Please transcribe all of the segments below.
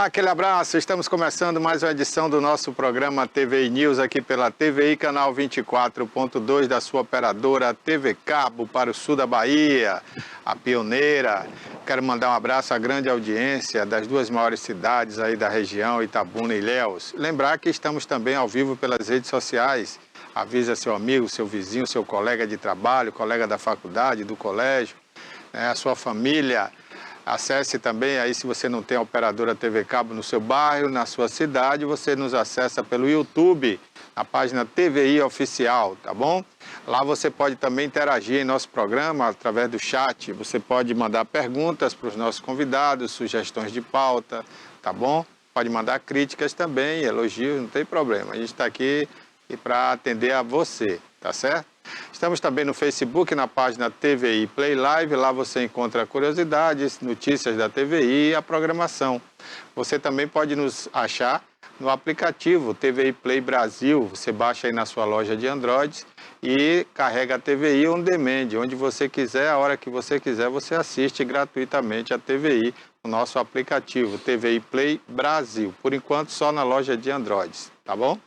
Olá, aquele abraço. Estamos começando mais uma edição do nosso programa TVI News aqui pela TVI, canal 24.2 da sua operadora TV Cabo para o sul da Bahia, a pioneira. Quero mandar um abraço à grande audiência das duas maiores cidades aí da região, Itabuna e Ilhéus. Lembrar que estamos também ao vivo pelas redes sociais. Avisa seu amigo, seu vizinho, seu colega de trabalho, colega da faculdade, do colégio, né, a sua família. Acesse também aí, se você não tem a operadora TV Cabo no seu bairro, na sua cidade, você nos acessa pelo YouTube, na página TVI Oficial, tá bom? Lá você pode também interagir em nosso programa através do chat. Você pode mandar perguntas para os nossos convidados, sugestões de pauta, tá bom? Pode mandar críticas também, elogios, não tem problema. A gente está aqui para atender a você, tá certo? Estamos também no Facebook, na página TVI Play Live. Lá você encontra curiosidades, notícias da TVI e a programação. Você também pode nos achar no aplicativo TVI Play Brasil. Você baixa aí na sua loja de Android e carrega a TVI On Demand. Onde você quiser, a hora que você quiser, você assiste gratuitamente a TVI, o nosso aplicativo TVI Play Brasil. Por enquanto, só na loja de Android, tá bom?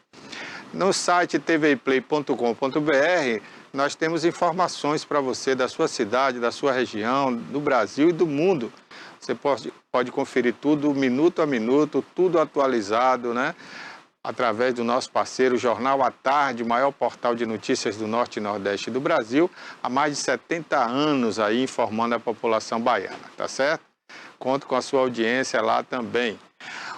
No site tviplay.com.br nós temos informações para você da sua cidade, da sua região, do Brasil e do mundo. Você pode conferir tudo, minuto a minuto, tudo atualizado, né? Através do nosso parceiro Jornal à Tarde, o maior portal de notícias do Norte e Nordeste do Brasil, há mais de 70 anos aí informando a população baiana, tá certo? Conto com a sua audiência lá também.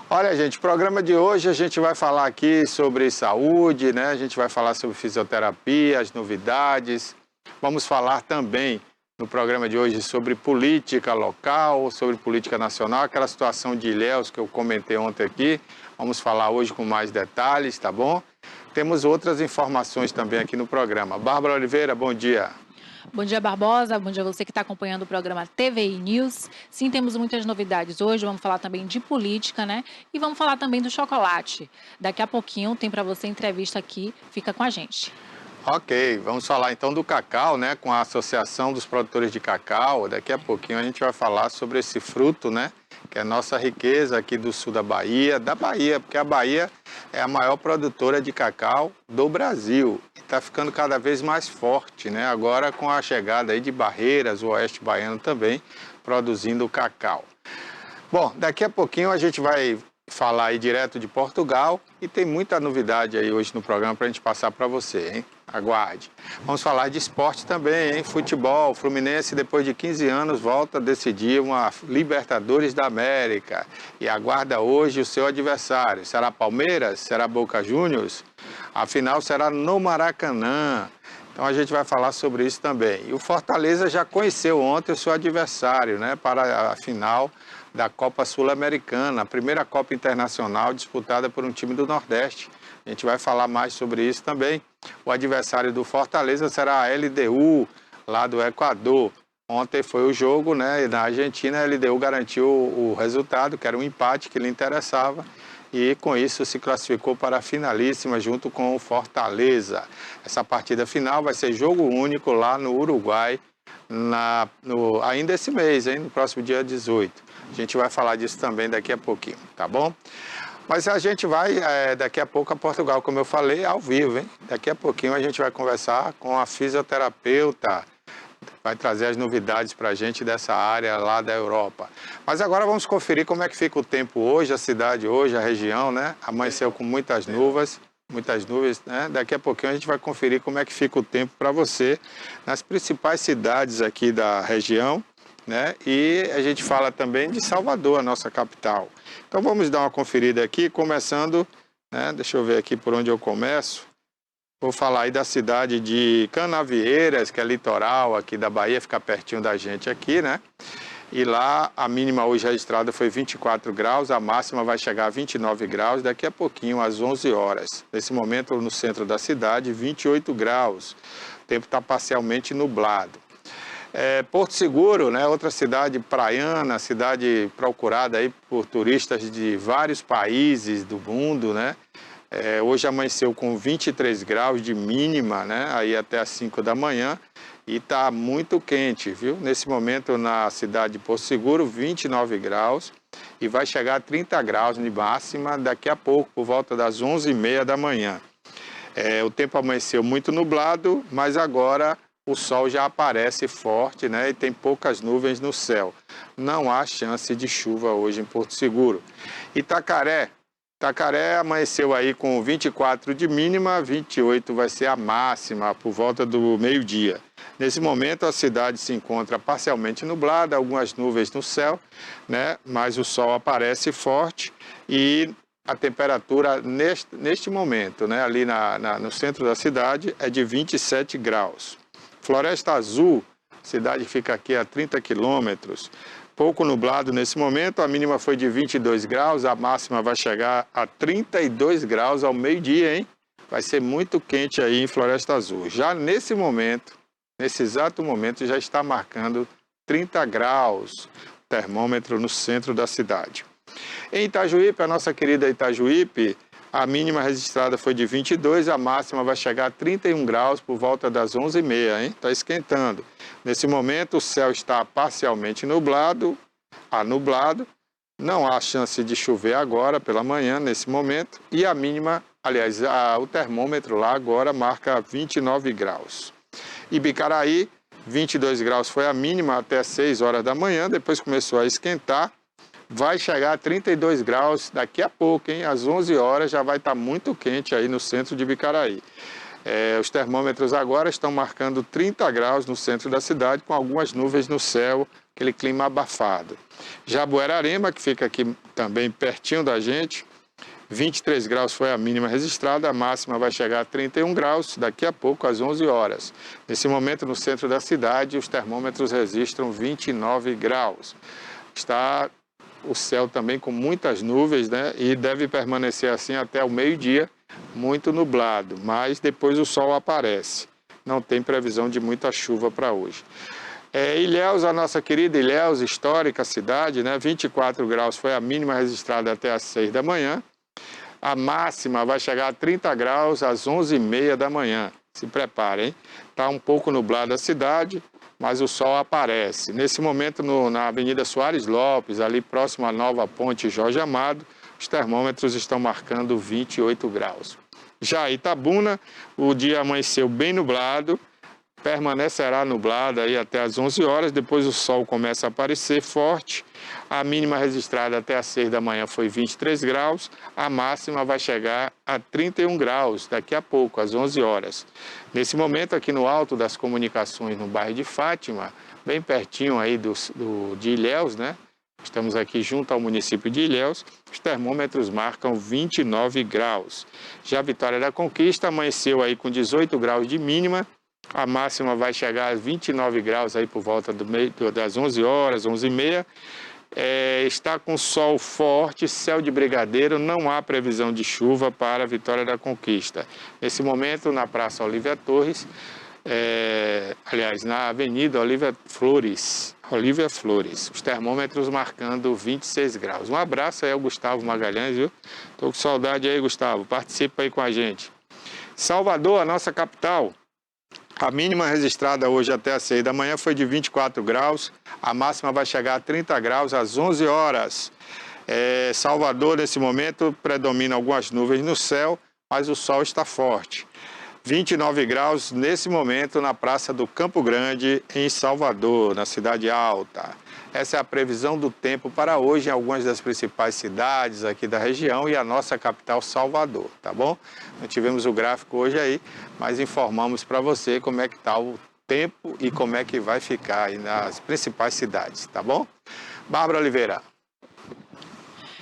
Olha, gente, o programa de hoje a gente vai falar aqui sobre saúde, né? A gente vai falar sobre fisioterapia, as novidades. Vamos falar também no programa de hoje sobre política local, sobre política nacional, aquela situação de Ilhéus que eu comentei ontem aqui. Vamos falar hoje com mais detalhes, tá bom? Temos outras informações também aqui no programa. Bárbara Oliveira, bom dia. Bom dia, Barbosa. Bom dia a você que está acompanhando o programa TVI News. Sim, temos muitas novidades hoje. Vamos falar também de política, né? E vamos falar também do chocolate. Daqui a pouquinho tem para você entrevista aqui. Fica com a gente. Ok, vamos falar então do cacau, né? Com a Associação dos Produtores de Cacau. Daqui a pouquinho a gente vai falar sobre esse fruto, né? Que é a nossa riqueza aqui do sul da Bahia, porque a Bahia é a maior produtora de cacau do Brasil. E está ficando cada vez mais forte, né? Agora com a chegada aí de Barreiras, o Oeste Baiano também, produzindo cacau. Bom, daqui a pouquinho a gente vai falar aí direto de Portugal e tem muita novidade aí hoje no programa para a gente passar para você, hein? Aguarde. Vamos falar de esporte também, hein? Futebol. Fluminense, depois de 15 anos, volta a decidir uma Libertadores da América e aguarda hoje o seu adversário. Será Palmeiras? Será Boca Juniors? A final será no Maracanã. Então a gente vai falar sobre isso também. E o Fortaleza já conheceu ontem o seu adversário, né? Para a final da Copa Sul-Americana, a primeira Copa Internacional disputada por um time do Nordeste. A gente vai falar mais sobre isso também. O adversário do Fortaleza será a LDU, lá do Equador. Ontem foi o jogo, né? E na Argentina a LDU garantiu o resultado, que era um empate que lhe interessava. E com isso se classificou para a finalíssima junto com o Fortaleza. Essa partida final vai ser jogo único lá no Uruguai, ainda esse mês, hein? No próximo dia 18. A gente vai falar disso também daqui a pouquinho, tá bom? Mas a gente vai, daqui a pouco, a Portugal, como eu falei, ao vivo, hein? Daqui a pouquinho a gente vai conversar com a fisioterapeuta, vai trazer as novidades para a gente dessa área lá da Europa. Mas agora vamos conferir como é que fica o tempo hoje, a cidade hoje, a região, né? Amanheceu com muitas nuvens, né? Daqui a pouquinho a gente vai conferir como é que fica o tempo para você nas principais cidades aqui da região, né? E a gente fala também de Salvador, a nossa capital. Então vamos dar uma conferida aqui, começando, né? Deixa eu ver aqui por onde eu começo. Vou falar aí da cidade de Canavieiras, que é litoral aqui da Bahia, fica pertinho da gente aqui, né? E lá a mínima hoje registrada foi 24 graus, a máxima vai chegar a 29 graus daqui a pouquinho, às 11 horas. Nesse momento, no centro da cidade, 28 graus. O tempo está parcialmente nublado. Porto Seguro, né, outra cidade praiana, cidade procurada aí por turistas de vários países do mundo, né? Hoje amanheceu com 23 graus de mínima, né, aí até às 5 da manhã, e está muito quente, viu? Nesse momento na cidade de Porto Seguro, 29 graus e vai chegar a 30 graus de máxima daqui a pouco, por volta das 11h30 da manhã. O tempo amanheceu muito nublado, mas agora o sol já aparece forte, né? E tem poucas nuvens no céu. Não há chance de chuva hoje em Porto Seguro. Itacaré amanheceu aí com 24 de mínima, 28 vai ser a máxima por volta do meio-dia. Nesse momento a cidade se encontra parcialmente nublada, algumas nuvens no céu, né? Mas o sol aparece forte e a temperatura neste momento, né? Ali no centro da cidade é de 27 graus. Floresta Azul, a cidade fica aqui a 30 quilômetros, pouco nublado nesse momento, a mínima foi de 22 graus, a máxima vai chegar a 32 graus ao meio-dia, hein? Vai ser muito quente aí em Floresta Azul. Já nesse momento, nesse exato momento, já está marcando 30 graus o termômetro no centro da cidade. Em Itajuípe, a nossa querida Itajuípe, a mínima registrada foi de 22, a máxima vai chegar a 31 graus por volta das 11h30, hein? Está esquentando. Nesse momento, o céu está parcialmente nublado, não há chance de chover agora pela manhã, nesse momento, e a mínima, aliás, o termômetro lá agora marca 29 graus. Ibicaraí, 22 graus foi a mínima até 6 horas da manhã, depois começou a esquentar. Vai chegar a 32 graus daqui a pouco, hein? Às 11 horas já vai estar muito quente aí no centro de Ibicaraí. Os termômetros agora estão marcando 30 graus no centro da cidade, com algumas nuvens no céu, aquele clima abafado. Jabuerarema, que fica aqui também pertinho da gente, 23 graus foi a mínima registrada, a máxima vai chegar a 31 graus daqui a pouco, às 11 horas. Nesse momento, no centro da cidade, os termômetros registram 29 graus. Está o céu também com muitas nuvens, né? E deve permanecer assim até o meio-dia, muito nublado, mas depois o sol aparece. Não tem previsão de muita chuva para hoje. Ilhéus, a nossa querida Ilhéus, histórica cidade, né? 24 graus foi a mínima registrada até às 6 da manhã. A máxima vai chegar a 30 graus às 11h30 da manhã. Se preparem, está um pouco nublada a cidade, mas o sol aparece. Nesse momento, na Avenida Soares Lopes, ali próximo à nova ponte Jorge Amado, os termômetros estão marcando 28 graus. Já Itabuna, o dia amanheceu bem nublado, permanecerá nublado aí até às 11 horas, depois o sol começa a aparecer forte. A mínima registrada até às 6 da manhã foi 23 graus, a máxima vai chegar a 31 graus daqui a pouco, às 11 horas. Nesse momento, aqui no Alto das Comunicações, no bairro de Fátima, bem pertinho aí de Ilhéus, né? Estamos aqui junto ao município de Ilhéus, os termômetros marcam 29 graus. Já Vitória da Conquista amanheceu aí com 18 graus de mínima, a máxima vai chegar a 29 graus aí por volta das 11 horas, 11h30. Está com sol forte, céu de brigadeiro, não há previsão de chuva para a Vitória da Conquista. Nesse momento, na Praça Olívia Torres, aliás, na Avenida Olívia Flores, os termômetros marcando 26 graus. Um abraço aí ao Gustavo Magalhães, viu? Tô com saudade aí, Gustavo, participa aí com a gente. Salvador, a nossa capital. A mínima registrada hoje até às 6 da manhã foi de 24 graus, a máxima vai chegar a 30 graus às 11 horas. Salvador, nesse momento, predomina algumas nuvens no céu, mas o sol está forte. 29 graus nesse momento na Praça do Campo Grande, em Salvador, na Cidade Alta. Essa é a previsão do tempo para hoje em algumas das principais cidades aqui da região e a nossa capital, Salvador, tá bom? Não tivemos o gráfico hoje aí, mas informamos para você como é que está o tempo e como é que vai ficar aí nas principais cidades, tá bom? Bárbara Oliveira.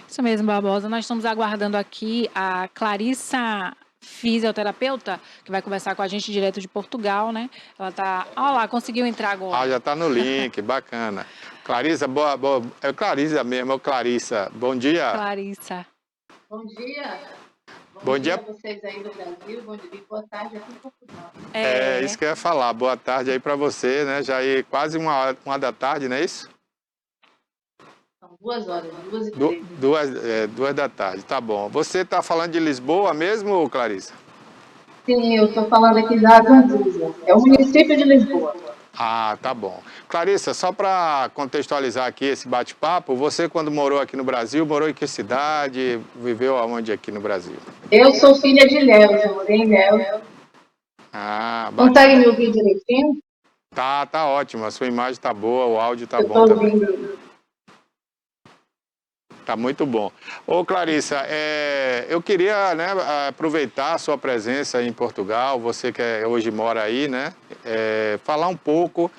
Isso mesmo, Barbosa. Nós estamos aguardando aqui a Clarissa, fisioterapeuta, que vai conversar com a gente direto de Portugal, né? Ela tá... Olha lá, conseguiu entrar agora. Já está no link, bacana. Clarissa, boa. É Clarissa mesmo, é Clarissa. Bom dia. Clarissa. Bom dia. Bom dia a vocês aí do Brasil, bom dia, boa tarde aqui em Portugal. Isso que eu ia falar. Boa tarde aí para você, né? Já é quase uma da tarde, não é isso? São 2 horas, 2h13. 2 da tarde, tá bom. Você está falando de Lisboa mesmo, Clarissa? Sim, eu estou falando aqui da Ganduza, é o município de Lisboa. Ah, tá bom. Clarissa, só para contextualizar aqui esse bate-papo, você quando morou aqui no Brasil, morou em que cidade? Viveu aonde aqui no Brasil? Eu sou filha de Ilhéus, eu morei em Ilhéus. Ah, Consegue bacana. me ouvir direitinho? Tá ótimo. A sua imagem tá boa, o áudio tá Eu bom estou também. ouvindo. Tá muito bom. Ô, Clarissa, eu queria, né, aproveitar a sua presença em Portugal, você que hoje mora aí, né, falar um pouco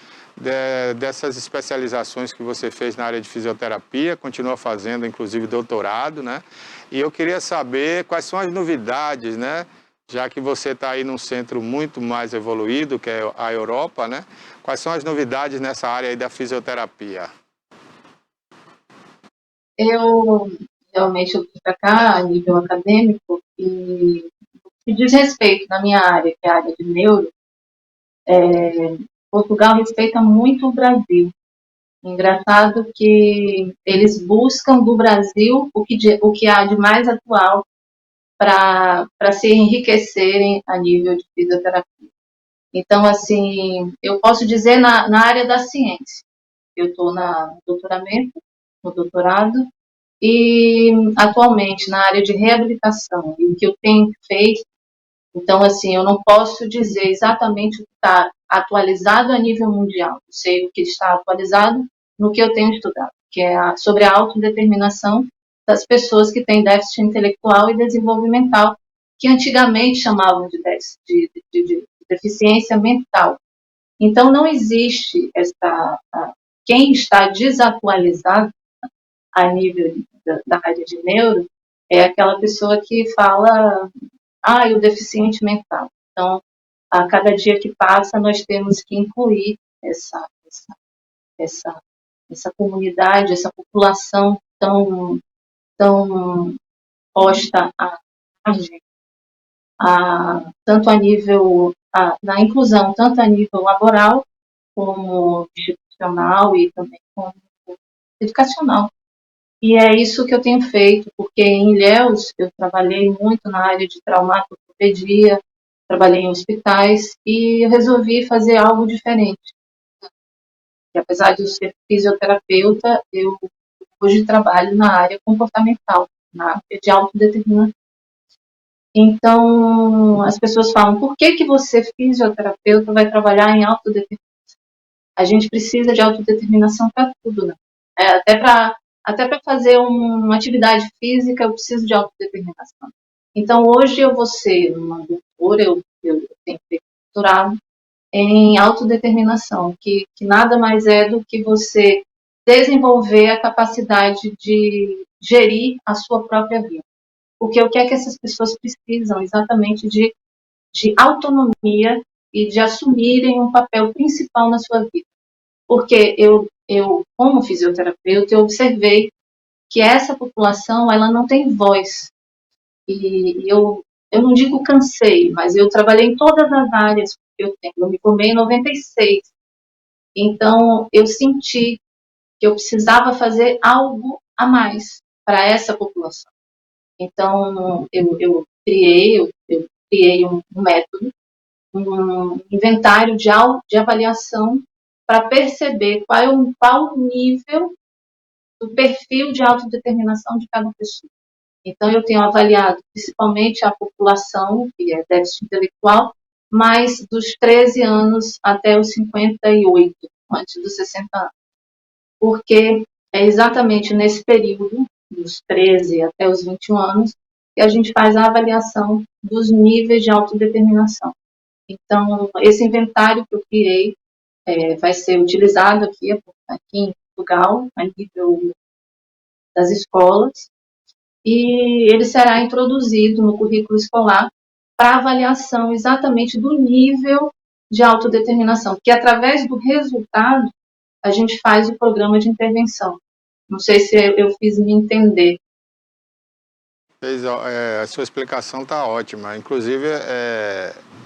dessas especializações que você fez na área de fisioterapia, continua fazendo, inclusive, doutorado, né, e eu queria saber quais são as novidades, né, já que você está aí num centro muito mais evoluído, que é a Europa, né, quais são as novidades nessa área aí da fisioterapia? Eu realmente eu vim para cá a nível acadêmico e que diz respeito na minha área, que é a área de neuro, Portugal respeita muito o Brasil. Engraçado que eles buscam do Brasil o que há de mais atual para se enriquecerem a nível de fisioterapia. Então, assim, eu posso dizer na área da ciência. Eu estou no doutoramento, no doutorado, e atualmente na área de reabilitação. E o que eu tenho feito, então, assim, eu não posso dizer exatamente o que está atualizado a nível mundial. Eu sei o que está atualizado no que eu tenho estudado, que é sobre a autodeterminação das pessoas que têm déficit intelectual e desenvolvimental, que antigamente chamavam de, de deficiência mental. Então, não existe quem está desatualizado a nível da área de neuro é aquela pessoa que fala, o deficiente mental. Então, a cada dia que passa, nós temos que incluir essa, essa comunidade, essa população tão posta à margem, tanto a nível, na inclusão, tanto a nível laboral, como institucional e também como educacional. E é isso que eu tenho feito, porque em Ilhéus eu trabalhei muito na área de traumatologia, trabalhei em hospitais e eu resolvi fazer algo diferente. E apesar de eu ser fisioterapeuta, eu hoje trabalho na área comportamental, na área de autodeterminação. Então, as pessoas falam, por que você, fisioterapeuta, vai trabalhar em autodeterminação? A gente precisa de autodeterminação para tudo, né? Até para fazer uma atividade física, eu preciso de autodeterminação. Então, hoje eu vou ser uma doutora, eu tenho feito doutorado em autodeterminação, que nada mais é do que você desenvolver a capacidade de gerir a sua própria vida. Porque o que é que essas pessoas precisam? Exatamente de autonomia e de assumirem um papel principal na sua vida. Porque eu como fisioterapeuta, eu observei que essa população ela não tem voz. E eu não digo cansei, mas eu trabalhei em todas as áreas que eu tenho. Eu me formei em 96. Então, eu senti que eu precisava fazer algo a mais para essa população. Então, eu criei um método, um inventário de avaliação para perceber qual o nível do perfil de autodeterminação de cada pessoa. Então, eu tenho avaliado principalmente a população, que é déficit intelectual, mais dos 13 anos até os 58, antes dos 60 anos. Porque é exatamente nesse período, dos 13 até os 21 anos, que a gente faz a avaliação dos níveis de autodeterminação. Então, esse inventário que eu criei vai ser utilizado aqui em Portugal, a nível das escolas, e ele será introduzido no currículo escolar para avaliação exatamente do nível de autodeterminação, porque através do resultado a gente faz o programa de intervenção. Não sei se eu fiz me entender. A sua explicação está ótima. Inclusive,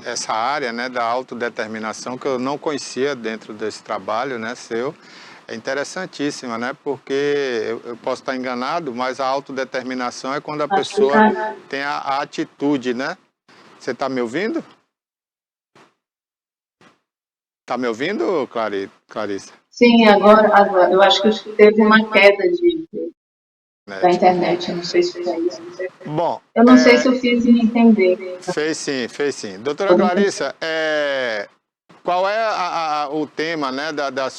essa área, né, da autodeterminação, que eu não conhecia dentro desse trabalho, né, seu, é interessantíssima, né, porque eu posso estar enganado, mas a autodeterminação é quando a Acho que pessoa tá. tem a atitude, né? Você está me ouvindo? Tá me ouvindo, Clarissa? Sim, agora. Eu acho que teve uma queda da Net. internet, eu não sei se foi isso. Bom, Eu não sei se eu fiz me entender. fez sim, fez sim. Doutora Clarissa, qual é o tema, né, da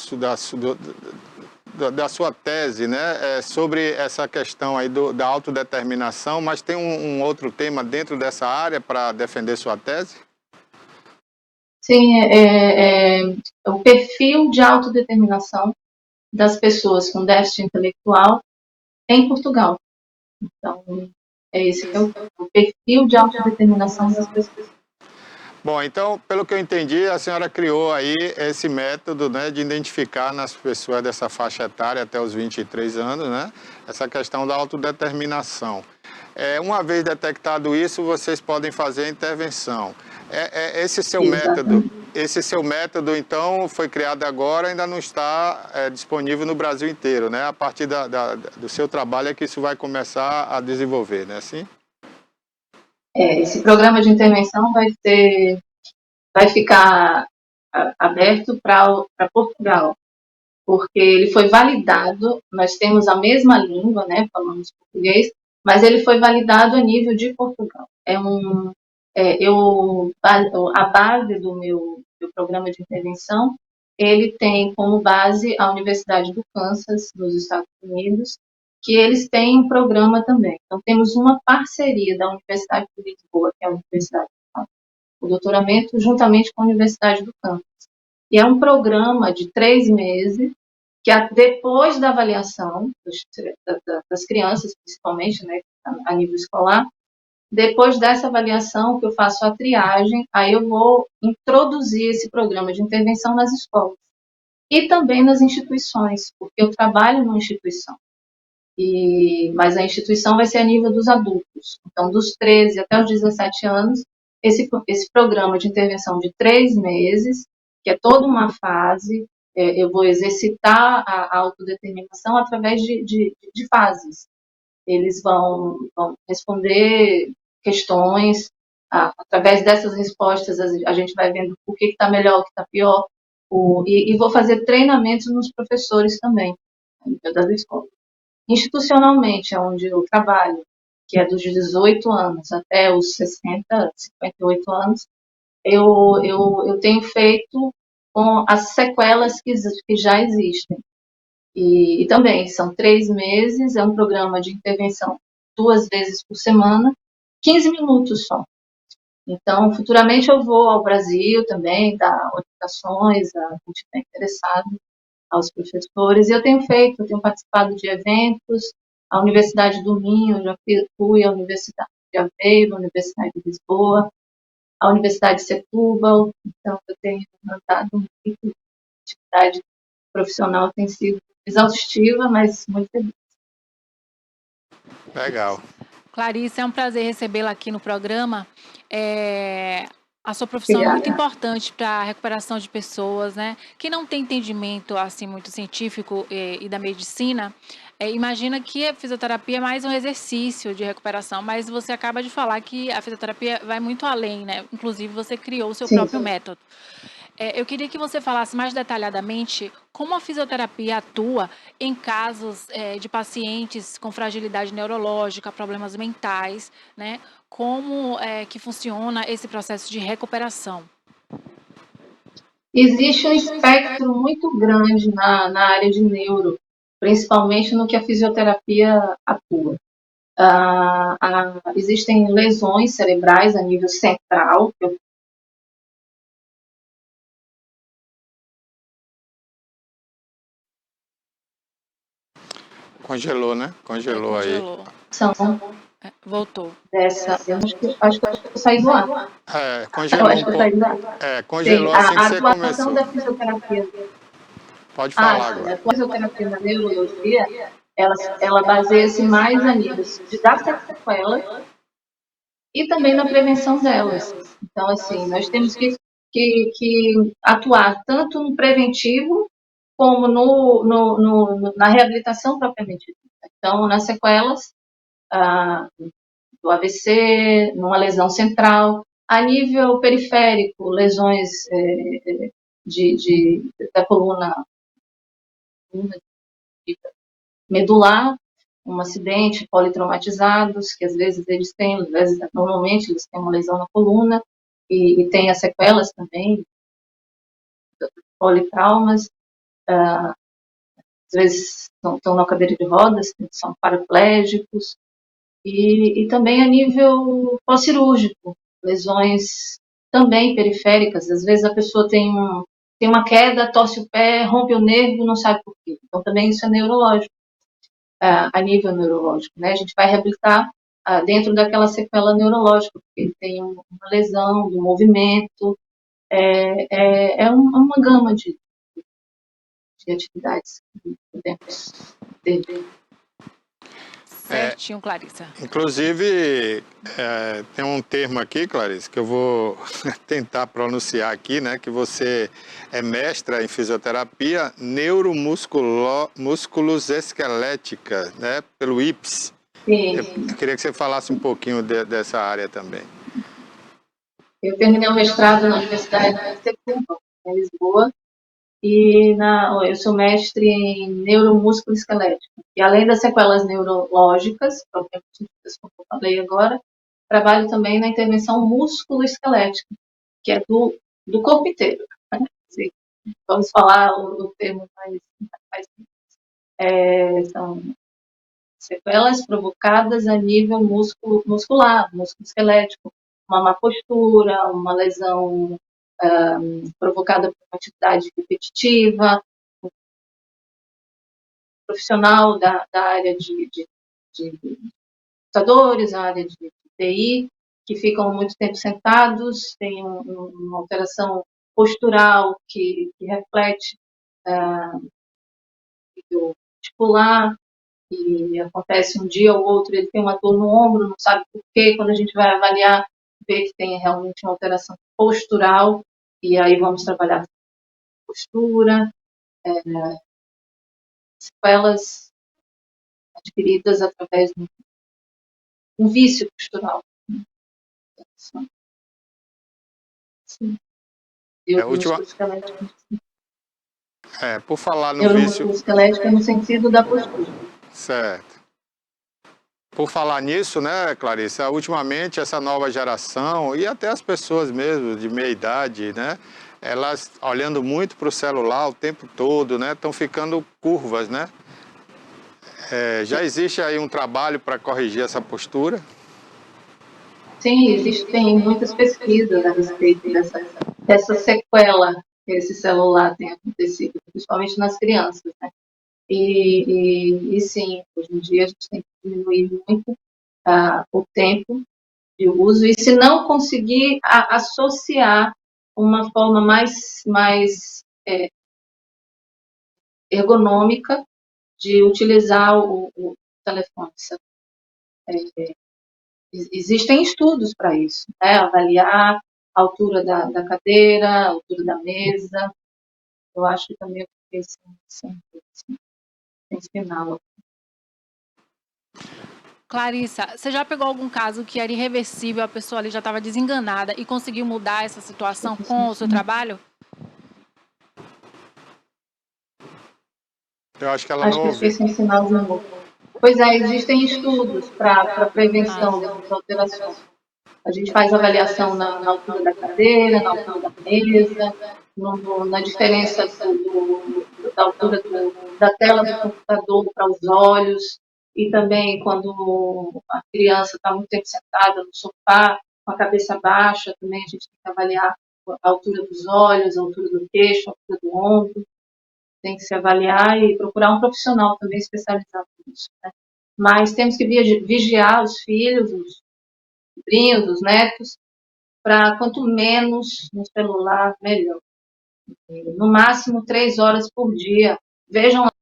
sua tese, né, sobre essa questão aí da autodeterminação, mas tem um outro tema dentro dessa área para defender sua tese? Sim, o perfil de autodeterminação das pessoas com déficit intelectual em Portugal. Então, é esse que é o perfil de autodeterminação das pessoas. Bom, então, pelo que eu entendi, a senhora criou aí esse método, né, de identificar nas pessoas dessa faixa etária até os 23 anos, né, essa questão da autodeterminação. Uma vez detectado isso, vocês podem fazer a intervenção. Exatamente. Esse seu método, então, foi criado agora, ainda não está disponível no Brasil inteiro, né? A partir do seu trabalho é que isso vai começar a desenvolver, né? Assim? Esse programa de intervenção vai ficar aberto para Portugal, porque ele foi validado, nós temos a mesma língua, né, falamos português, mas ele foi validado a nível de Portugal. A base do meu programa de intervenção, ele tem como base a Universidade do Kansas, nos Estados Unidos, que eles têm um programa também. Então, temos uma parceria da Universidade de Lisboa, que é a universidade o doutoramento, juntamente com a Universidade do Kansas. E é um programa de 3 meses, que depois da avaliação das crianças, principalmente, né, a nível escolar, depois dessa avaliação que eu faço a triagem, aí eu vou introduzir esse programa de intervenção nas escolas e também nas instituições, porque eu trabalho numa instituição. Mas a instituição vai ser a nível dos adultos. Então, dos 13 até os 17 anos, esse programa de intervenção de 3 meses, que é toda uma fase, eu vou exercitar a autodeterminação através de fases. Eles vão responder questões, através dessas respostas a gente vai vendo o que está melhor, o que está pior, e vou fazer treinamentos nos professores também, das escolas. Institucionalmente, é onde eu trabalho, que é dos 18 anos até os 60, 58 anos, eu tenho feito com as sequelas que já existem. E também são 3 meses, é um programa de intervenção 2 vezes por semana, 15 minutos só. Então, futuramente eu vou ao Brasil também, dar orientações a quem estiver interessado, aos professores. E eu tenho participado de eventos, a Universidade do Minho, eu já fui à Universidade de Aveiro, a Universidade de Lisboa, a Universidade de Setúbal, então eu tenho mandado muito, a atividade profissional tem sido exaustiva, mas muito feliz. Legal. Clarice, é um prazer recebê-la aqui no programa. A sua profissão é muito importante para a recuperação de pessoas, né? Que não tem entendimento assim muito científico e da medicina. Imagina que a fisioterapia é mais um exercício de recuperação, mas você acaba de falar que a fisioterapia vai muito além, né? Inclusive, você criou o seu próprio método. Eu queria que você falasse mais detalhadamente como a fisioterapia atua em casos de pacientes com fragilidade neurológica, problemas mentais, né? Como que funciona esse processo de recuperação? Existe um espectro muito grande na área de neuro, principalmente no que a fisioterapia atua. Existem lesões cerebrais a nível central, Congelou, né? Congelou aí. são Voltou. dessa. Eu acho que eu saí do ar. Congelou Eu acho que eu saí do ar. congelou assim que A você atuação começou. da fisioterapia. Pode falar agora. A fisioterapia na neurologia, ela baseia-se mais a nível de dar sequelas e também na prevenção delas. Então, assim, nós temos que atuar tanto no preventivo como na reabilitação propriamente dita. Então, nas sequelas do AVC, numa lesão central, a nível periférico, lesões da coluna medular, um acidente, politraumatizados, que às vezes normalmente eles têm uma lesão na coluna, e tem as sequelas também, politraumas, às vezes estão na cadeira de rodas, são paraplégicos, e também a nível pós-cirúrgico, lesões também periféricas, às vezes a pessoa tem uma queda, torce o pé, rompe o nervo, não sabe por quê. Então também isso é neurológico, a nível neurológico, né? A gente vai reabilitar dentro daquela sequela neurológica, porque ele tem uma lesão do movimento, é uma gama de atividades que podemos ter. Certinho, Clarissa. Inclusive, tem um termo aqui, Clarice, que eu vou tentar pronunciar aqui, né? Que você é mestra em fisioterapia neuromusculoesquelética, né? Pelo IPS. Eu queria que você falasse um pouquinho dessa área também. Eu terminei o mestrado na Universidade de Setúbal, em Lisboa, e eu sou mestre em neuromusculoesquelética. E além das sequelas neurológicas, propriamente ditas, como eu falei agora, trabalho também na intervenção músculo-esquelética, que é do corpo inteiro. Né? Assim, vamos falar o termo mais são sequelas provocadas a nível muscular, músculo esquelético, uma má postura, uma lesão provocada por uma atividade repetitiva, profissional da área de computadores, a área de TI, que ficam muito tempo sentados, tem uma alteração postural que reflete o articular, e acontece um dia ou outro, ele tem uma dor no ombro, não sabe por quê, quando a gente vai avaliar, vê que tem realmente uma alteração postural, e aí vamos trabalhar postura, sequelas adquiridas através de um vício postural. Sim. Por falar no vício... Neuromusculoesquelética no sentido da postura. Certo. Por falar nisso, né, Clarissa, ultimamente essa nova geração e até as pessoas mesmo de meia idade, né, elas olhando muito para o celular o tempo todo, né, estão ficando curvas, né? Já existe aí um trabalho para corrigir essa postura? Sim, existem muitas pesquisas a respeito dessa sequela que esse celular tem acontecido, principalmente nas crianças, né? E sim, hoje em dia a gente tem que diminuir muito o tempo de uso, e se não conseguir associar uma forma mais ergonômica de utilizar o telefone. Existem estudos para isso, né? Avaliar a altura da cadeira, a altura da mesa. Eu acho que também eu fiquei sem sinal. Clarissa, você já pegou algum caso que era irreversível, a pessoa ali já estava desenganada e conseguiu mudar essa situação com o seu trabalho? Eu acho que ela não ouviu. Acho que eu fiquei sem sinal de novo. Pois é, existem estudos para prevenção dessas alterações. A gente faz avaliação na altura da cadeira, na altura da mesa, na diferença da altura da tela do computador para os olhos, e também quando a criança está muito tempo sentada no sofá, com a cabeça baixa, também a gente tem que avaliar a altura dos olhos, a altura do queixo, a altura do ombro. Tem que se avaliar e procurar um profissional também especializado nisso, né? Mas temos que vigiar os filhos, os sobrinhos, os netos, para quanto menos no celular, melhor. No máximo 3 horas por dia. Vejam lá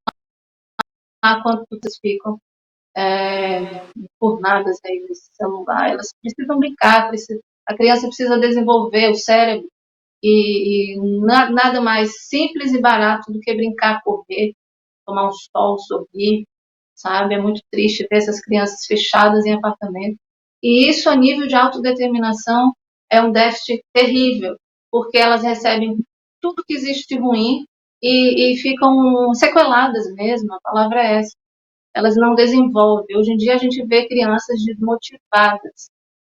quanto vocês ficam enfurnadas aí nesse celular. Elas precisam brincar, a criança precisa desenvolver o cérebro, e nada mais simples e barato do que brincar, correr, tomar um sol, sorrir, sabe? É muito triste ver essas crianças fechadas em apartamento. E isso, a nível de autodeterminação, é um déficit terrível, porque elas recebem tudo que existe de ruim e ficam sequeladas mesmo, a palavra é essa. Elas não desenvolvem. Hoje em dia a gente vê crianças desmotivadas.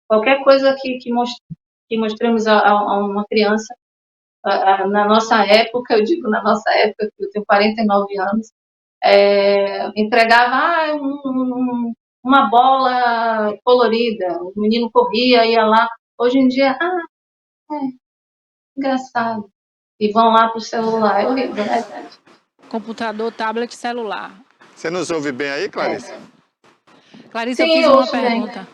Qualquer coisa que mostremos a uma criança, na nossa época, eu digo na nossa época, que eu tenho 49 anos, entregava uma bola colorida, o menino corria, ia lá. Hoje em dia, engraçado. E vão lá para o celular, é horrível, né, gente? Computador, tablet, celular. Você nos ouve bem aí, Clarice? Clarice, eu Sim, fiz eu uma ouço bem. pergunta.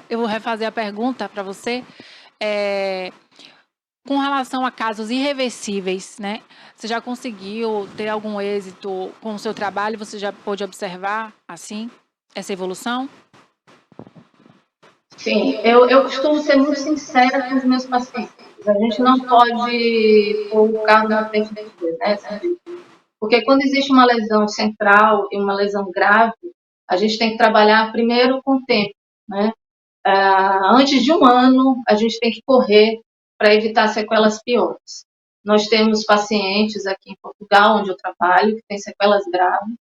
Eu vou refazer a pergunta para você. Com relação a casos irreversíveis, né? Você já conseguiu ter algum êxito com o seu trabalho? Você já pôde observar, assim, essa evolução? Sim, eu costumo ser muito sincera com os meus pacientes. A gente não pode pôr o carro na frente dos bois, né? Porque quando existe uma lesão central e uma lesão grave, a gente tem que trabalhar primeiro com o tempo, né? Antes de um ano, a gente tem que correr para evitar sequelas piores. Nós temos pacientes aqui em Portugal, onde eu trabalho, que têm sequelas graves,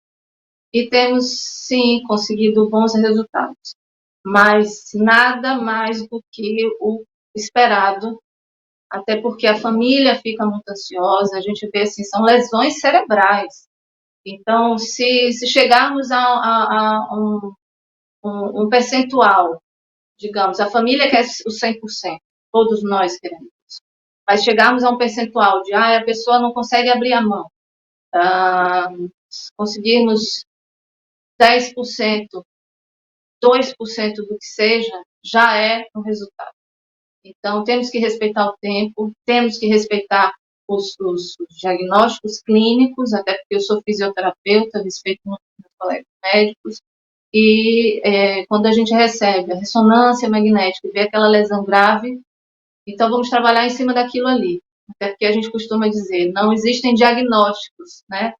e temos, sim, conseguido bons resultados. Mas nada mais do que o esperado, até porque a família fica muito ansiosa, a gente vê assim, são lesões cerebrais. Então, se chegarmos a um percentual, digamos, a família quer o 100%, todos nós queremos, mas chegarmos a um percentual de a pessoa não consegue abrir a mão, conseguirmos 10%, 2% do que seja, já é um resultado. Então, temos que respeitar o tempo, temos que respeitar os diagnósticos clínicos, até porque eu sou fisioterapeuta, respeito muito meus colegas médicos, e quando a gente recebe a ressonância magnética e vê aquela lesão grave, então vamos trabalhar em cima daquilo ali. Até porque a gente costuma dizer, não existem diagnósticos, né?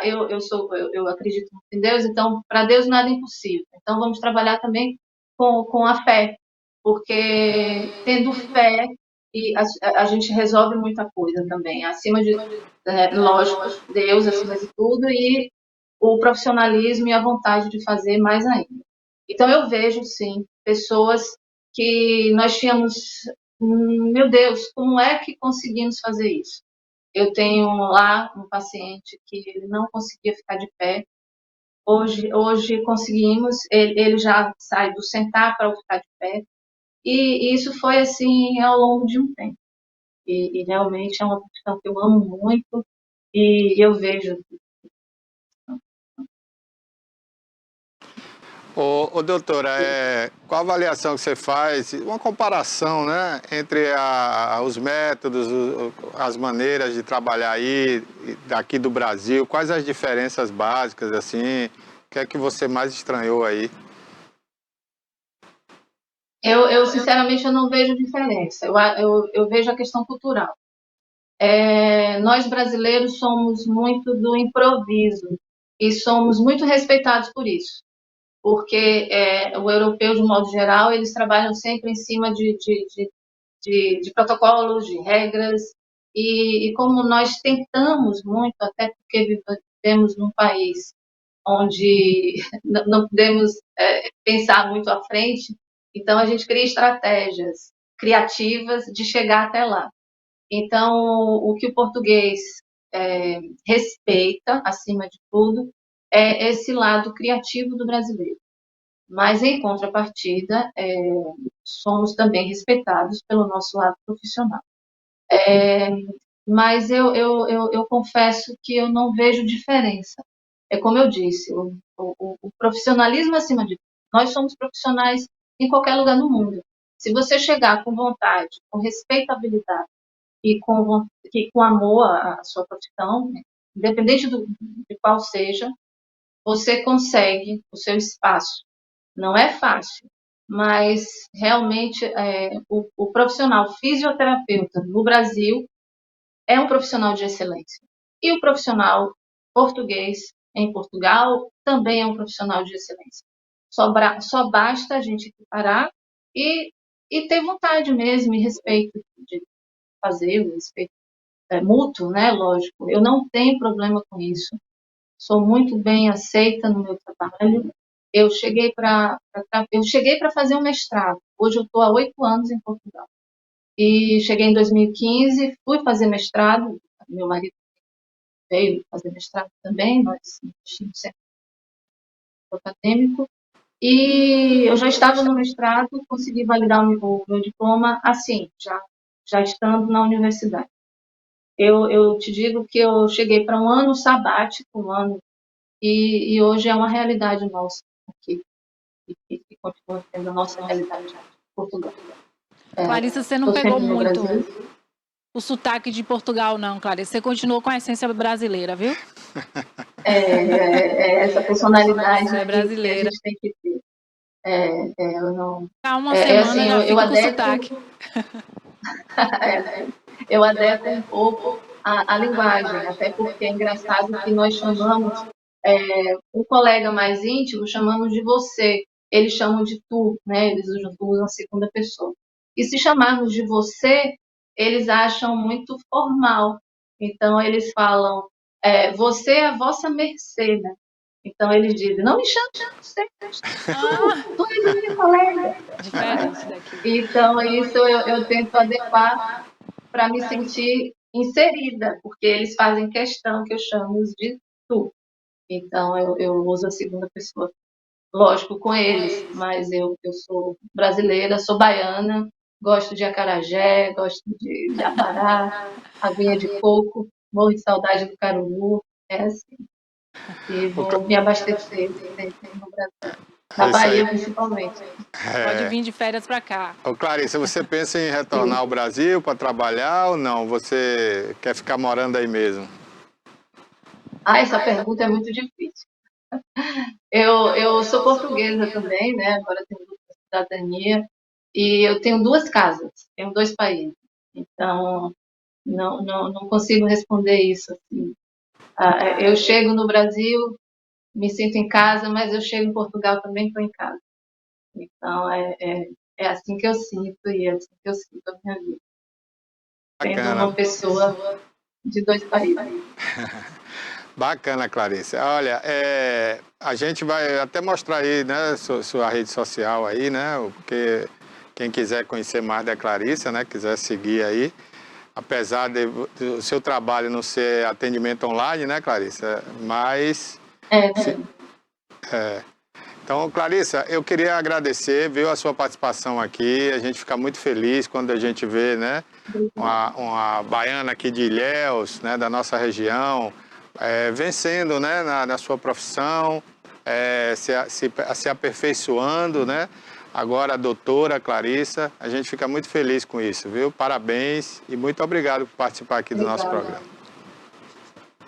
Eu acredito em Deus, então para Deus nada é impossível. Então vamos trabalhar também com a fé, porque tendo fé e a gente resolve muita coisa também. Acima de, lógico, Deus acima de tudo e o profissionalismo e a vontade de fazer mais ainda. Então eu vejo sim pessoas que nós tínhamos, meu Deus, como é que conseguimos fazer isso? Eu tenho lá um paciente que ele não conseguia ficar de pé. Hoje conseguimos, ele já sai do sentar para o ficar de pé. E isso foi assim ao longo de um tempo. E realmente é uma questão que eu amo muito e eu vejo. Ô doutora, qual a avaliação que você faz, uma comparação, né, entre os métodos, as maneiras de trabalhar aí, daqui do Brasil, quais as diferenças básicas, assim, o que é que você mais estranhou aí? Eu sinceramente, eu não vejo diferença. Eu vejo a questão cultural. Nós brasileiros somos muito do improviso e somos muito respeitados por isso, porque o europeu, de modo geral, eles trabalham sempre em cima de protocolos, de regras, e como nós tentamos muito, até porque vivemos num país onde não podemos pensar muito à frente, então a gente cria estratégias criativas de chegar até lá. Então, o que o português respeita, acima de tudo, é esse lado criativo do brasileiro. Mas, em contrapartida, somos também respeitados pelo nosso lado profissional. Mas eu confesso que eu não vejo diferença. É como eu disse, o profissionalismo acima de tudo. Nós somos profissionais em qualquer lugar do mundo. Se você chegar com vontade, com respeitabilidade e com amor à sua profissão, independente de qual seja, você consegue o seu espaço. Não é fácil, mas realmente o profissional fisioterapeuta no Brasil é um profissional de excelência. E o profissional português em Portugal também é um profissional de excelência. Só basta a gente parar e ter vontade mesmo e respeito de fazer, o respeito mútuo, né? Lógico, eu não tenho problema com isso. Sou muito bem aceita no meu trabalho. Eu cheguei para fazer um mestrado. Hoje eu estou há 8 anos em Portugal. E cheguei em 2015, fui fazer mestrado. Meu marido veio fazer mestrado também, nós investimos sempre no acadêmico. E eu já estava no mestrado, consegui validar o meu diploma assim, já estando na universidade. Eu te digo que eu cheguei para um ano sabático, e hoje é uma realidade nossa aqui, e continua sendo a nossa realidade aqui em Portugal. Clarissa, você não Estou pegou sempre no muito Brasil. o sotaque de Portugal, não, Clarissa. Você continuou com a essência brasileira, viu? Essa personalidade Você é que a brasileira. gente tem que ter. Eu não. Há uma semana Assim, já eu fica com adequo, sotaque. eu adequo um pouco a linguagem, até porque é engraçado que nós chamamos um colega mais íntimo, chamamos de você, eles chamam de tu, né? Eles usam a segunda pessoa. E se chamarmos de você, eles acham muito formal. Então, eles falam, você é a vossa mercê, né? Então, eles dizem, não me chame de você, tu és a minha colega. Diferente daqui. Então, isso eu tento adequar para me sentir inserida, porque eles fazem questão que eu chame-os de tu. Então, eu uso a segunda pessoa. Lógico, com eles, mas eu sou brasileira, sou baiana, gosto de acarajé, gosto de abará, aguinha de coco, morro de saudade do caruru, assim. E vou me abastecer sempre no Brasil. Na É isso aí. Bahia, principalmente. Pode vir de férias para cá. Ô, Clarissa, você pensa em retornar ao Brasil para trabalhar ou não? Você quer ficar morando aí mesmo? Essa pergunta é muito difícil. Eu sou portuguesa também, né? Agora tenho dupla cidadania e eu tenho 2 casas, tenho 2 países. Então, não consigo responder isso assim. Eu chego no Brasil, me sinto em casa, mas eu chego em Portugal também estou em casa. Então, é assim que eu sinto e é assim que eu sinto a minha vida, sendo Bacana. uma pessoa de 2 países. Bacana, Clarissa. Olha, a gente vai até mostrar aí, né, sua rede social aí, né, porque quem quiser conhecer mais da Clarissa, né, quiser seguir aí, apesar do seu trabalho não ser atendimento online, né, Clarissa, mas... se- Sim. Então, Clarissa, eu queria agradecer, viu, a sua participação aqui, a gente fica muito feliz quando a gente vê, né, uma baiana aqui de Ilhéus, né, da nossa região, vencendo, né, na sua profissão, se aperfeiçoando, né? Agora a doutora Clarissa, a gente fica muito feliz com isso, viu? Parabéns e muito obrigado por participar aqui do nosso programa.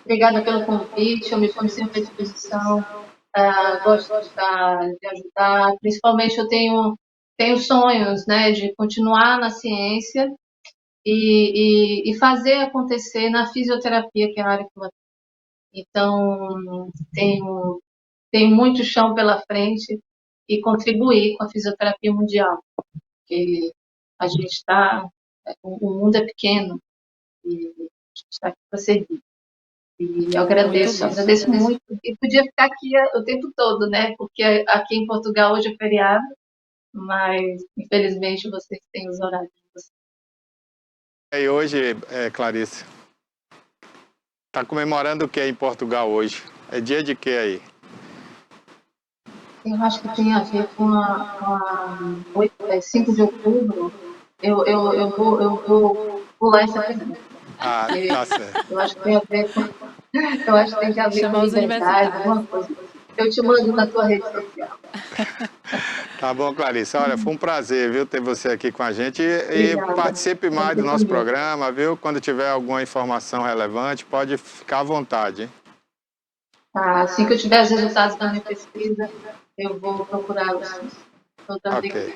Obrigada pelo convite, eu me ponho sempre à disposição. Gosto de ajudar, principalmente eu tenho sonhos, né, de continuar na ciência e fazer acontecer na fisioterapia, que é a área que eu atuo. Então, tenho muito chão pela frente e contribuir com a fisioterapia mundial, porque a gente o mundo é pequeno e a gente está aqui para servir. E eu agradeço muito. E podia ficar aqui o tempo todo, né? Porque aqui em Portugal hoje é feriado, mas infelizmente vocês têm os horários de vocês. E hoje, Clarissa, está comemorando o que em Portugal hoje? É dia de quê aí? Eu acho que tem a ver com 5 de outubro. Eu vou pular essa pergunta. Ah, tá certo. Eu acho que tem a ver com, eu acho que tem a ver com Chamar os liberdade, universitários. alguma coisa. Eu te mando na tua rede social. Tá bom, Clarissa. Olha, foi um prazer, viu, ter você aqui com a gente. E Obrigada. participe mais do nosso programa, viu? Quando tiver alguma informação relevante, pode ficar à vontade, hein? Tá, assim que eu tiver os resultados da minha pesquisa, eu vou procurar vocês. Ok.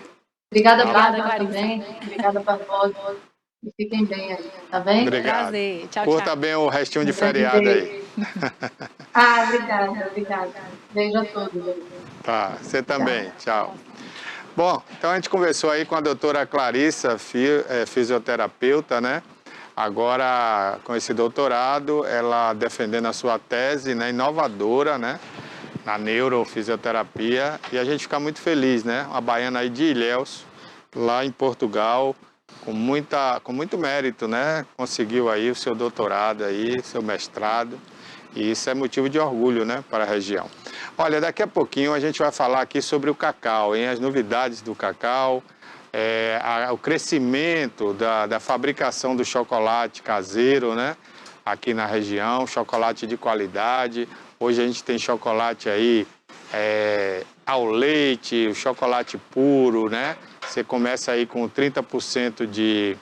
Obrigada, Tá. Bárbara, também. Obrigada, Barbosa. E fiquem bem aí, tá bem? Obrigado. Prazer. Tchau, Curta tchau. bem o restinho de Um grande feriado aí. beijo. Obrigada. Beijo a todos aí. Tá, você também. Tchau. Bom, então a gente conversou aí com a doutora Clarissa, fisioterapeuta, né? Agora, com esse doutorado, ela defendendo a sua tese, né, inovadora, né, na neurofisioterapia, e a gente fica muito feliz, né? Uma baiana aí de Ilhéus, lá em Portugal, com muito mérito, né? Conseguiu aí o seu doutorado aí, seu mestrado, e isso é motivo de orgulho, né, para a região. Olha, daqui a pouquinho a gente vai falar aqui sobre o cacau, hein? As novidades do cacau, o crescimento da fabricação do chocolate caseiro, né? Aqui na região, chocolate de qualidade. Hoje a gente tem chocolate aí ao leite, o chocolate puro, né? Você começa aí com 30% de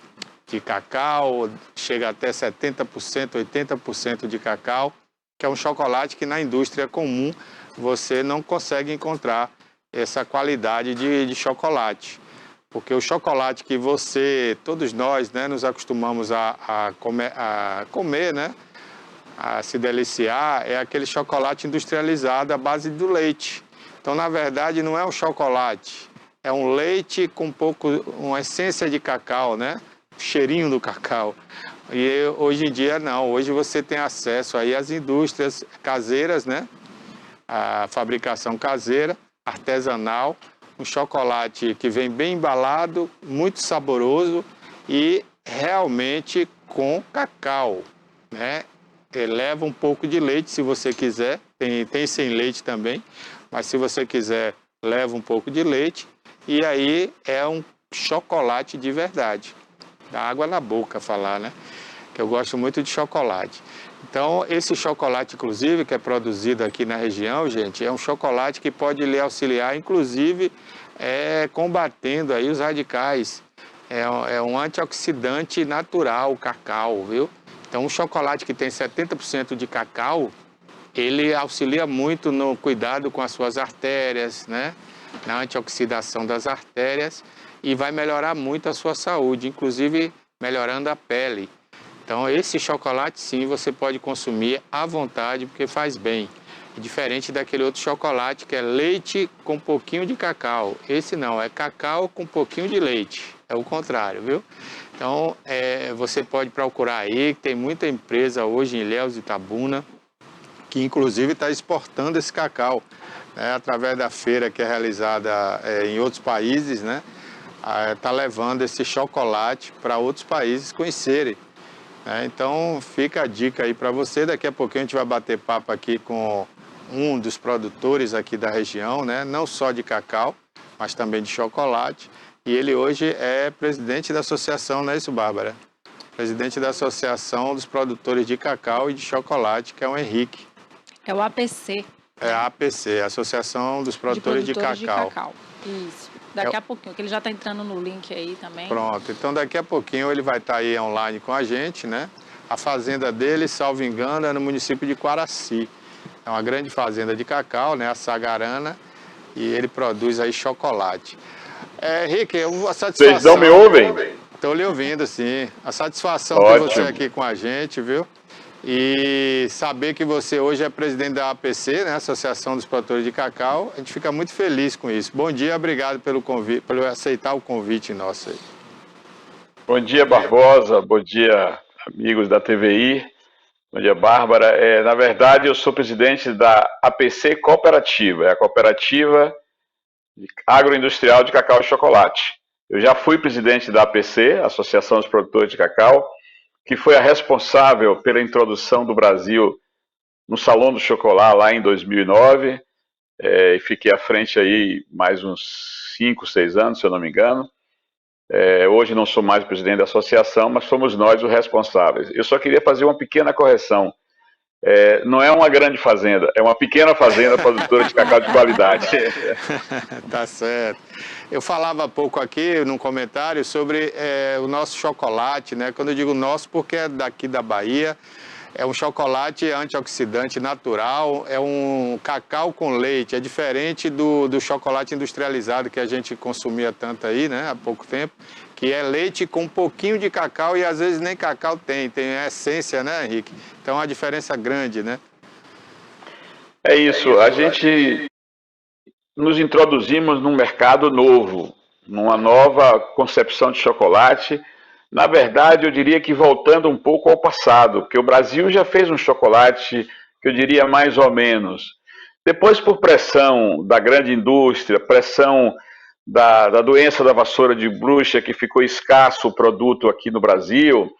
cacau, chega até 70%, 80% de cacau, que é um chocolate que na indústria comum você não consegue encontrar essa qualidade de chocolate. Porque o chocolate que todos nós, né, nos acostumamos a comer, né, a se deliciar, é aquele chocolate industrializado à base do leite. Então, na verdade, não é um chocolate, é um leite com uma essência de cacau, né, cheirinho do cacau. E hoje em dia não, hoje você tem acesso aí às indústrias caseiras, né, a fabricação caseira, artesanal, um chocolate que vem bem embalado, muito saboroso e realmente com cacau, né? Leva um pouco de leite se você quiser, tem sem leite também, mas se você quiser, leva um pouco de leite e aí é um chocolate de verdade. Dá água na boca falar, né? Que eu gosto muito de chocolate. Então, esse chocolate, inclusive, que é produzido aqui na região, gente, é um chocolate que pode lhe auxiliar, inclusive, combatendo aí os radicais. É um antioxidante natural, o cacau, viu? Então, um chocolate que tem 70% de cacau, ele auxilia muito no cuidado com as suas artérias, né? Na antioxidação das artérias e vai melhorar muito a sua saúde, inclusive melhorando a pele. Então, esse chocolate, sim, você pode consumir à vontade, porque faz bem. Diferente daquele outro chocolate que é leite com pouquinho de cacau. Esse não, é cacau com pouquinho de leite. É o contrário, viu? Então, você pode procurar aí, tem muita empresa hoje em Ilhéus e Itabuna, que inclusive está exportando esse cacau, né, através da feira que é realizada em outros países, né? Está levando esse chocolate para outros países conhecerem. Então, fica a dica aí para você. Daqui a pouquinho a gente vai bater papo aqui com um dos produtores aqui da região, né? Não só de cacau, mas também de chocolate. E ele hoje é presidente da associação, não é isso, Bárbara? Presidente da Associação dos Produtores de Cacau e de Chocolate, que é o Henrique. É o APC. É a APC, Associação dos Produtores de Cacau. Isso. Daqui a pouquinho, que ele já está entrando no link aí também. Pronto, então daqui a pouquinho ele vai estar aí online com a gente, né? A fazenda dele, salvo engano, é no município de Quaraci. É uma grande fazenda de cacau, né? A Sagarana, e ele produz aí chocolate. Henrique, a satisfação... Vocês não me ouvem? Estou lhe ouvindo, sim. A satisfação ter você aqui com a gente, viu? E saber que você hoje é presidente da APC, né, Associação dos Produtores de Cacau, a gente fica muito feliz com isso. Bom dia, obrigado pelo convite, por aceitar o convite nosso aí. Bom dia, Barbosa, bom dia, amigos da TVI, bom dia, Bárbara. Na verdade, eu sou presidente da APC Cooperativa, é a Cooperativa Agroindustrial de Cacau e Chocolate. Eu já fui presidente da APC, Associação dos Produtores de Cacau, que foi a responsável pela introdução do Brasil no Salão do Chocolate lá em 2009, e fiquei à frente aí mais uns 5, 6 anos, se eu não me engano. Hoje não sou mais presidente da associação, mas somos nós os responsáveis. Eu só queria fazer uma pequena correção. Não é uma grande fazenda, é uma pequena fazenda produtora de cacau de qualidade. Tá certo. Eu falava há pouco aqui, num comentário, sobre o nosso chocolate, né? Quando eu digo nosso, porque é daqui da Bahia, é um chocolate antioxidante natural, é um cacau com leite, é diferente do chocolate industrializado que a gente consumia tanto aí, né? Há pouco tempo, que é leite com um pouquinho de cacau e às vezes nem cacau tem a essência, né, Henrique? Então, é uma diferença grande, né? É isso, a gente nos introduzimos num mercado novo, numa nova concepção de chocolate, Na verdade, eu diria que voltando um pouco ao passado, porque o Brasil já fez um chocolate que eu diria mais ou menos. Depois, por pressão da grande indústria, pressão da doença da vassoura de bruxa, que ficou escasso o produto aqui no Brasil,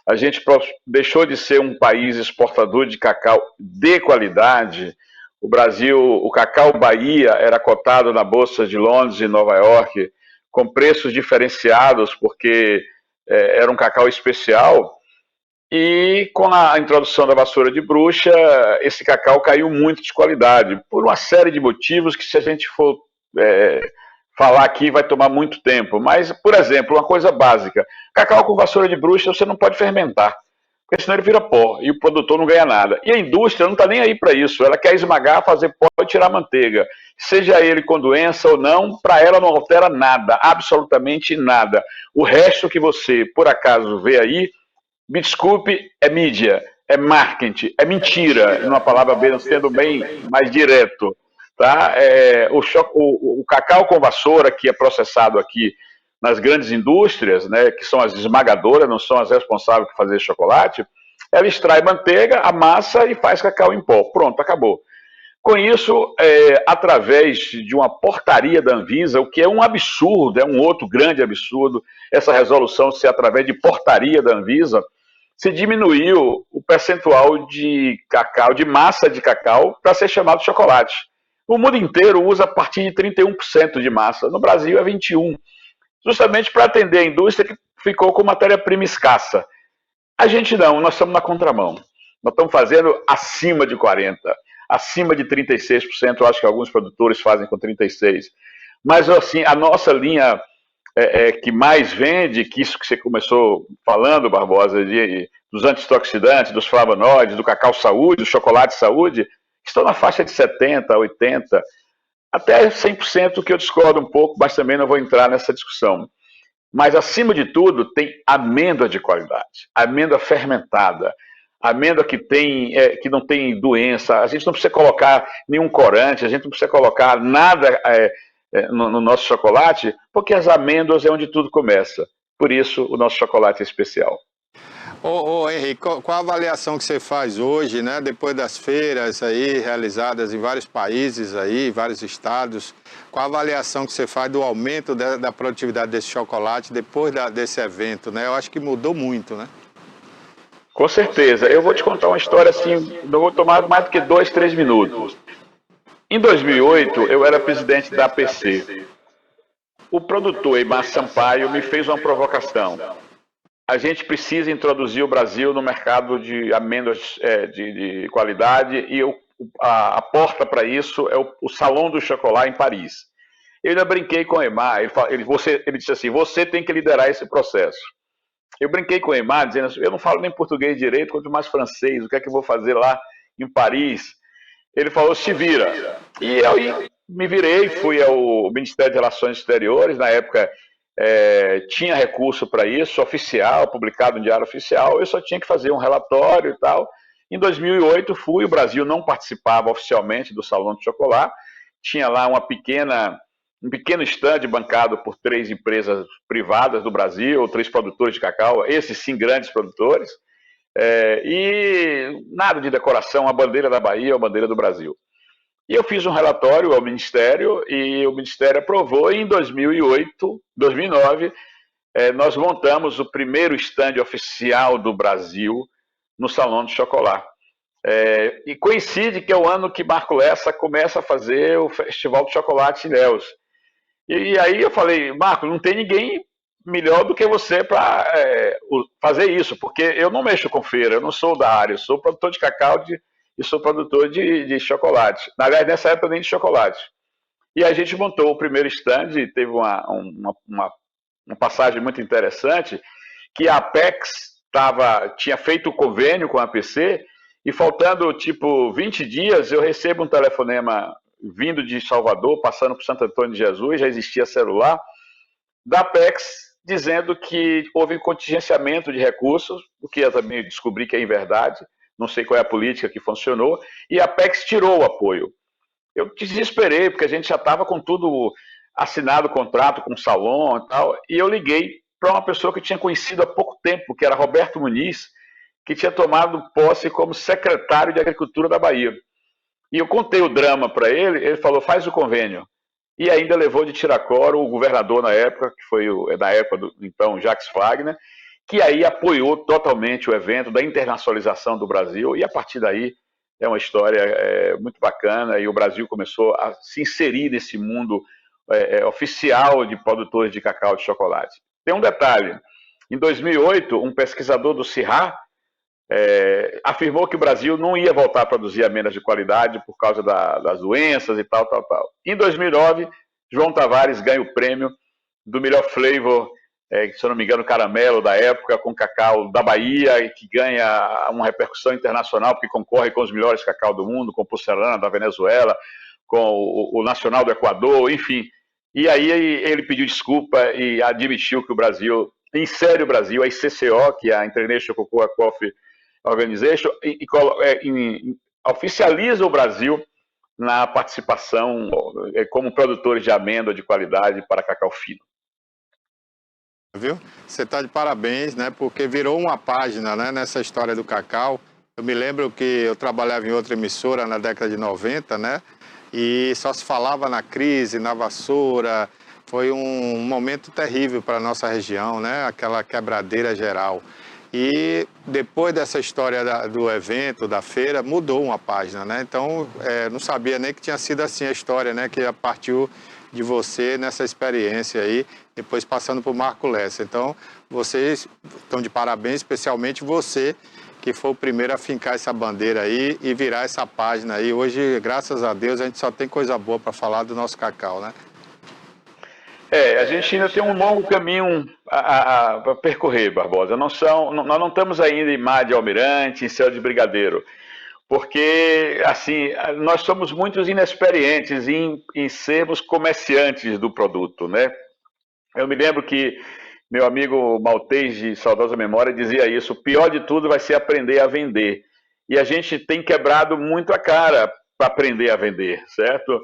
a gente deixou de ser um país exportador de cacau de qualidade. O Brasil, o Cacau Bahia era cotado na Bolsa de Londres e Nova York com preços diferenciados, porque era um cacau especial. E com a introdução da vassoura de bruxa, esse cacau caiu muito de qualidade, por uma série de motivos que, se a gente for falar aqui, vai tomar muito tempo. Mas, por exemplo, uma coisa básica: cacau com vassoura de bruxa você não pode fermentar, porque senão ele vira pó e o produtor não ganha nada. E a indústria não está nem aí para isso, ela quer esmagar, fazer pó e tirar manteiga. Seja ele com doença ou não, para ela não altera nada, absolutamente nada. O resto que você, por acaso, vê aí, me desculpe, é mídia, é marketing, é mentira, numa palavra bem, sendo bem mais direto. Tá? O cacau com vassoura, que é processado aqui nas grandes indústrias, né, que são as esmagadoras, não são as responsáveis por fazer chocolate, ela extrai manteiga, amassa e faz cacau em pó. Pronto, acabou. Com isso, através de uma portaria da Anvisa, o que é um absurdo, é um outro grande absurdo, essa resolução ser através de portaria da Anvisa, se diminuiu o percentual de cacau, de massa de cacau, para ser chamado de chocolate. O mundo inteiro usa a partir de 31% de massa, no Brasil é 21%, justamente para atender a indústria que ficou com matéria-prima escassa. A gente não, nós estamos na contramão. Nós estamos fazendo acima de 40%, acima de 36%, eu acho que alguns produtores fazem com 36%. Mas, assim, a nossa linha que mais vende, que isso que você começou falando, Barbosa, dos antioxidantes, dos flavonoides, do cacau saúde, do chocolate saúde, estão na faixa de 70%, 80%, até 100%, que eu discordo um pouco, mas também não vou entrar nessa discussão. Mas, acima de tudo, tem amêndoa de qualidade, amêndoa fermentada, amêndoa que não tem doença. A gente não precisa colocar nenhum corante, a gente não precisa colocar nada no nosso chocolate, porque as amêndoas é onde tudo começa. Por isso, o nosso chocolate é especial. Ô Henrique, qual a avaliação que você faz hoje, né, depois das feiras aí realizadas em vários países aí, vários estados, qual a avaliação que você faz do aumento da produtividade desse chocolate depois desse evento, né? Eu acho que mudou muito, né? Com certeza. Eu vou te contar uma história assim, não vou tomar mais do que 2, 3 minutos. Em 2008, eu era presidente da APC. O produtor Eimar Sampaio me fez uma provocação. A gente precisa introduzir o Brasil no mercado de amêndoas de qualidade e a porta para isso é o Salão do Chocolate em Paris. Eu ainda brinquei com o Eimar, ele disse assim: você tem que liderar esse processo. Eu brinquei com o Eimar, dizendo assim: eu não falo nem português direito, quanto mais francês, o que é que eu vou fazer lá em Paris? Ele falou: se vira. E eu me virei, fui ao Ministério de Relações Exteriores, na época tinha recurso para isso, oficial, publicado no Diário Oficial, eu só tinha que fazer um relatório e tal. Em 2008 fui, o Brasil não participava oficialmente do Salão de Chocolate, tinha lá um pequeno stand bancado por 3 empresas privadas do Brasil, 3 produtores de cacau, esses sim grandes produtores, e nada de decoração, a bandeira da Bahia, a bandeira do Brasil. E eu fiz um relatório ao Ministério e o Ministério aprovou, e em 2009, nós montamos o primeiro stand oficial do Brasil no Salão de Chocolate. E coincide que é o ano que Marco Lessa começa a fazer o Festival de Chocolate em Ilhéus. E aí eu falei: Marco, não tem ninguém melhor do que você para fazer isso, porque eu não mexo com feira, eu não sou da área, eu sou produtor de cacau e sou produtor de chocolate. Na verdade, nessa época nem de chocolate. E a gente montou o primeiro stand, e teve uma passagem muito interessante, que a Apex tinha feito o convênio com a APC, e faltando tipo 20 dias, eu recebo um telefonema vindo de Salvador, passando por Santo Antônio de Jesus, já existia celular, da Apex, dizendo que houve contingenciamento de recursos, o que eu também descobri que é inverdade, não sei qual é a política que funcionou, e a Apex tirou o apoio. Eu desesperei, porque a gente já estava com tudo assinado, contrato com o Salão e tal, e eu liguei para uma pessoa que eu tinha conhecido há pouco tempo, que era Roberto Muniz, que tinha tomado posse como secretário de Agricultura da Bahia. E eu contei o drama para ele, ele falou, faz o convênio. E ainda levou de Tiracoro o governador na época, que foi na época do então Jacques Wagner, que aí apoiou totalmente o evento da internacionalização do Brasil, e a partir daí é uma história muito bacana, e o Brasil começou a se inserir nesse mundo oficial de produtores de cacau e de chocolate. Tem um detalhe, em 2008, um pesquisador do CIRRA afirmou que o Brasil não ia voltar a produzir amêndoas de qualidade por causa das doenças e tal. Em 2009, João Tavares ganha o prêmio do melhor flavor, se eu não me engano, caramelo da época, com cacau da Bahia, e que ganha uma repercussão internacional, porque concorre com os melhores cacau do mundo, com o Porcelana da Venezuela, com o Nacional do Equador, enfim. E aí ele pediu desculpa e admitiu que o Brasil, insere o Brasil, a ICCO, que é a International Cocoa Coffee Organization, oficializa o Brasil na participação como produtores de amêndoa de qualidade para cacau fino. Viu? Você está de parabéns, né? Porque virou uma página, né, nessa história do cacau. Eu me lembro que eu trabalhava em outra emissora na década de 90, né? E só se falava na crise, na vassoura. Foi um momento terrível para a nossa região, né? Aquela quebradeira geral. E depois dessa história do evento, da feira, mudou uma página, né? Então, não sabia nem que tinha sido assim a história, né? Que partiu de você nessa experiência aí, depois passando por Marco Lessa. Então, vocês estão de parabéns, especialmente você, que foi o primeiro a fincar essa bandeira aí e virar essa página aí. Hoje, graças a Deus, a gente só tem coisa boa para falar do nosso cacau, né? A gente ainda tem um longo caminho a percorrer, Barbosa. Nós não estamos ainda em mar de almirante, em céu de brigadeiro, porque assim nós somos muito inexperientes em sermos comerciantes do produto, né? Eu me lembro que meu amigo Maltês, de saudosa memória, dizia isso: o pior de tudo vai ser aprender a vender. E a gente tem quebrado muito a cara para aprender a vender, certo?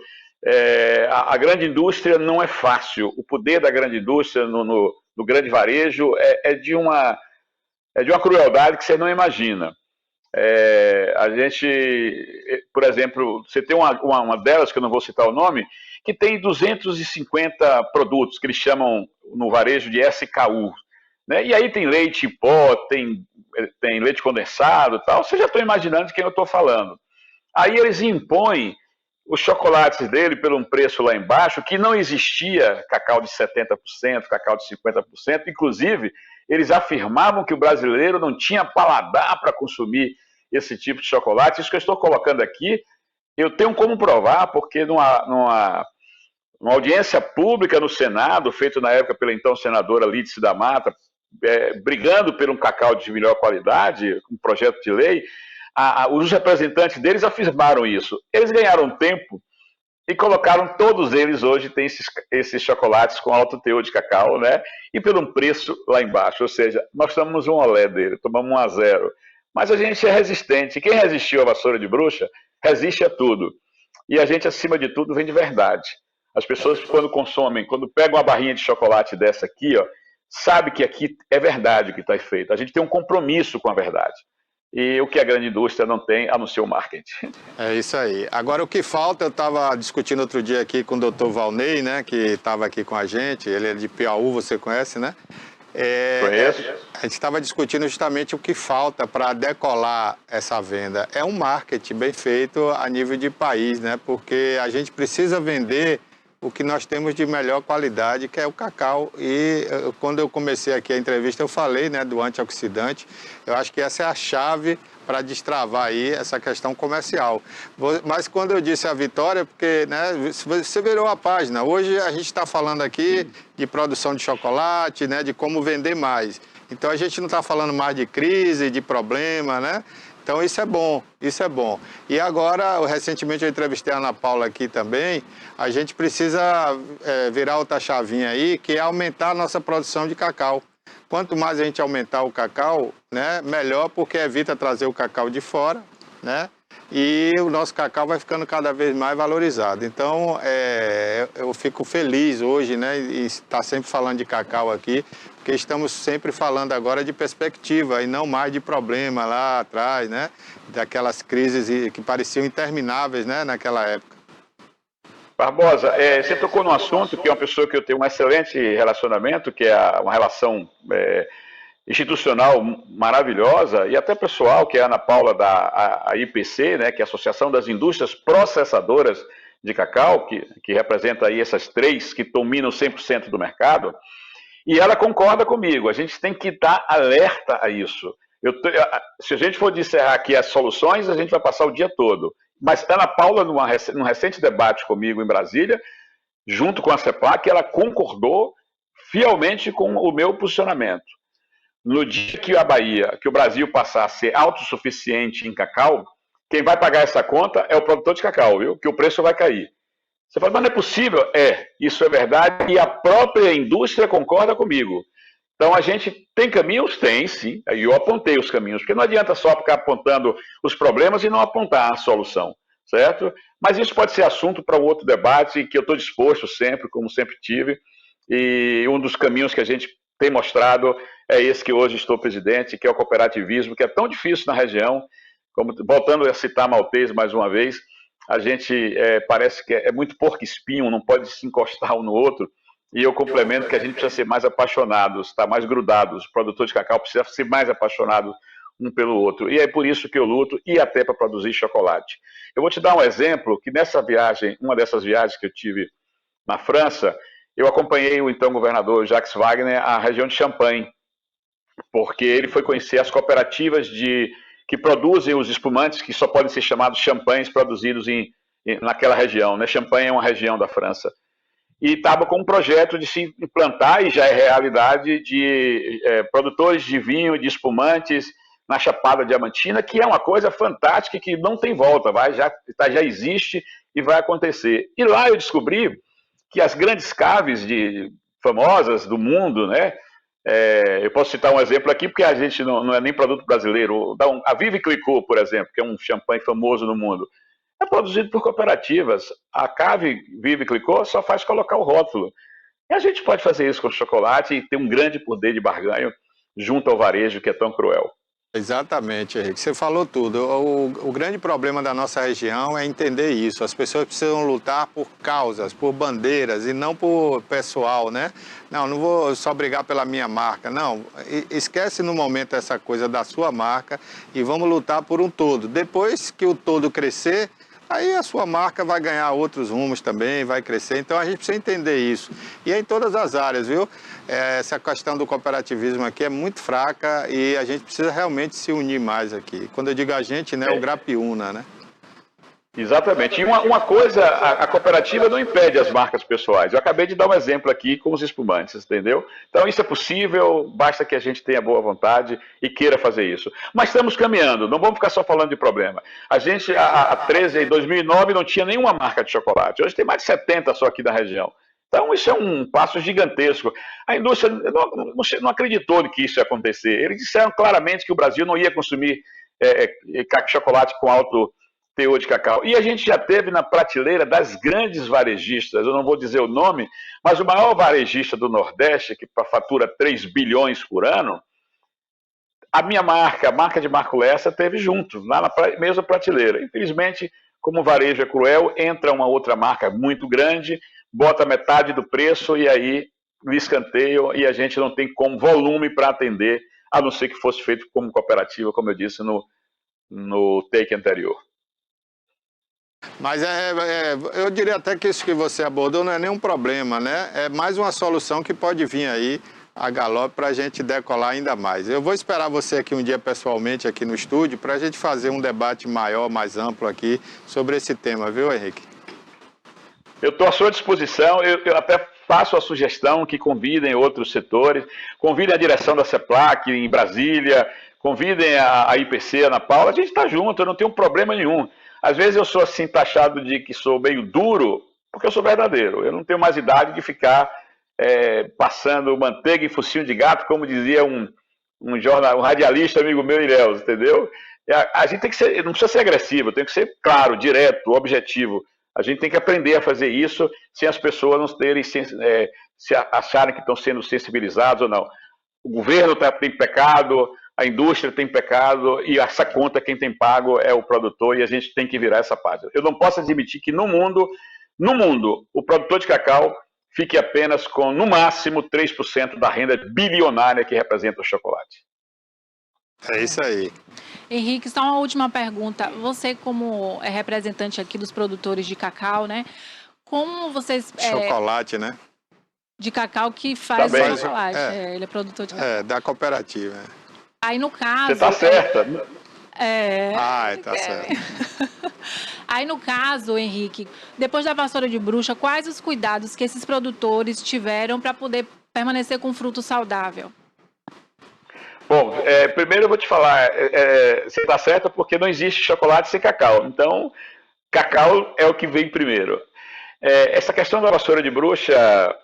A grande indústria não é fácil. O poder da grande indústria no grande varejo é de uma crueldade que você não imagina. A gente, por exemplo, você tem uma delas, que eu não vou citar o nome, que tem 250 produtos que eles chamam no varejo de SKU, né? E aí tem leite em pó, tem leite condensado e tal. Vocês já estão imaginando de quem eu estou falando. Aí eles impõem os chocolates dele por um preço lá embaixo, que não existia cacau de 70%, cacau de 50%. Inclusive, eles afirmavam que o brasileiro não tinha paladar para consumir esse tipo de chocolate. Isso que eu estou colocando aqui, eu tenho como provar, porque numa audiência pública no Senado, feita na época pela então senadora Lídice da Mata, brigando por um cacau de melhor qualidade, um projeto de lei, os representantes deles afirmaram isso. Eles ganharam tempo e colocaram, todos eles hoje têm esses chocolates com alto teor de cacau, né? E por um preço lá embaixo. Ou seja, nós tomamos um olé dele, tomamos 1-0. Mas a gente é resistente. Quem resistiu à vassoura de bruxa, resiste a tudo. E a gente, acima de tudo, vem de verdade. As pessoas, quando consomem, quando pegam uma barrinha de chocolate dessa aqui, ó, sabe que aqui é verdade o que está feito. A gente tem um compromisso com a verdade. E o que a grande indústria não tem, a não ser o marketing. É isso aí. Agora, o que falta, eu estava discutindo outro dia aqui com o doutor Valnei, né, que estava aqui com a gente, ele é de Piauí, você conhece, né? Conheço. A gente estava discutindo justamente o que falta para decolar essa venda. É um marketing bem feito a nível de país, né? Porque a gente precisa vender o que nós temos de melhor qualidade, que é o cacau. E quando eu comecei aqui a entrevista, eu falei, né, do antioxidante. Eu acho que essa é a chave para destravar aí essa questão comercial. Mas quando eu disse a vitória, porque, né, você virou a página. Hoje a gente está falando aqui de produção de chocolate, né, de como vender mais. Então a gente não está falando mais de crise, de problema, né? Então isso é bom, isso é bom. E agora, recentemente eu entrevistei a Ana Paula aqui também, a gente precisa virar outra chavinha aí, que é aumentar a nossa produção de cacau. Quanto mais a gente aumentar o cacau, né, melhor, porque evita trazer o cacau de fora, né? E o nosso cacau vai ficando cada vez mais valorizado. Então, eu fico feliz hoje, né, em estar sempre falando de cacau aqui, porque porque estamos sempre falando agora de perspectiva e não mais de problema lá atrás, né? Daquelas crises que pareciam intermináveis, né, naquela época. Barbosa, você tocou num assunto que é uma pessoa que eu tenho um excelente relacionamento, que é uma relação institucional maravilhosa, e até pessoal, que é a Ana Paula da IPC, né, que é a Associação das Indústrias Processadoras de Cacau, que representa aí essas três que dominam 100% do mercado, e ela concorda comigo, a gente tem que estar alerta a isso. Se a gente for disserar aqui as soluções, a gente vai passar o dia todo. Mas Ana Paula, num recente debate comigo em Brasília, junto com a CEPLAC, ela concordou fielmente com o meu posicionamento. No dia que o Brasil passar a ser autossuficiente em cacau, quem vai pagar essa conta é o produtor de cacau, viu? Que o preço vai cair. Você fala, mas não é possível? Isso é verdade, e a própria indústria concorda comigo. Então, a gente tem caminhos? Tem, sim. E eu apontei os caminhos, porque não adianta só ficar apontando os problemas e não apontar a solução, certo? Mas isso pode ser assunto para um outro debate, que eu estou disposto sempre, como sempre tive, e um dos caminhos que a gente tem mostrado é esse que hoje estou presidente, que é o cooperativismo, que é tão difícil na região, como, voltando a citar Maltese mais uma vez, a gente parece que é muito porco-espinho, não pode se encostar um no outro, e eu complemento que a gente precisa ser mais apaixonados, estar mais grudados, os produtores de cacau precisam ser mais apaixonados um pelo outro, e é por isso que eu luto, e até para produzir chocolate. Eu vou te dar um exemplo, que nessa viagem, uma dessas viagens que eu tive na França, eu acompanhei o então governador Jacques Wagner à região de Champagne, porque ele foi conhecer as cooperativas que produzem os espumantes, que só podem ser chamados champanhes produzidos naquela região, né? Champagne é uma região da França. E estava com um projeto de se implantar, e já é realidade, de produtores de vinho, de espumantes na Chapada Diamantina, que é uma coisa fantástica que não tem volta, já existe e vai acontecer. E lá eu descobri que as grandes caves famosas do mundo, né? Eu posso citar um exemplo aqui, porque a gente não é nem produto brasileiro. A Vive Clicquot, por exemplo, que é um champanhe famoso no mundo, é produzido por cooperativas. A Cave Vive Clicquot só faz colocar o rótulo. E a gente pode fazer isso com chocolate e ter um grande poder de barganho junto ao varejo, que é tão cruel. Exatamente, Henrique. Você falou tudo. O grande problema da nossa região é entender isso. As pessoas precisam lutar por causas, por bandeiras e não por pessoal, né? Não vou só brigar pela minha marca. Não, esquece no momento essa coisa da sua marca e vamos lutar por um todo. Depois que o todo crescer, aí a sua marca vai ganhar outros rumos também, vai crescer. Então a gente precisa entender isso. E é em todas as áreas, viu? Essa questão do cooperativismo aqui é muito fraca e a gente precisa realmente se unir mais aqui. Quando eu digo a gente, né, o Grapiúna, né? Exatamente. E uma coisa, a cooperativa não impede as marcas pessoais. Eu acabei de dar um exemplo aqui com os espumantes, entendeu? Então isso é possível, basta que a gente tenha boa vontade e queira fazer isso. Mas estamos caminhando, não vamos ficar só falando de problema. A gente, em 2009, não tinha nenhuma marca de chocolate. Hoje tem mais de 70 só aqui da região. Então isso é um passo gigantesco. A indústria não acreditou que isso ia acontecer. Eles disseram claramente que o Brasil não ia consumir chocolate com alto teor de cacau. E a gente já teve na prateleira das grandes varejistas, eu não vou dizer o nome, mas o maior varejista do Nordeste, que fatura 3 bilhões por ano, a minha marca, a marca de Marco Lessa, teve junto, lá na mesma prateleira. Infelizmente, como o varejo é cruel, entra uma outra marca muito grande, bota metade do preço e aí lhe escanteiam e a gente não tem como volume para atender, a não ser que fosse feito como cooperativa, como eu disse no take anterior. Mas eu diria até que isso que você abordou não é nenhum problema, né? É mais uma solução que pode vir aí a galope para a gente decolar ainda mais. Eu vou esperar você aqui um dia pessoalmente aqui no estúdio para a gente fazer um debate maior, mais amplo aqui sobre esse tema, viu, Henrique? Eu estou à sua disposição, eu até faço a sugestão que convidem outros setores, convidem a direção da CEPLAC em Brasília, convidem a IPC, a Ana Paula, a gente está junto, eu não tenho problema nenhum. Às vezes eu sou assim taxado de que sou meio duro, porque eu sou verdadeiro. Eu não tenho mais idade de ficar passando manteiga em focinho de gato, como dizia um radialista amigo meu, Ilhéus, entendeu? A gente tem que ser, não precisa ser agressivo, tem que ser claro, direto, objetivo. A gente tem que aprender a fazer isso sem as pessoas não terem, se acharem que estão sendo sensibilizados ou não. o governo tem pecado, a indústria tem pecado, e essa conta quem tem pago é o produtor, e a gente tem que virar essa página. Eu não posso admitir que no mundo, o produtor de cacau fique apenas com, no máximo, 3% da renda bilionária que representa o chocolate. É isso aí. Henrique, só uma última pergunta. Você, como é representante aqui dos produtores de cacau, né? Como vocês... Chocolate, né? De cacau que faz Tá o chocolate. Ele é produtor de cacau. Da cooperativa. Aí, no caso... Você está certa. Tá certo. Aí, no caso, Henrique, depois da vassoura de bruxa, quais os cuidados que esses produtores tiveram para poder permanecer com fruto saudável? Bom, primeiro eu vou te falar, você está certa porque não existe chocolate sem cacau. Então, cacau é o que vem primeiro. Essa questão da vassoura de bruxa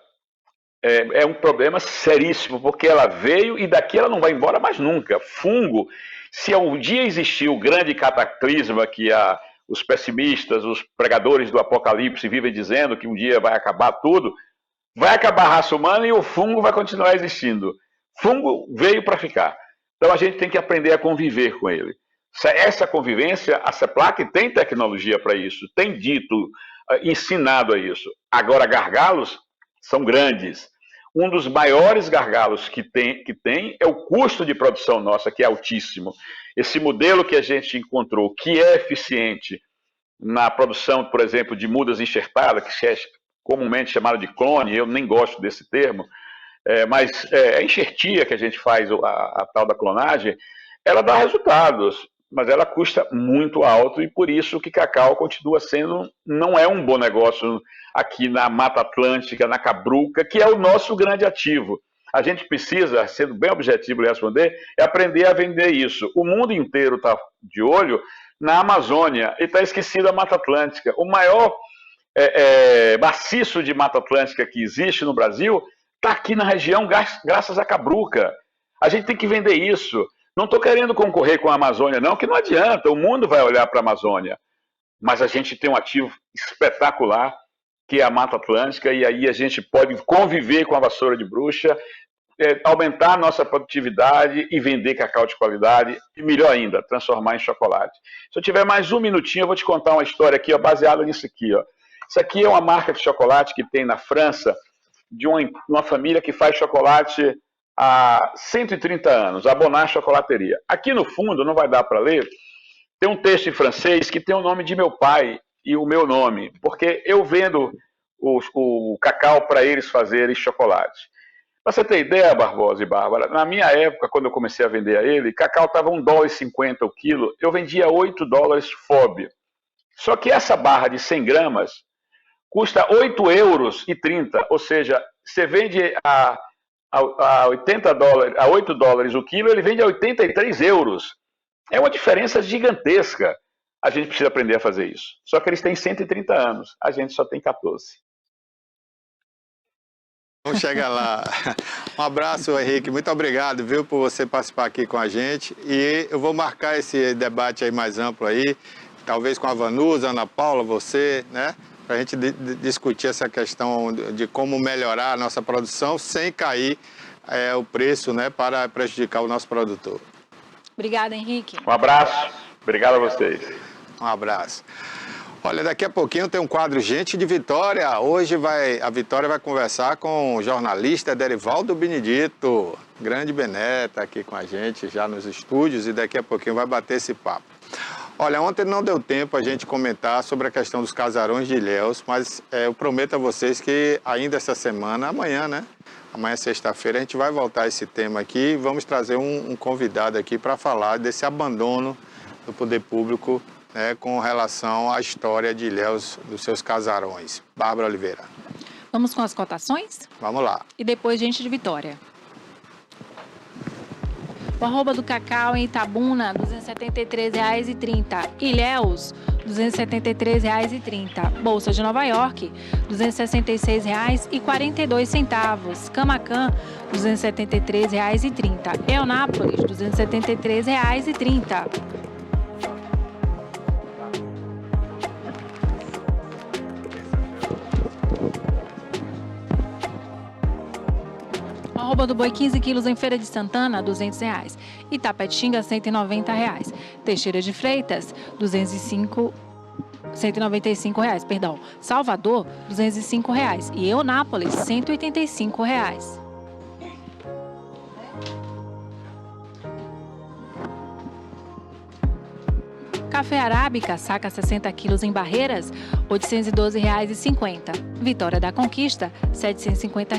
é um problema seríssimo, porque ela veio e daqui ela não vai embora mais nunca. Fungo, se um dia existiu o grande cataclisma que os pessimistas, os pregadores do apocalipse vivem dizendo que um dia vai acabar tudo, vai acabar a raça humana e o fungo vai continuar existindo. Fungo veio para ficar. Então a gente tem que aprender a conviver com ele. Essa convivência, a CEPLAC tem tecnologia para isso, tem dito, ensinado a isso. Agora, gargalos são grandes. Um dos maiores gargalos que tem é o custo de produção nossa, que é altíssimo. Esse modelo que a gente encontrou, que é eficiente na produção, por exemplo, de mudas enxertadas, que é comumente chamado de clone, eu nem gosto desse termo, mas a enxertia que a gente faz, a tal da clonagem, ela dá resultados, mas ela custa muito alto e por isso que cacau continua sendo, não é um bom negócio aqui na Mata Atlântica, na Cabruca, que é o nosso grande ativo. A gente precisa, sendo bem objetivo e responder, aprender a vender isso. O mundo inteiro está de olho na Amazônia e está esquecido a Mata Atlântica. O maior maciço de Mata Atlântica que existe no Brasil está aqui na região graças à Cabruca. A gente tem que vender isso. Não estou querendo concorrer com a Amazônia, não, que não adianta. O mundo vai olhar para a Amazônia. Mas a gente tem um ativo espetacular, que é a Mata Atlântica, e aí a gente pode conviver com a vassoura de bruxa, aumentar a nossa produtividade e vender cacau de qualidade, e melhor ainda, transformar em chocolate. Se eu tiver mais um minutinho, eu vou te contar uma história aqui, baseada nisso aqui. Isso aqui é uma marca de chocolate que tem na França, de uma família que faz chocolate há 130 anos, a Bonnard Chocolateria. Aqui no fundo, não vai dar para ler, tem um texto em francês que tem o nome de meu pai e o meu nome, porque eu vendo o cacau para eles fazerem chocolate. Para você ter ideia, Barbosa e Bárbara, na minha época, quando eu comecei a vender a ele, cacau estava $1,50 o quilo, eu vendia $8 FOB. Só que essa barra de 100 gramas custa €8,30, ou seja, você vende a $80, a $8 o quilo, ele vende a €83. É uma diferença gigantesca. A gente precisa aprender a fazer isso. Só que eles têm 130 anos, a gente só tem 14. Vamos chegar lá. Um abraço, Henrique. Muito obrigado, viu, por você participar aqui com a gente. E eu vou marcar esse debate aí mais amplo aí, talvez com a Vanusa, Ana Paula, você, né? Para a gente discutir essa questão de como melhorar a nossa produção sem cair o preço, né, para prejudicar o nosso produtor. Obrigada, Henrique. Um abraço. Obrigado a vocês. Um abraço. Olha, daqui a pouquinho tem um quadro Gente de Vitória. Hoje a Vitória vai conversar com o jornalista Derivaldo Benedito. Grande Bené está aqui com a gente já nos estúdios e daqui a pouquinho vai bater esse papo. Olha, ontem não deu tempo a gente comentar sobre a questão dos casarões de Ilhéus, mas eu prometo a vocês que ainda essa semana, amanhã, né? Amanhã, sexta-feira, a gente vai voltar a esse tema aqui e vamos trazer um convidado aqui para falar desse abandono do poder público, né, com relação à história de Ilhéus, dos seus casarões. Bárbara Oliveira. Vamos com as cotações? Vamos lá. E depois Gente de Vitória. O arroba do cacau em Itabuna, R$ 273,30. Ilhéus, R$ 273,30. Bolsa de Nova York, R$ 266,42. Camacan, R$ 273,30. Eunápolis, R$ 273,30. Arroba do boi 15 quilos em Feira de Santana, R$ 200. Itapetinga, R$ 190. Teixeira de Freitas, R$ 195, perdão. Salvador, R$ 205. E Eunápolis, R$ 185. Café Arábica, saca 60 quilos em Barreiras, R$ 812,50. Vitória da Conquista, R$ 750.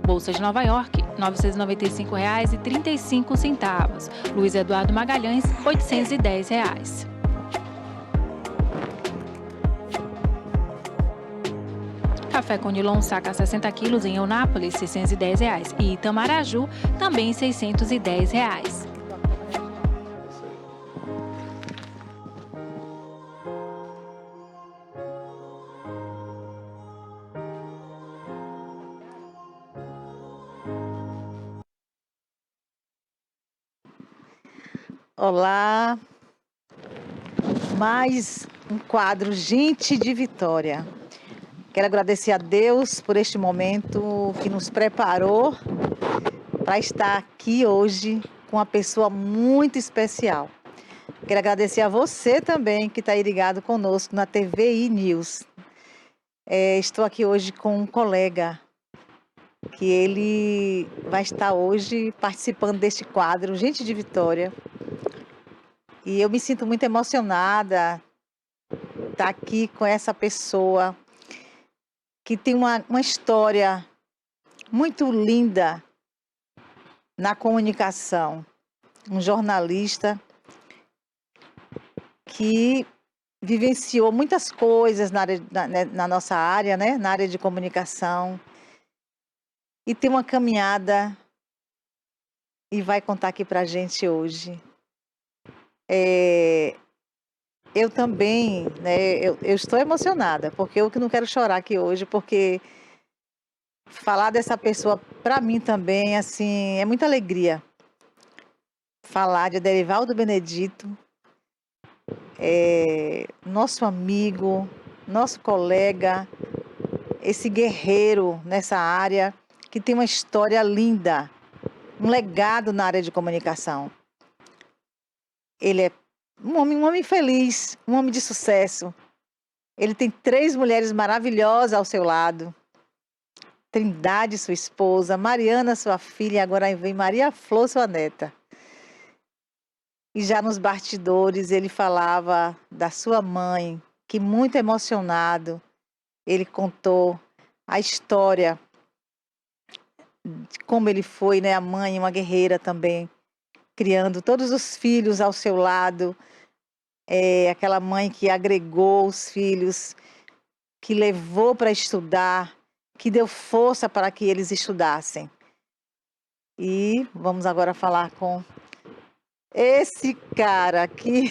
Bolsa de Nova York, R$ 995,35. Luiz Eduardo Magalhães, R$ 810. Café Conilon, saca 60 quilos em Eunápolis, R$ 610. E Itamaraju, também R$ 610. Olá, mais um quadro Gente de Vitória. Quero agradecer a Deus por este momento que nos preparou para estar aqui hoje com uma pessoa muito especial. Quero agradecer a você também que está aí ligado conosco na TVI News. Estou aqui hoje com um colega que ele vai estar hoje participando deste quadro Gente de Vitória. E eu me sinto muito emocionada estar aqui com essa pessoa que tem uma história muito linda na comunicação. Um jornalista que vivenciou muitas coisas na nossa área, né? Na área de comunicação. E tem uma caminhada e vai contar aqui pra gente hoje. Eu também, né, eu estou emocionada, porque eu que não quero chorar aqui hoje, porque falar dessa pessoa, para mim também, assim, é muita alegria. Falar de Aderivaldo Benedito, nosso amigo, nosso colega, esse guerreiro nessa área, que tem uma história linda, um legado na área de comunicação. Ele é um homem feliz, um homem de sucesso. Ele tem 3 mulheres maravilhosas ao seu lado. Trindade, sua esposa, Mariana, sua filha, e agora vem Maria Flor, sua neta. E já nos bastidores ele falava da sua mãe, que muito emocionado, ele contou a história de como ele foi, né, a mãe, uma guerreira também, criando todos os filhos ao seu lado, aquela mãe que agregou os filhos, que levou para estudar, que deu força para que eles estudassem. E vamos agora falar com esse cara que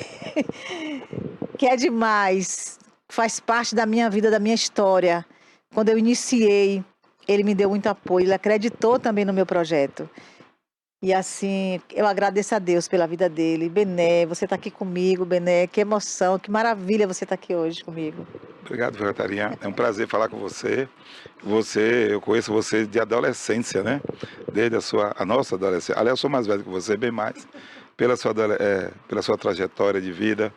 é demais, faz parte da minha vida, da minha história. Quando eu iniciei, ele me deu muito apoio, ele acreditou também no meu projeto. E assim, eu agradeço a Deus pela vida dele. Bené, você está aqui comigo, Bené, que emoção, que maravilha você estar aqui hoje comigo. Obrigado, Catarina. É um prazer falar com você. Eu conheço você de adolescência, né? Desde a nossa adolescência. Aliás, eu sou mais velho que você, bem mais. Pela sua trajetória de vida,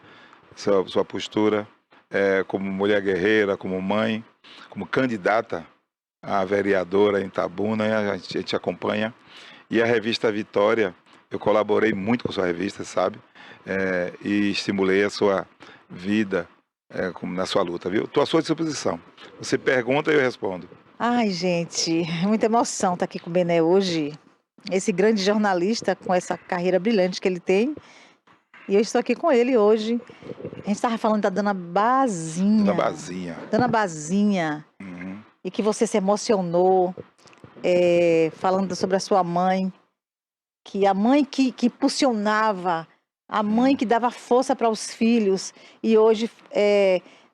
sua postura, como mulher guerreira, como mãe, como candidata a vereadora em Itabuna, a gente acompanha. E a revista Vitória, eu colaborei muito com a sua revista, sabe? E estimulei a sua vida na sua luta, viu? Estou à sua disposição. Você pergunta e eu respondo. Ai, gente, muita emoção estar aqui com o Bené hoje. Esse grande jornalista com essa carreira brilhante que ele tem. E eu estou aqui com ele hoje. A gente estava falando da Dona Bazinha. Dona Bazinha. Dona Bazinha. Uhum. E que você se emocionou. Falando sobre a sua mãe, que a mãe que impulsionava, a mãe que dava força para os filhos, e hoje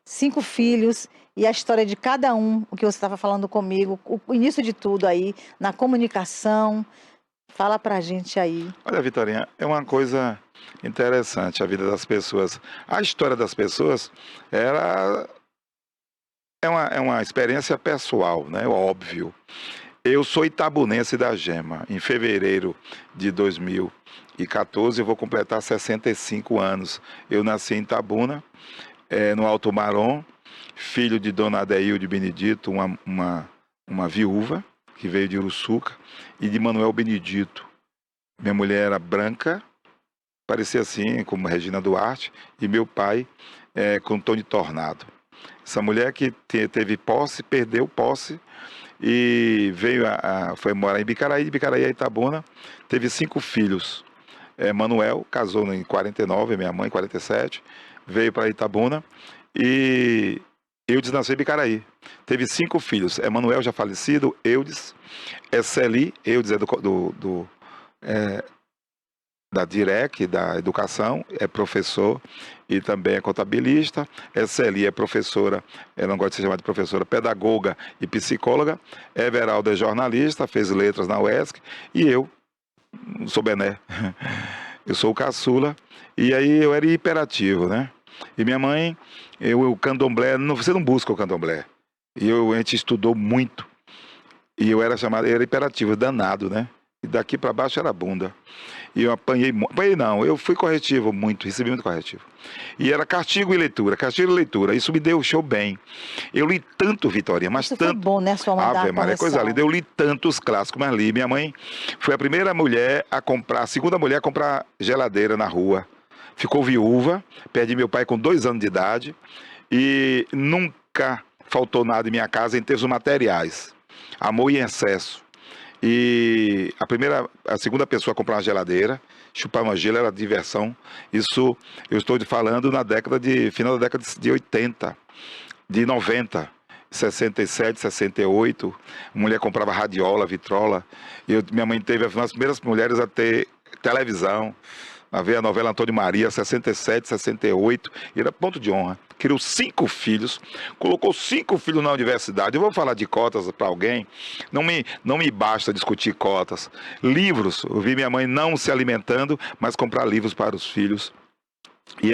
5 filhos, e a história de cada um, o que você estava falando comigo, o início de tudo aí, na comunicação. Fala pra gente aí. Olha, Vitorinha, é uma coisa interessante a vida das pessoas. A história das pessoas, ela é uma experiência pessoal, né? Óbvio. Eu sou itabunense da Gema. Em fevereiro de 2014 eu vou completar 65 anos. Eu nasci em Itabuna, no Alto Marom, filho de Dona Adeilde Benedito, uma viúva que veio de Uruçuca, e de Manuel Benedito. Minha mulher era branca, parecia assim, como Regina Duarte, e meu pai com Tony Tornado. Essa mulher que teve posse, perdeu posse, e foi morar em Bicaraí, de Bicaraí a Itabuna, teve 5 filhos. Manuel casou em 49, minha mãe em 47, veio para Itabuna, e Eudes nasceu em Bicaraí. Teve 5 filhos. Manuel já falecido, Eudes, Celi, Eudes é da DIREC, da Educação, é professor e também é contabilista. Celi é professora, ela não gosta de ser chamada de professora, pedagoga e psicóloga. Everaldo é jornalista, fez letras na UESC, e eu sou Bené. Eu sou o caçula, e aí eu era hiperativo, né? E minha mãe, o candomblé, você não busca o candomblé. E a gente estudou muito, e eu era hiperativo, danado, né? E daqui para baixo era bunda. E eu apanhei não, eu fui corretivo muito, recebi muito corretivo. E era castigo e leitura, isso me deixou bem. Eu li tanto, Vitória, mas Isso tanto... foi bom, né, sua mãe dar Ave Maria, coisa linda, eu li tantos clássicos, mas li. Minha mãe foi a primeira mulher a segunda mulher a comprar geladeira na rua. Ficou viúva, perdi meu pai com 2 anos de idade, e nunca faltou nada em minha casa em termos materiais. Amor em excesso. E a segunda pessoa a comprar uma geladeira, chupar uma gelo era diversão. Isso eu estou falando final da década de 80, de 90, 67, 68. A mulher comprava radiola, vitrola. Minha mãe teve as primeiras mulheres a ter televisão, a ver a novela Antônio Maria, 67, 68, e era ponto de honra. Criou 5 filhos, colocou 5 filhos na universidade. Eu vou falar de cotas para alguém, não me basta discutir cotas. Livros, eu vi minha mãe não se alimentando, mas comprar livros para os filhos. E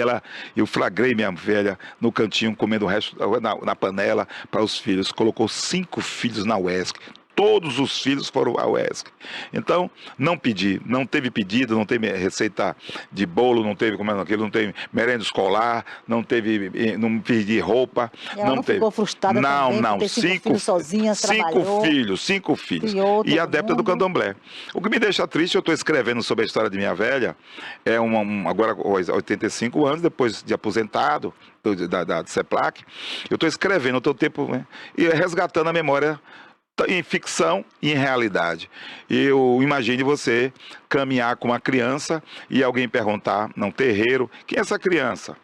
eu flagrei minha velha no cantinho, comendo o resto na panela para os filhos. Colocou 5 filhos na UESC. Todos os filhos foram à UESC. Então, não teve pedido, não teve receita de bolo, não teve não teve merenda escolar, não pedi roupa. E ela não ficou frustrada também por ter 5 filhos sozinha, trabalhou. 5 filhos. Criou E todo adepta do mundo. candomblé. O que me deixa triste, eu estou escrevendo sobre a história de minha velha, agora 85 anos, depois de aposentado, da CEPLAC, eu estou escrevendo o teu tempo, né, e resgatando a memória em ficção e em realidade. Eu imagine você caminhar com uma criança e alguém perguntar, num terreiro, quem é essa criança?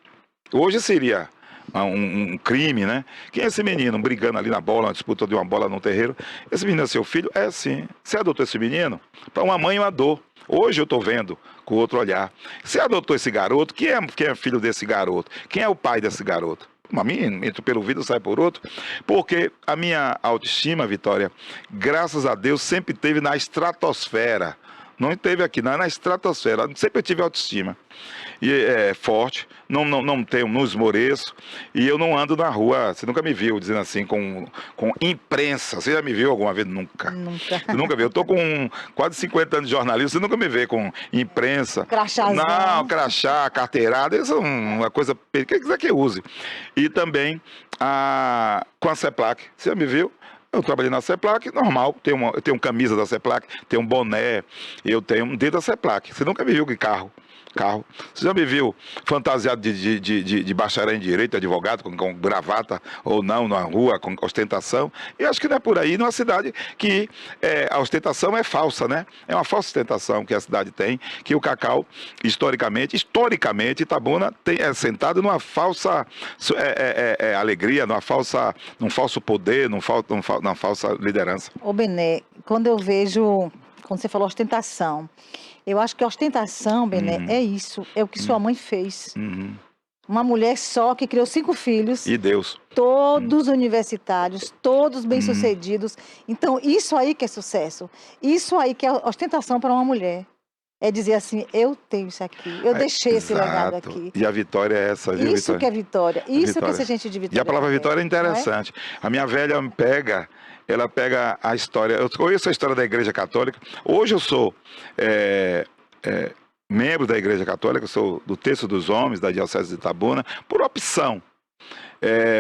Hoje seria um crime, né? Quem é esse menino brigando ali na bola, uma disputa de uma bola no terreiro? Esse menino é seu filho? É sim. Você adotou esse menino? Para uma mãe, uma dor. Hoje eu estou vendo com outro olhar. Você adotou esse garoto? Quem é filho desse garoto? Quem é o pai desse garoto? A mim, entro pelo vidro, sai por outro, porque a minha autoestima, Vitória, graças a Deus, sempre teve na estratosfera. Não teve aqui, não, na estratosfera. Sempre eu tive autoestima. E é forte, não esmoreço. E eu não ando na rua, você nunca me viu dizendo assim, com imprensa. Você já me viu alguma vez? Nunca. Nunca. Você nunca viu. Eu tô com quase 50 anos de jornalismo, você nunca me vê com imprensa. Crachazão. Não, crachá, carteirada, isso é uma coisa que quiser que use. E também com a CEPLAC. Você já me viu? Eu trabalhei na CEPLAC, normal, eu tenho camisa da CEPLAC, tenho um boné, eu tenho dentro da CEPLAC. Você nunca me viu que carro. Você já me viu fantasiado de bacharel em direito, advogado, com gravata ou não, na rua, com ostentação? E acho que não é por aí, numa cidade que a ostentação é falsa, né? É uma falsa ostentação que a cidade tem, que o Cacau, historicamente, Itabuna é sentado numa falsa alegria, num falso poder, numa falsa liderança. Ô, Bené, quando você falou ostentação, eu acho que ostentação, Bené, é isso, é o que sua mãe fez. Uma mulher só que criou 5 filhos. E Deus. Todos universitários, todos bem-sucedidos. Então, isso aí que é sucesso. Isso aí que é ostentação para uma mulher. é dizer assim, eu tenho isso aqui, eu deixei esse legado Exato. aqui. E a vitória é essa, viu, Isso Vitória? que é vitória, isso que Vitória. essa gente de vitória. E a palavra carrega, vitória é não é? interessante. A minha velha me pega, ela pega a história. Eu conheço a história da Igreja Católica. Hoje eu sou membro da Igreja Católica, eu sou do Terço dos Homens, da Diocese de Itabuna, por opção.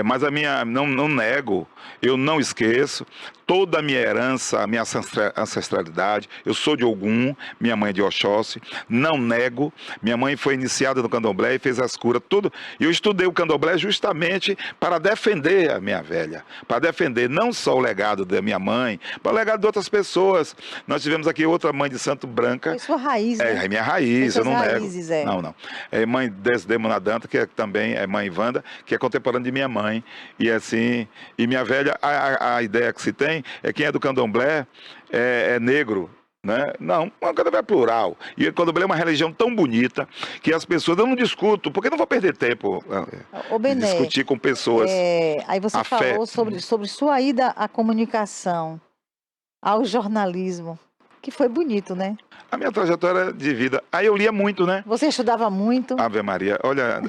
Mas a minha, não nego, eu não esqueço toda a minha herança, a minha ancestralidade. Eu sou de Ogum, minha mãe é de Oxóssi, não nego. Minha mãe foi iniciada no candomblé e fez as curas, tudo. E eu estudei o candomblé justamente para defender a minha velha, para defender não só o legado da minha mãe, mas o legado de outras pessoas. Nós tivemos aqui outra mãe de Santo Branca. Foi sua raiz, né? É minha raiz, eu não raízes, nego. Não. É mãe Desdemona Danta, que também é mãe Wanda, que é contemporânea de minha mãe. E assim, e minha velha, a ideia que se tem é quem é do candomblé é negro. Né? Não, o candomblé é plural. E o candomblé é uma religião tão bonita que as pessoas, eu não discuto, porque eu não vou perder tempo de discutir com pessoas. Aí você falou sobre sua ida à comunicação, ao jornalismo, que foi bonito, né? A minha trajetória de vida. Aí eu lia muito, né? Você estudava muito? Ave Maria, olha.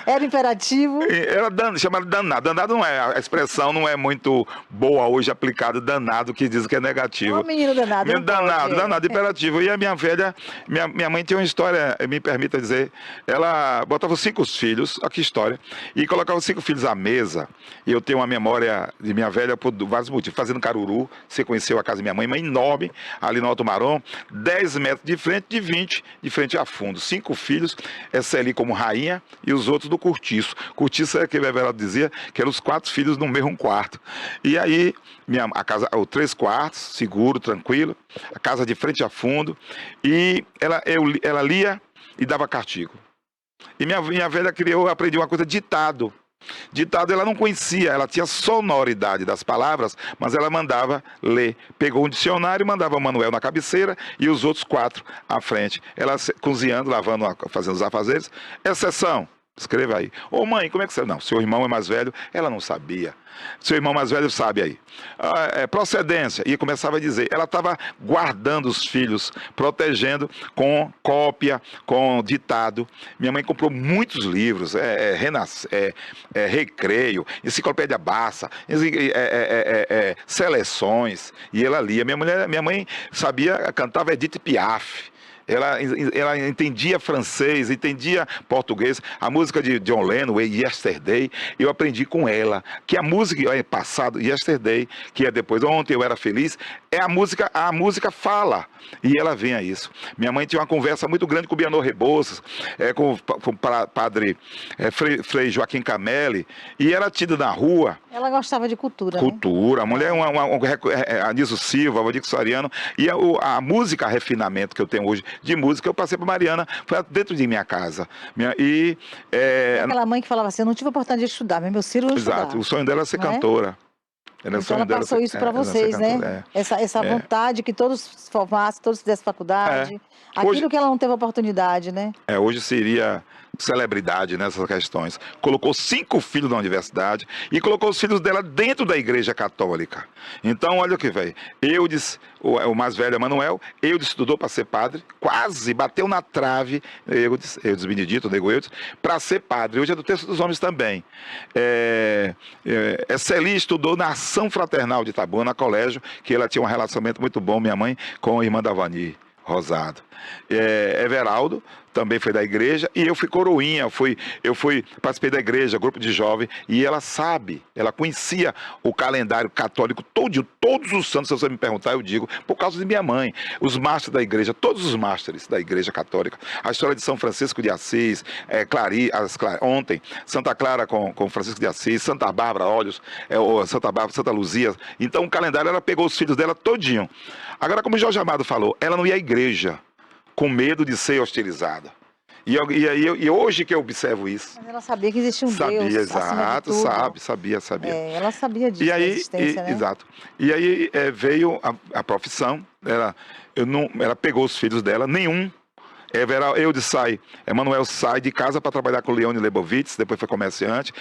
Era imperativo? Era chamado danado. Danado não é, a expressão não é muito boa hoje aplicada, danado, que diz que é negativo. Ô, menino danado. Menino danado, imperativo. E a minha velha, minha mãe tinha uma história, me permita dizer, ela botava 5 filhos, olha que história, e colocava 5 filhos à mesa. E eu tenho uma memória de minha velha por vários motivos. Fazendo Caruru, você conheceu a casa da minha mãe, uma enorme, ali no Alto Marom, 10 metros de frente, de 20 de frente a fundo. 5 filhos, essa ali como rainha e os outros do cortiço. Cortiço é que a Everaldo dizia que eram os 4 filhos no mesmo quarto. E aí, a casa, 3 quartos, seguro, tranquilo, a casa de frente a fundo, e ela lia e dava castigo. E minha velha criou, aprendi uma coisa, ditado. Ditado ela não conhecia, ela tinha sonoridade das palavras, mas ela mandava ler. Pegou um dicionário, mandava o Manuel na cabeceira e os outros 4 à frente. Ela cozinhando, lavando, fazendo os afazeres. Exceção, escreva aí. Ô mãe, como é que você... Não, seu irmão é mais velho, ela não sabia. Seu irmão mais velho sabe aí. Procedência. E começava a dizer. Ela estava guardando os filhos, protegendo com cópia, com ditado. Minha mãe comprou muitos livros. Recreio, Enciclopédia Barça, Seleções. E ela lia. Minha mãe sabia, cantava Edith Piaf. Ela entendia francês, entendia português. A música de John Lennon, Yesterday, eu aprendi com ela. Que a música é passado, Yesterday, que é depois Ontem Eu Era Feliz, a música fala. E ela vem a isso. Minha mãe tinha uma conversa muito grande com o Bianor Rebouças, com o padre Frei Joaquim Camelli, e era tida na rua. Ela gostava de cultura. Cultura, né? A mulher Anísio Silva, Valdir Soriano, e a música, refinamento que eu tenho hoje de música, eu passei para Mariana, foi dentro de minha casa. Aquela mãe que falava assim, eu não tive a oportunidade de estudar, mas meus filhos não estudaram. Exato, o sonho dela é ser cantora. Então ela passou isso para vocês, né? Essa vontade que todos se formassem, todos fizessem faculdade. Aquilo que ela não teve oportunidade, né? Hoje seria celebridade nessas questões. Colocou 5 filhos na universidade e colocou os filhos dela dentro da Igreja Católica. Então, olha o que veio. O mais velho, Manuel, estudou para ser padre, quase bateu na trave, Eudes Benedito, nego Eudes, para ser padre. Hoje é do Terço dos Homens também. Celi estudou na Ação Fraternal de Itabuna, no colégio, que ela tinha um relacionamento muito bom, minha mãe, com a irmã da Vani Rosado. Everaldo também foi da igreja, e eu fui coroinha, participei da igreja, grupo de jovem, e ela conhecia o calendário católico todos os santos, se você me perguntar, eu digo, por causa de minha mãe, os mastros da igreja, todos os mastros da igreja católica, a história de São Francisco de Assis, ontem, Santa Clara com Francisco de Assis, Santa Bárbara, Santa Luzia, então o calendário, ela pegou os filhos dela todinho. Agora, como o Jorge Amado falou, ela não ia à igreja, com medo de ser hostilizada. E hoje que eu observo isso. Mas ela sabia que existia um Deus. Exato, sabia. Ela sabia disso, da existência, né? Exato. E aí veio a profissão, ela pegou os filhos dela, nenhum Eudes sai, Emanuel sai de casa para trabalhar com Leone Lebovitz, depois foi comerciante.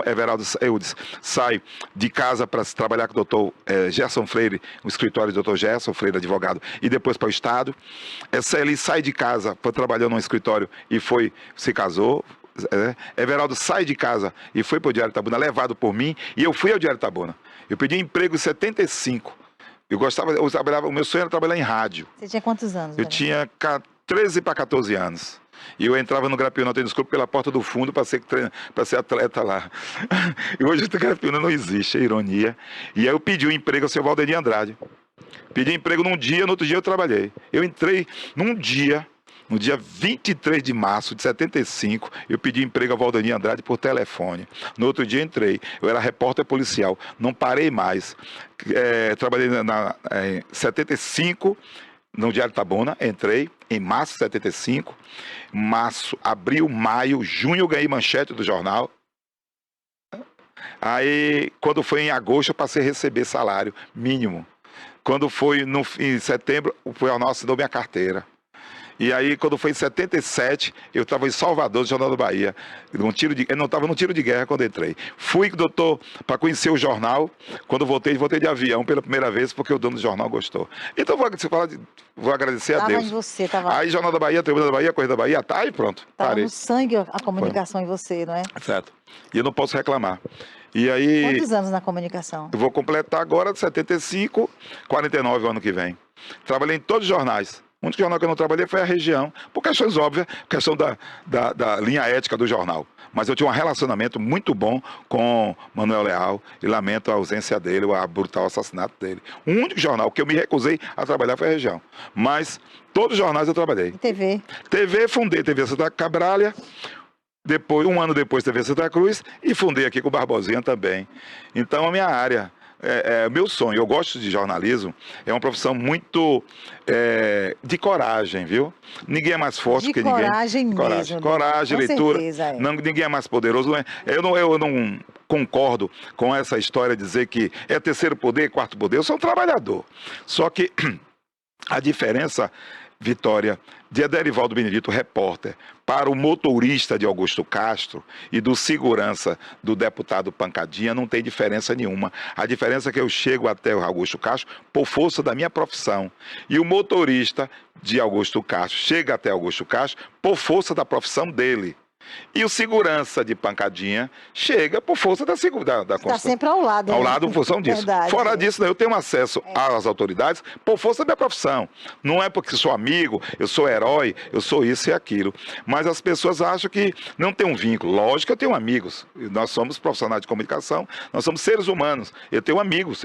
Everaldo Eudes sai de casa para trabalhar com o doutor Gerson Freire, o escritório do doutor Gerson Freire, advogado, e depois para o Estado. Celi sai de casa, foi trabalhando num escritório e se casou. Everaldo sai de casa e foi para o Diário Itabuna, levado por mim, e eu fui ao Diário Itabuna. Eu pedi emprego em 75. O meu sonho era trabalhar em rádio. Você tinha quantos anos? Eu tinha 13 para 14 anos. E eu entrava no Grapiúna, desculpa, pela porta do fundo para ser atleta lá. E hoje o Grapiúna não existe, é ironia. E aí eu pedi um emprego ao seu Valdemir Andrade. Pedi emprego num dia, no outro dia eu trabalhei. Eu entrei num dia, no dia 23 de março de 75, eu pedi emprego ao Valdemir Andrade por telefone. No outro dia entrei, eu era repórter policial, não parei mais. Trabalhei em 75, no Diário Itabuna, entrei em março de 75, março, abril, maio, junho eu ganhei manchete do jornal. Aí, quando foi em agosto, eu passei a receber salário mínimo. Quando foi em setembro, o jornal assinou minha carteira. E aí, quando foi em 77, eu estava em Salvador, no Jornal da Bahia. Eu não estava no tiro de guerra quando entrei. Fui, doutor, para conhecer o jornal. Quando voltei de avião pela primeira vez, porque o dono do jornal gostou. Então, vou agradecer a Deus. Em você, tava... Aí, Jornal da Bahia, Tribuna da Bahia, Correio da Bahia, tá aí, pronto. Estava Parei. no sangue a comunicação em você, não é? Certo. E eu não posso reclamar. E aí... Quantos anos na comunicação? Eu vou completar agora, de 75, 49 o ano que vem. Trabalhei em todos os jornais. O único jornal que eu não trabalhei foi a Região, por questões óbvias, questão da linha ética do jornal. Mas eu tinha um relacionamento muito bom com Manuel Leal e lamento a ausência dele, o brutal assassinato dele. O único jornal que eu me recusei a trabalhar foi a Região. Mas todos os jornais eu trabalhei. E TV? TV, fundei TV Santa Cabralha, depois, um ano depois TV Santa Cruz, e fundei aqui com o Barbosinha também. Então a minha área... meu sonho, eu gosto de jornalismo, é uma profissão muito de coragem, viu? Ninguém é mais forte que ninguém. Coragem mesmo. Coragem, com leitura. Certeza, Ninguém é mais poderoso. Eu não concordo com essa história de dizer que é terceiro poder, quarto poder. Eu sou um trabalhador. Só que a diferença, Vitória, de Aderivaldo Benedito, repórter, para o motorista de Augusto Castro e do segurança do deputado Pancadinha, não tem diferença nenhuma. A diferença é que eu chego até o Augusto Castro por força da minha profissão. E o motorista de Augusto Castro chega até Augusto Castro por força da profissão dele. E o segurança de Pancadinha chega por força da Está sempre ao lado. Ao lado, em função disso. Verdade. Fora disso, eu tenho acesso às autoridades por força da minha profissão. Não é porque sou amigo, eu sou herói, eu sou isso e aquilo. Mas as pessoas acham que não tem um vínculo. Lógico que eu tenho amigos. Nós somos profissionais de comunicação, nós somos seres humanos. Eu tenho amigos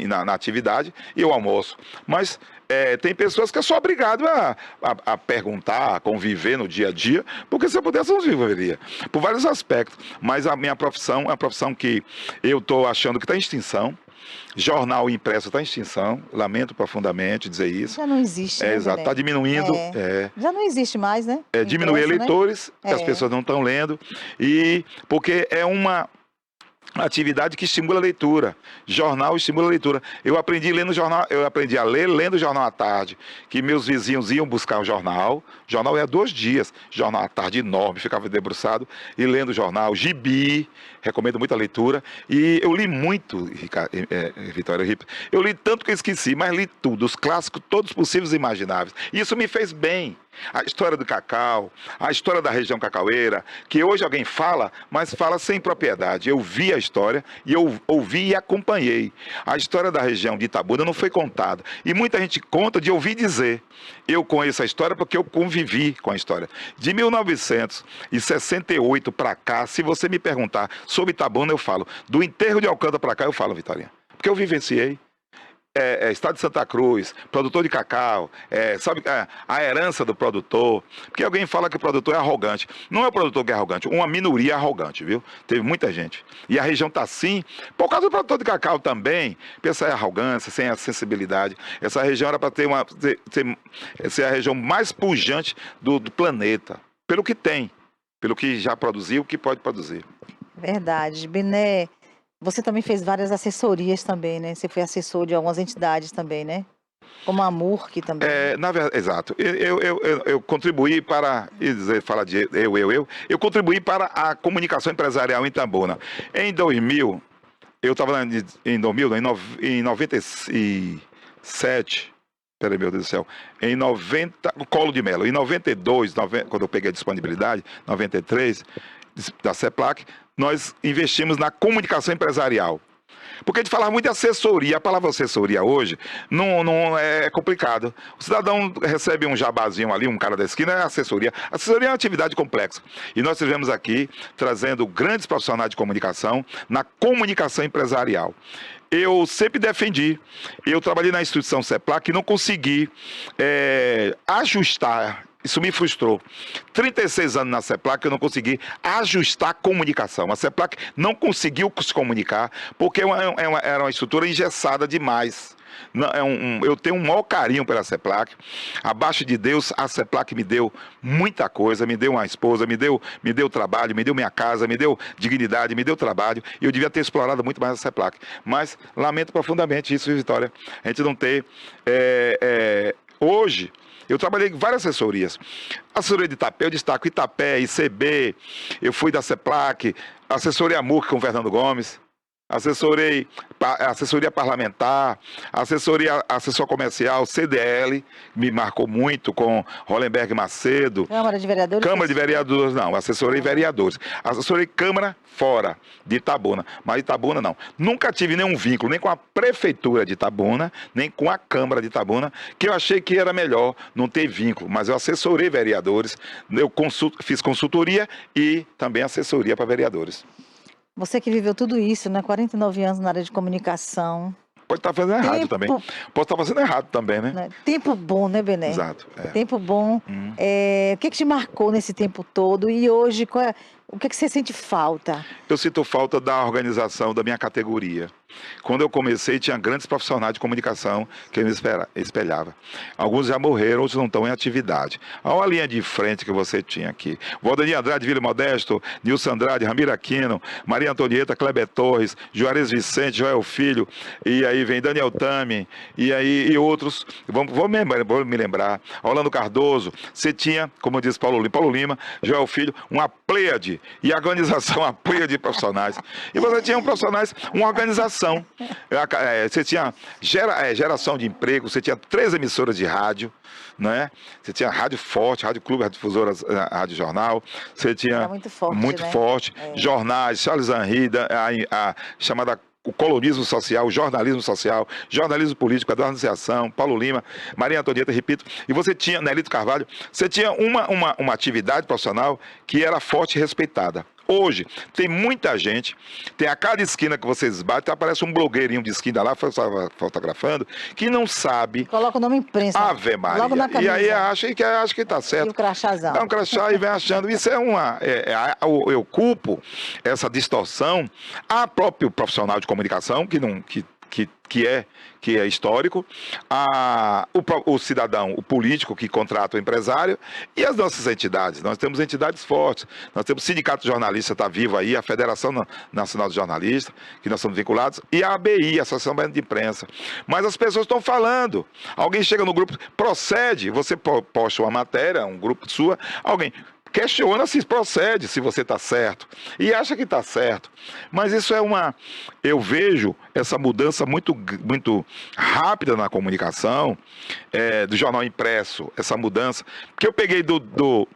na atividade e eu almoço. Mas... tem pessoas que eu sou obrigado a perguntar, a conviver no dia a dia, porque se eu pudesse eu não viveria, por vários aspectos. Mas a minha profissão é uma profissão que eu estou achando que está em extinção. Jornal impresso está em extinção, lamento profundamente dizer isso. Já não existe. Exato, está diminuindo. Já não existe mais, né? Diminuir Impresso, eleitores, né? que as pessoas não estão lendo, e porque é uma atividade que estimula a leitura. Jornal estimula a leitura. Eu aprendi a ler lendo o jornal à tarde, que meus vizinhos iam buscar o jornal. O jornal ia 2 dias. Jornal à tarde enorme, ficava debruçado e lendo o jornal. Gibi, recomendo muito a leitura. E eu li muito, Vitória Ripe. Eu li tanto que eu esqueci, mas li tudo, os clássicos todos possíveis e imagináveis. E isso me fez bem. A história do cacau, a história da região cacaueira, que hoje alguém fala, mas fala sem propriedade. Eu vi a história e eu ouvi e acompanhei. A história da região de Itabuna não foi contada. E muita gente conta de ouvir dizer. Eu conheço a história porque eu convivi com a história. De 1968 para cá, se você me perguntar sobre Itabuna, eu falo. Do enterro de Alcântara para cá, eu falo, Vitorinha. Porque eu vivenciei. Estado de Santa Cruz, produtor de cacau, sabe a herança do produtor, porque alguém fala que o produtor é arrogante. Não é o produtor que é arrogante, uma minoria arrogante, viu? Teve muita gente. E a região está assim, por causa do produtor de cacau também, pensa em arrogância, sem a sensibilidade. Essa região era para ser a região mais pujante do planeta, pelo que tem, pelo que já produziu, o que pode produzir. Verdade. Bené, você também fez várias assessorias também, né? Você foi assessor de algumas entidades também, né? Como a MURC também. Na verdade, exato. Eu contribuí para, fala de eu contribuí para a comunicação empresarial em Itabuna. Em 2000, eu estava em 2000, em 97, peraí, meu Deus do céu, em 90, no Colo de Melo, em 92, quando eu peguei a disponibilidade, 93, da CEPLAC, nós investimos na comunicação empresarial. Porque a gente falava muito de assessoria. A palavra assessoria hoje não é complicado. O cidadão recebe um jabazinho ali, um cara da esquina, é assessoria. Assessoria é uma atividade complexa. E nós estivemos aqui trazendo grandes profissionais de comunicação na comunicação empresarial. Eu sempre defendi, eu trabalhei na instituição CEPLAC e não consegui ajustar. Isso me frustrou. 36 anos na CEPLAC, eu não consegui ajustar a comunicação. A CEPLAC não conseguiu se comunicar, porque era uma estrutura engessada demais. Eu tenho um maior carinho pela CEPLAC. Abaixo de Deus, a CEPLAC me deu muita coisa, me deu uma esposa, me deu trabalho, me deu minha casa, me deu dignidade, me deu trabalho. E eu devia ter explorado muito mais a CEPLAC. Mas lamento profundamente isso, Vitória. A gente não ter... Hoje... Eu trabalhei em várias assessorias. Assessoria de Itapé, eu destaco Itapé, ICB, eu fui da CEPLAC, assessoria MURC com o Fernando Gomes, assessoria parlamentar, assessor comercial, CDL, me marcou muito com Hollenberg Macedo. Câmara de Vereadores? Câmara de Vereadores, não, assessorei vereadores. Assessorei Câmara fora de Itabuna, mas Itabuna não. Nunca tive nenhum vínculo, nem com a Prefeitura de Itabuna, nem com a Câmara de Itabuna, que eu achei que era melhor não ter vínculo, mas eu assessorei vereadores, fiz consultoria e também assessoria para vereadores. Você que viveu tudo isso, né? 49 anos na área de comunicação. Pode estar fazendo errado também. Pode estar fazendo errado também, né? Tempo bom, né, Bené? Exato. Tempo bom. O que te marcou nesse tempo todo? E hoje, o que você sente falta? Eu sinto falta da organização da minha categoria. Quando eu comecei, tinha grandes profissionais de comunicação que eu me espelhava. Alguns já morreram, outros não estão em atividade. Olha a linha de frente que você tinha aqui. Valdemir Andrade, Vila Modesto, Nilson Andrade, Ramiro Aquino, Maria Antonieta, Kleber Torres, Juarez Vicente, Joel Filho, e aí vem Daniel Tami, e outros. Vou me lembrar. Orlando Cardoso, você tinha, como disse Paulo Lima, Joel Filho, uma pleiade, e a organização, uma pleiade de profissionais. E você tinha profissionais, uma organização. Você tinha geração de emprego, você tinha 3 emissoras de rádio, né? Você tinha Rádio Forte, Rádio Clube, Rádio Difusora, Rádio Jornal, você tinha muito forte, jornais, Charles Henry, a chamada o colonismo social, o jornalismo social, jornalismo político, a denunciação, Paulo Lima, Maria Antonieta, repito, e você tinha, Nelito Carvalho, você tinha uma atividade profissional que era forte e respeitada. Hoje, tem muita gente, tem a cada esquina que vocês batem, aparece um blogueirinho de esquina lá, fotografando, que não sabe... Coloca o nome imprensa. Ave Maria. Logo na camisa. E aí acha que está certo. E o crachazão. Dá um crachá e vem achando. Isso eu culpo essa distorção a próprio profissional de comunicação, que é histórico, o cidadão, o político que contrata o empresário e as nossas entidades. Nós temos entidades fortes, nós temos o Sindicato de Jornalistas, está vivo aí, a Federação Nacional de Jornalistas, que nós somos vinculados, e a ABI, a Associação Baiana de Imprensa. Mas as pessoas estão falando. Alguém chega no grupo, procede, você posta uma matéria, um grupo sua, alguém... questiona se procede, se você está certo. E acha que está certo. Mas isso eu vejo essa mudança muito rápida na comunicação, do jornal impresso, essa mudança. Porque eu peguei do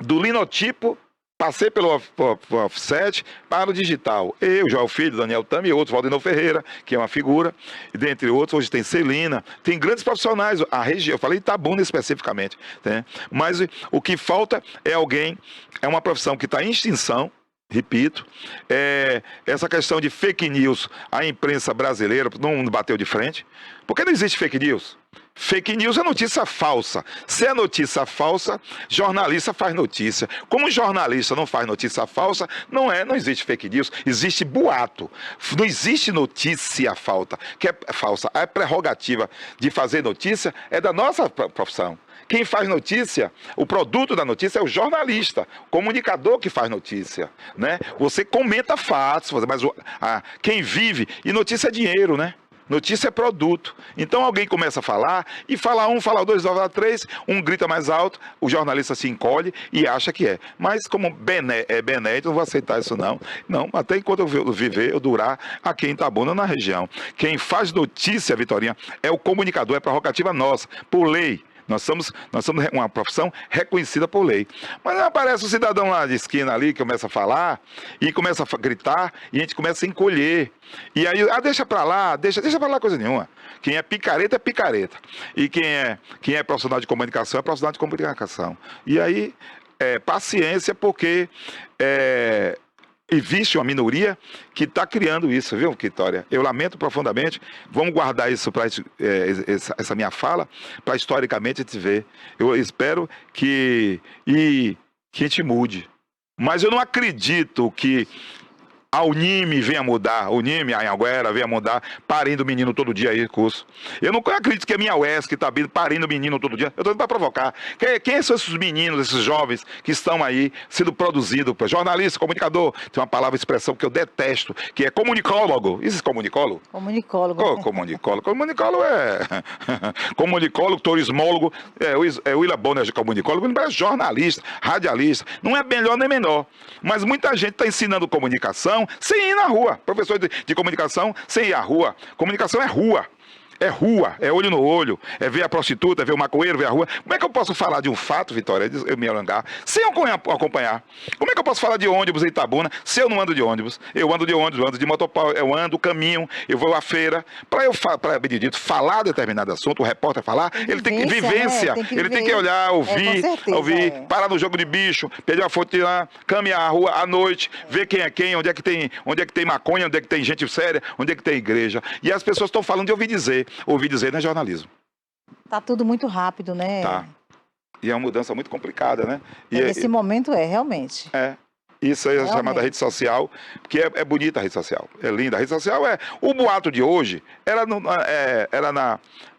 linotipo, passei pelo offset para o digital. Eu, João Filho, Daniel Tami e outros, Valdemir Ferreira, que é uma figura, e dentre outros, hoje tem Celina, tem grandes profissionais, a região, eu falei Itabuna especificamente, né? Mas o que falta é uma profissão que está em extinção, repito, essa questão de fake news, a imprensa brasileira não bateu de frente, porque não existe fake news. Fake news é notícia falsa. Se é notícia falsa, jornalista faz notícia. Como jornalista não faz notícia falsa, não existe fake news, existe boato. Não existe notícia falsa. A prerrogativa de fazer notícia é da nossa profissão. Quem faz notícia, o produto da notícia é o jornalista, o comunicador que faz notícia, né? Você comenta fatos, mas quem vive, e notícia é dinheiro, né? Notícia é produto. Então alguém começa a falar, e fala um, fala dois, fala três, um grita mais alto, o jornalista se encolhe e acha que é. Mas como é benéfico, não vou aceitar isso não. Não, até enquanto eu viver, eu durar aqui em Itabuna, na região. Quem faz notícia, Vitorinha, é o comunicador, é prerrogativa nossa, por lei. Nós somos uma profissão reconhecida por lei. Mas não aparece o cidadão lá de esquina ali, que começa a falar, e começa a gritar, e a gente começa a encolher. E aí, deixa pra lá, deixa pra lá coisa nenhuma. Quem é picareta é picareta. E quem é profissional de comunicação é profissional de comunicação. E aí, paciência, porque existe uma minoria que está criando isso, viu, Vitória? Eu lamento profundamente. Vamos guardar isso para essa minha fala, para historicamente a gente ver. Eu espero que a gente mude. Mas eu não acredito que a Unime venha mudar, a Unime, a Anhanguera venha mudar, parindo o menino todo dia aí, curso. Eu não acredito que a minha UESC está parindo o menino todo dia. Eu estou indo para provocar. Quem são esses meninos, esses jovens que estão aí sendo produzidos? Jornalista, comunicador, tem uma palavra, expressão que eu detesto, que é comunicólogo. Existe comunicólogo? Comunicólogo. Oh, comunicólogo. Comunicólogo é... comunicólogo, turismólogo, o Willa Bonner de comunicólogo, ele é jornalista, radialista. Não é melhor nem menor. Mas muita gente está ensinando comunicação sem ir na rua. Professor de comunicação sem ir à rua. Comunicação é rua. É rua, é olho no olho, é ver a prostituta, é ver o maconheiro, ver a rua. Como é que eu posso falar de um fato, Vitória, eu me alongar, sem eu acompanhar? Como é que eu posso falar de ônibus em Itabuna se eu não ando de ônibus? Eu ando de ônibus, eu ando de motopau, eu ando caminho, eu vou à feira. Para Benedito falar determinado assunto, o repórter falar, ele tem que vivência, né? Ele tem que olhar, ouvir, parar no jogo de bicho, pedir uma foto lá, caminhar a rua à noite, ver quem é quem, onde é que tem maconha, onde é que tem gente séria, onde é que tem igreja. E as pessoas estão falando de ouvir dizer. Ouvir dizer não é jornalismo. Tá tudo muito rápido, né? Tá. E é uma mudança muito complicada, né? Nesse momento realmente. Isso aí é chamada rede social, porque é bonita a rede social, é linda. A rede social o boato de hoje era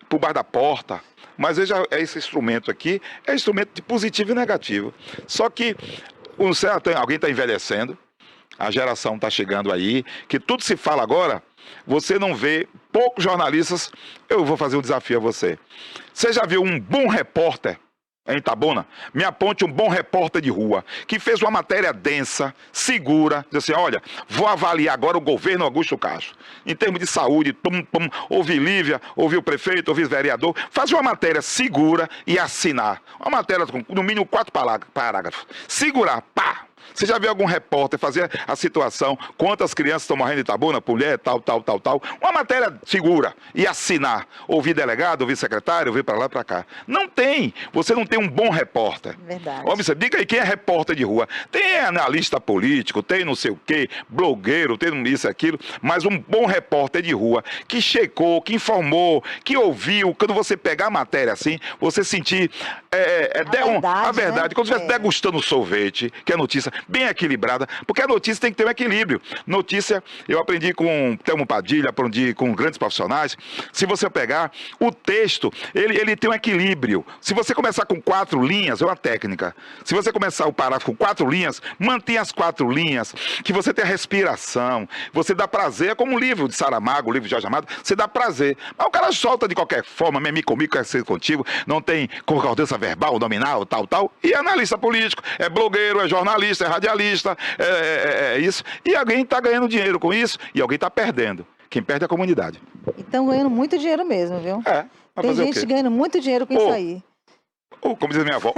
por baixo da porta, mas veja, esse instrumento aqui é instrumento de positivo e negativo. Só que alguém está envelhecendo, a geração está chegando aí, que tudo se fala agora. Você não vê poucos jornalistas. Eu vou fazer um desafio a você. Você já viu um bom repórter em Itabuna? Me aponte um bom repórter de rua que fez uma matéria densa, segura, diz assim: olha, vou avaliar agora o governo Augusto Castro em termos de saúde, ouvir Lívia, ouvir o prefeito, ouvir o vereador, fazer uma matéria segura e assinar. Uma matéria com no mínimo 4 parágrafos. Segurar, pá! Você já viu algum repórter fazer a situação, quantas crianças estão morrendo em Itabuna, mulher, tal. Uma matéria segura e assinar. Ouvir delegado, ouvir secretário, ouvir para lá e para cá. Não tem. Você não tem um bom repórter. Verdade. Você diga aí quem é repórter de rua. Tem analista político, tem não sei o quê, blogueiro, tem isso e aquilo, mas um bom repórter de rua que checou, que informou, que ouviu. Quando você pegar a matéria assim, você sentir a verdade. Né? Quando você estiver degustando sorvete, que é notícia bem equilibrada, porque a notícia tem que ter um equilíbrio. Notícia, eu aprendi com Telmo Padilha, aprendi com grandes profissionais. Se você pegar o texto, ele tem um equilíbrio. Se você começar com 4 linhas, é uma técnica. Se você começar o parágrafo com 4 linhas, mantenha as 4 linhas, que você tem a respiração, você dá prazer, é como o livro de Saramago, o livro de Jorge Amado, você dá prazer. Mas o cara solta de qualquer forma, mesmo comigo, quer ser contigo, não tem concordância verbal, nominal, tal, e é analista político, é blogueiro, é jornalista, é radialista, é isso. E alguém está ganhando dinheiro com isso e alguém está perdendo. Quem perde é a comunidade. E estão ganhando muito dinheiro mesmo, viu? Tem gente ganhando muito dinheiro com isso aí. Como diz minha avó,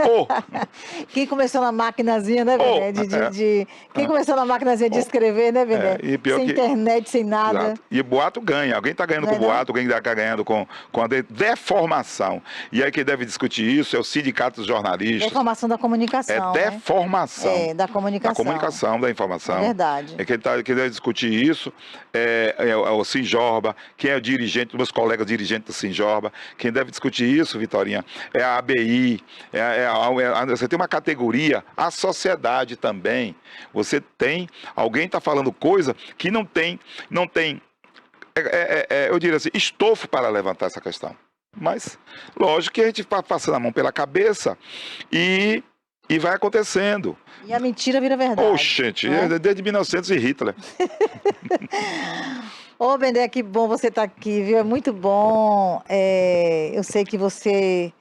Quem começou na maquinazinha, né, Bené? Quem começou na maquinazinha de escrever, né, Bené? Sem internet, sem nada. Exato. E o boato ganha. Alguém está ganhando com o boato, alguém está ganhando com a deformação. E aí quem deve discutir isso é o Sindicato dos Jornalistas. Deformação da comunicação. Deformação. Da comunicação. Da comunicação, da informação. É verdade. Quem deve discutir isso é o Sinjorba, quem é o dirigente, meus colegas dirigentes do Sinjorba. Quem deve discutir isso, Vitorinha, é a ABI. Você tem uma categoria, a sociedade também. Alguém está falando coisa que não tem, eu diria assim, estofo para levantar essa questão. Mas, lógico que a gente vai passando a mão pela cabeça e E vai acontecendo. E a mentira vira verdade. Oxente, né? desde 1900 e Hitler. Ô, Bené, que bom você estar aqui, viu? É muito bom. Eu sei que você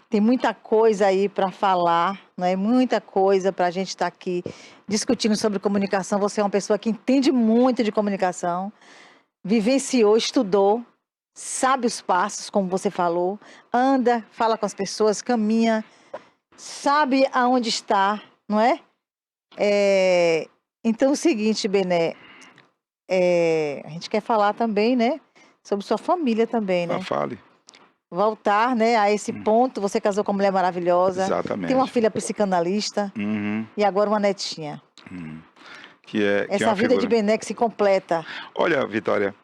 tem muita coisa aí para falar, né? Muita coisa para a gente estar aqui discutindo sobre comunicação. Você é uma pessoa que entende muito de comunicação, vivenciou, estudou, sabe os passos, como você falou, anda, fala com as pessoas, caminha, sabe aonde está, não é? Então é o seguinte, Bené, a gente quer falar também, né, sobre sua família também, né? Fale. Voltar, né, a esse ponto, você casou com uma mulher maravilhosa, Exatamente. tem uma filha psicanalista Uhum. e agora uma netinha. Que é Essa uma vida figura. de Bené que se completa Olha, Vitória,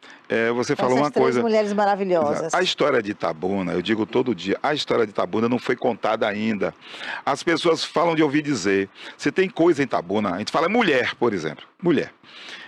você com falou essas uma três coisa. mulheres maravilhosas. A história de Itabuna, eu digo todo dia, a história de Itabuna não foi contada ainda. As pessoas falam de ouvir dizer. Você tem coisa em Itabuna, a gente fala mulher, por exemplo. Mulher.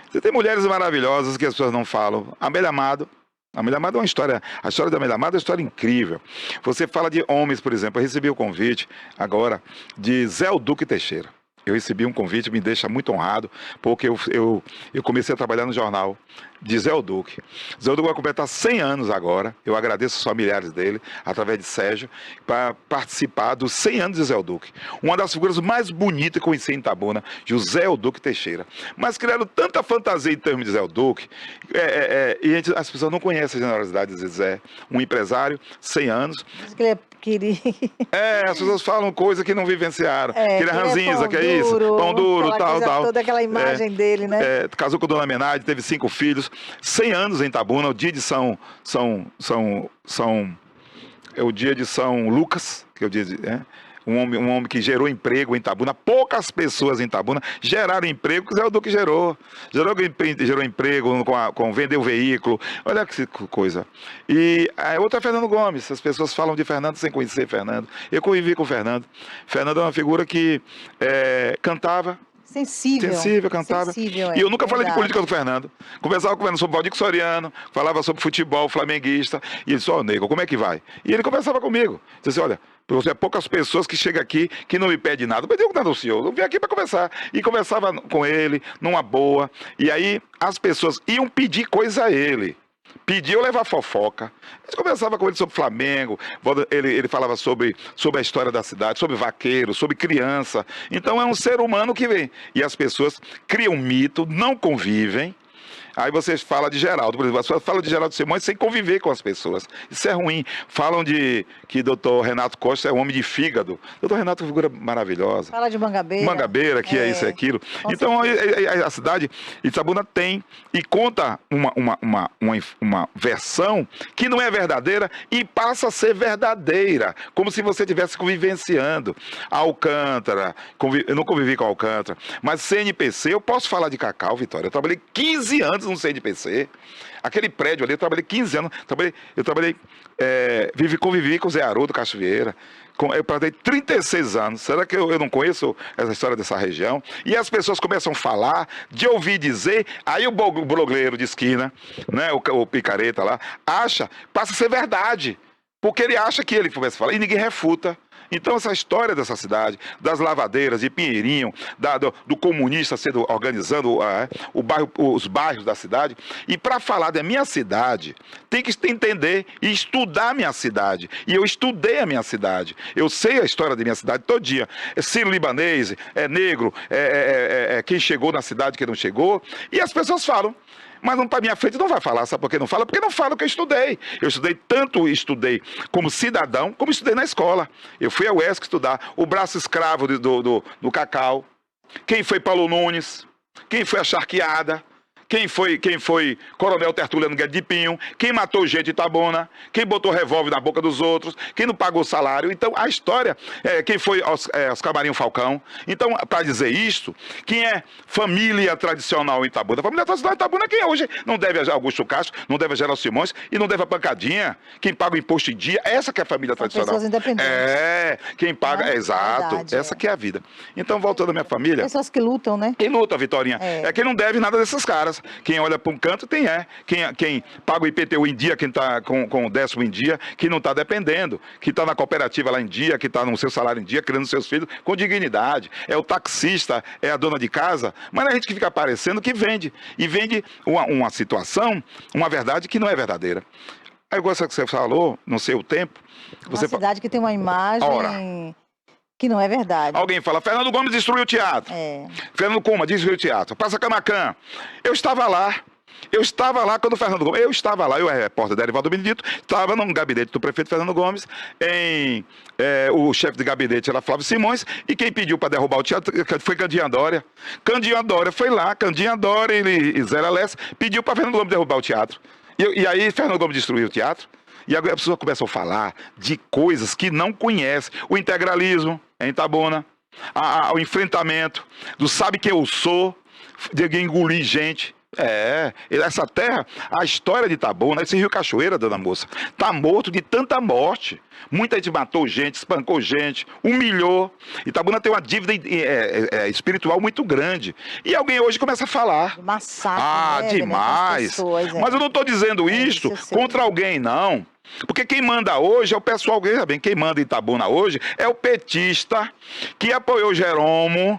Você tem mulheres maravilhosas que as pessoas não falam. Amélia Amado. Amélia Amado é uma história. A história da Amélia Amado é uma história incrível. Você fala de homens, por exemplo. Eu recebi o convite agora de Zé Duque Teixeira. Eu recebi um convite, me deixa muito honrado, porque eu comecei a trabalhar no jornal de Zé Duque. Zé Duque vai completar 100 anos agora. Eu agradeço os familiares dele, através de Sérgio, para participar dos 100 anos de Zé Duque. Uma das figuras mais bonitas que eu conheci em Itabuna, José Duque Teixeira. Mas criaram tanta fantasia em termos de Zé Duque, e as pessoas não conhecem a generosidade de Zé, um empresário, 100 anos. Diz que ele queria... As pessoas falam coisa que não vivenciaram. Que ele é ranzinza, que é isso? Pão duro, aquela tal. Toda aquela imagem dele, né? Casou com a Dona Menade, teve 5 filhos, 100 anos em Itabuna, o dia de é o dia de São Lucas, que eu disse, um homem que gerou emprego em Itabuna. Poucas pessoas em Itabuna geraram emprego que o Zé Duque gerou. Gerou emprego com vender o veículo. Olha que coisa. E a outra é Fernando Gomes. As pessoas falam de Fernando sem conhecer Fernando. Eu convivi com o Fernando. Fernando é uma figura que cantava. Sensível, cantava. E eu nunca falei de política com o Fernando. Conversava com o Fernando sobre Valdir Soriano, falava sobre futebol, flamenguista. E ele disse, nego, como é que vai? E ele conversava comigo. Disse assim, olha, você é poucas pessoas que chegam aqui que não me pedem nada. Mas eu nada ao senhor, eu vim aqui para conversar. E conversava com ele, numa boa. E aí as pessoas iam pedir coisa a ele. Pediu levar fofoca. A gente conversava com ele sobre Flamengo, ele falava sobre a história da cidade, sobre vaqueiro, sobre criança. Então é um ser humano que vem. E as pessoas criam mito, não convivem. Aí vocês falam de Geraldo, por exemplo, as pessoas falam de Geraldo Simões sem conviver com as pessoas. Isso é ruim. Falam que doutor Renato Costa é um homem de fígado. Doutor Renato é uma figura maravilhosa. Fala de Mangabeira. Mangabeira, que é isso e aquilo. Então a cidade de Itabuna tem e conta uma versão que não é verdadeira e passa a ser verdadeira, como se você estivesse convivenciando. Alcântara, eu não convivi com Alcântara, mas CNPC, eu posso falar de Cacau, Vitória. Eu trabalhei 15 anos no CNPC, aquele prédio ali, eu trabalhei 15 anos, convivi com o Zé Haroldo Castro Vieira, eu trabalhei 36 anos, será que eu não conheço essa história dessa região? E as pessoas começam a falar, de ouvir dizer, aí o blogueiro de esquina, né, o picareta lá, passa a ser verdade, porque ele acha que ele começa a falar, e ninguém refuta. Então essa história dessa cidade, das lavadeiras, de Pinheirinho, do comunista sendo organizando os bairros da cidade, e para falar da minha cidade, tem que entender e estudar a minha cidade. E eu estudei a minha cidade. Eu sei a história da minha cidade todo dia. É sírio-libanês, é negro, quem chegou na cidade, quem não chegou. E as pessoas falam. Mas para minha frente não vai falar, sabe por que não fala? Porque não fala o que eu estudei. Eu estudei como cidadão, como estudei na escola. Eu fui ao UESC estudar o braço escravo do Cacau. Quem foi Paulo Nunes? Quem foi a Charqueada? Quem foi Coronel Tertuliano Guedes de Pinho? Quem matou gente em Itabuna? Quem botou revólver na boca dos outros? Quem não pagou salário? Então, a história, quem foi Oscar Marinho Falcão? Então, para dizer isso, quem é família tradicional em Itabuna? A família tradicional em Itabuna é quem hoje não deve a Augusto Castro, não deve a Geraldo Simões e não deve a Pancadinha. Quem paga o imposto em dia, essa que é a família tradicional. Pessoas independentes. Quem paga, exato. Verdade, essa que é a vida. Então, voltando à minha família... Pessoas que lutam, né? Quem luta, Vitorinha? É quem não deve nada desses caras. nossa. Quem olha para um canto quem paga o IPTU em dia, quem está com o 10º em dia, que não está dependendo, que está na cooperativa lá em dia, que está no seu salário em dia, criando seus filhos com dignidade. É o taxista, é a dona de casa, mas não é a gente que fica aparecendo que vende. E vende uma situação, uma verdade que não é verdadeira. Aí eu gosto que você falou, não sei o tempo. Uma cidade que tem uma imagem que não é verdade. Alguém fala, Fernando Gomes destruiu o teatro. Fernando Kuma destruiu o teatro. Praça Camacan. Eu estava lá quando o Fernando Gomes... Eu estava lá, eu era repórter da Erivaldo Benedito, estava no gabinete do prefeito Fernando Gomes, o chefe de gabinete era Flávio Simões, e quem pediu para derrubar o teatro foi Candinha Dória. Candinha Dória foi lá, Candinha Dória e Zé Lés pediu para Fernando Gomes derrubar o teatro. E aí Fernando Gomes destruiu o teatro. E agora a pessoa começa a falar de coisas que não conhece. O integralismo em Itabuna, o enfrentamento do sabe que eu sou, de engolir gente. Essa terra, a história de Itabuna, esse Rio Cachoeira, dona moça, tá morto de tanta morte. Muita gente matou gente, espancou gente, humilhou. Itabuna tem uma dívida espiritual muito grande. E alguém hoje começa a falar. Massacre, demais. Pessoas, Mas eu não estou dizendo isto contra alguém, não. Porque quem manda hoje é o pessoal, veja bem, quem manda em Itabuna hoje é o petista que apoiou Jeromo,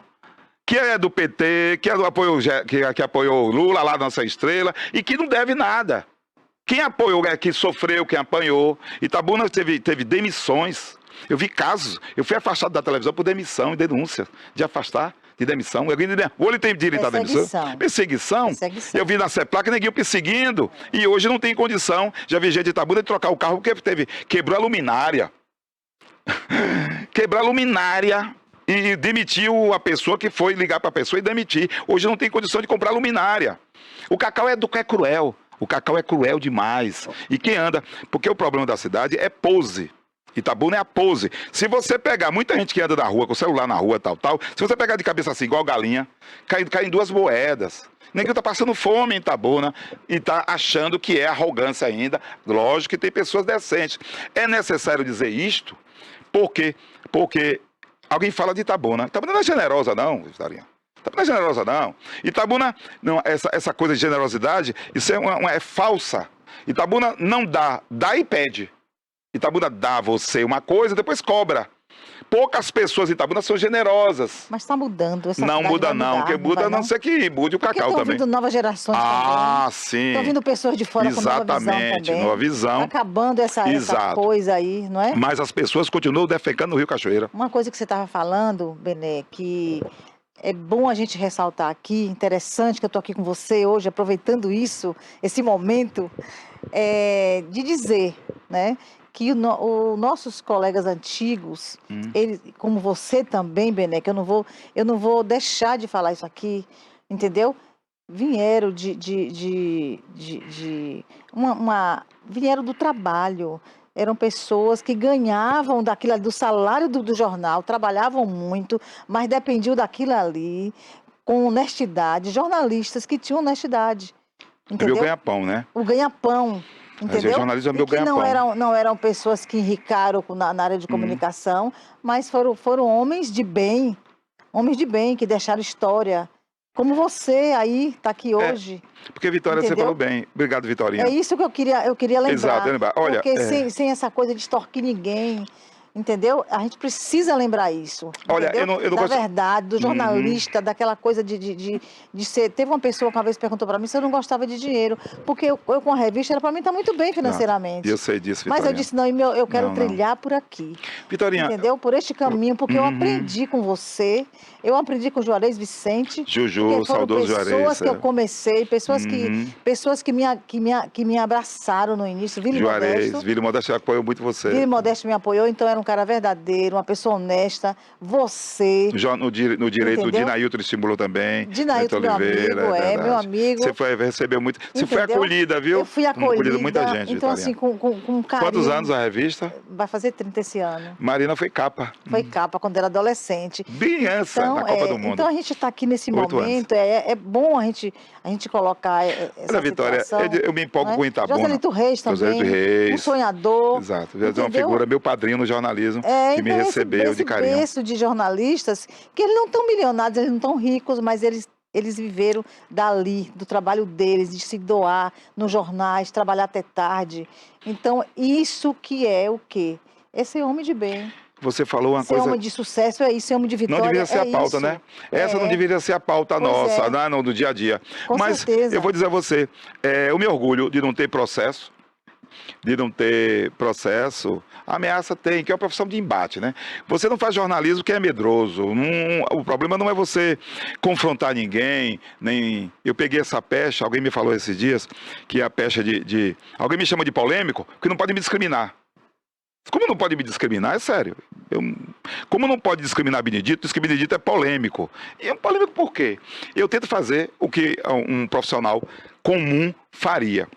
que é do PT, que apoiou Lula lá, nossa estrela, e que não deve nada. Quem apoiou é que sofreu, quem apanhou. Itabuna teve demissões. Eu vi casos. Eu fui afastado da televisão por demissão e denúncia de afastar, de demissão. Ou ele tem direito à demissão? Perseguição. Eu vi na CEPLAC ninguém perseguindo. E hoje não tem condição. Já vi gente de Itabuna de trocar o carro porque quebrou a luminária. Quebrou a luminária. E demitiu a pessoa que foi ligar para a pessoa e demitir. Hoje não tem condição de comprar luminária. O Cacau é cruel. O Cacau é cruel demais. E quem anda... Porque o problema da cidade é pose. Itabuna é a pose. Se você pegar muita gente que anda na rua, com o celular na rua, tal, se você pegar de cabeça assim, igual galinha, cai em 2 moedas. Ninguém está passando fome em Itabuna e está achando que é arrogância ainda. Lógico que tem pessoas decentes. É necessário dizer isto porque alguém fala de Itabuna. Itabuna não é generosa, não, Vitória. Itabuna não é generosa, não. Itabuna, não, essa coisa de generosidade, isso é falsa. Itabuna não dá e pede. Itabuna dá a você uma coisa, depois cobra. Poucas pessoas em Itabuna são generosas. Mas está mudando. Não muda, não. Porque muda, a não ser que mude o Cacau também. Estão vindo novas gerações também. Sim. Estão vindo pessoas de fora com nova visão também. Nova visão. Acabando essa coisa aí, não é? Mas as pessoas continuam defecando no Rio Cachoeira. Uma coisa que você estava falando, Bené, que é bom a gente ressaltar aqui, interessante que eu estou aqui com você hoje, aproveitando isso, esse momento, de dizer, né? Que os nossos colegas antigos, eles, como você também, Bené, que eu não vou deixar de falar isso aqui, entendeu? Vieram vieram do trabalho. Eram pessoas que ganhavam do salário do jornal, trabalhavam muito, mas dependiam daquilo ali, com honestidade. Jornalistas que tinham honestidade. Entendeu? É meu ganha-pão, né? O ganha-pão. Entendeu? Jornalismo é meu ganha-pão. Não eram pessoas que enricaram na área de comunicação, mas foram homens de bem, que deixaram história. Como você aí está aqui hoje. Porque, Vitória, entendeu? Você falou bem. Obrigado, Vitorinha. É isso que eu queria lembrar. Exato, lembrar. Olha, porque sem essa coisa de extorquir ninguém, entendeu? A gente precisa lembrar isso. Olha, eu não da gosto... verdade, do jornalista, daquela coisa de ser... Teve uma pessoa que uma vez perguntou para mim se eu não gostava de dinheiro, porque eu com a revista era para mim estar muito bem financeiramente. Eu sei disso, Vitorinha. Mas eu disse, não, eu quero trilhar por aqui. Vitorinha... Entendeu? Por este caminho, porque eu aprendi com você, eu aprendi com o Juarez Vicente. Juju, saudoso Juarez. Pessoas que eu comecei, pessoas que me abraçaram no início. Vili Modesto apoiou muito você. Vili Modesto me apoiou, então era um cara verdadeiro, uma pessoa honesta. Você. No direito, o Dinailton estimulou também. Dinailton, meu amigo, meu amigo. Você recebeu muito. Você foi acolhida, viu? Eu fui acolhida. Muita gente. Então, assim, com carinho. Quantos anos a revista? Vai fazer 30 esse ano. Marina foi capa. Foi capa quando era adolescente. Criança, na Copa do Mundo. Então a gente está aqui nesse momento, é bom a gente colocar essa Olha, Vitória, eu me empolgo com Itabuna. Joselito Reis também, um sonhador. Exato, é uma figura, meu padrinho no jornalismo, que me recebeu de carinho. Esse berço de jornalistas, que eles não estão milionários, eles não estão ricos, mas eles Eles viveram dali, do trabalho deles, de se doar nos jornais, trabalhar até tarde. Então, isso que é o quê? É ser homem de bem. Você falou uma Ser coisa... homem de sucesso é isso, ser homem de vitória Não deveria ser é a pauta, isso. né? Essa não É. deveria ser a pauta Pois nossa, é. não, do dia a dia. Com Mas certeza. eu vou dizer a você, eu me orgulho de não ter processo, ameaça tem, que é uma profissão de embate, né? Você não faz jornalismo que é medroso, o problema não é você confrontar ninguém, nem... Eu peguei essa pecha, alguém me falou esses dias, que é a pecha Alguém me chama de polêmico, porque não pode me discriminar. Como não pode me discriminar? É sério. Como não pode discriminar Benedito, diz que Benedito é polêmico. E é polêmico por quê? Eu tento fazer o que um profissional comum faria.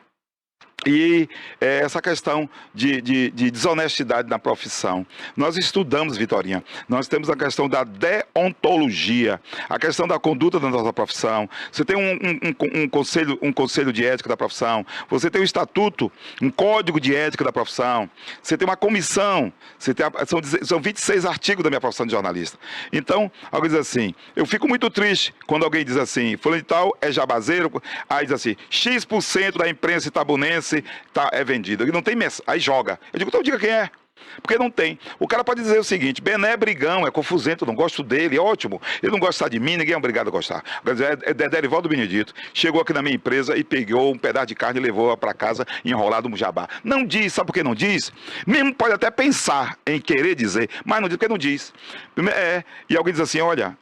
E essa questão de desonestidade na profissão. Nós estudamos, Vitorinha, nós temos a questão da deontologia, a questão da conduta da nossa profissão. Você tem um conselho de ética da profissão, você tem um estatuto, um código de ética da profissão, você tem uma comissão, são 26 artigos da minha profissão de jornalista. Então, alguém diz assim, eu fico muito triste quando alguém diz assim, fulano de tal é jabazeiro, aí diz assim, X% da imprensa itabunense é vendido. E não tem aí joga. Eu digo, então diga quem é. Porque não tem. O cara pode dizer o seguinte, Bené é brigão, é confusento, não gosto dele, é ótimo. Ele não gosta de mim, ninguém é obrigado a gostar. É Derivaldo Benedito, chegou aqui na minha empresa e pegou um pedaço de carne e levou para casa enrolado no jabá. Não diz, sabe por que não diz? Mesmo pode até pensar em querer dizer, mas não diz porque não diz. E alguém diz assim, olha,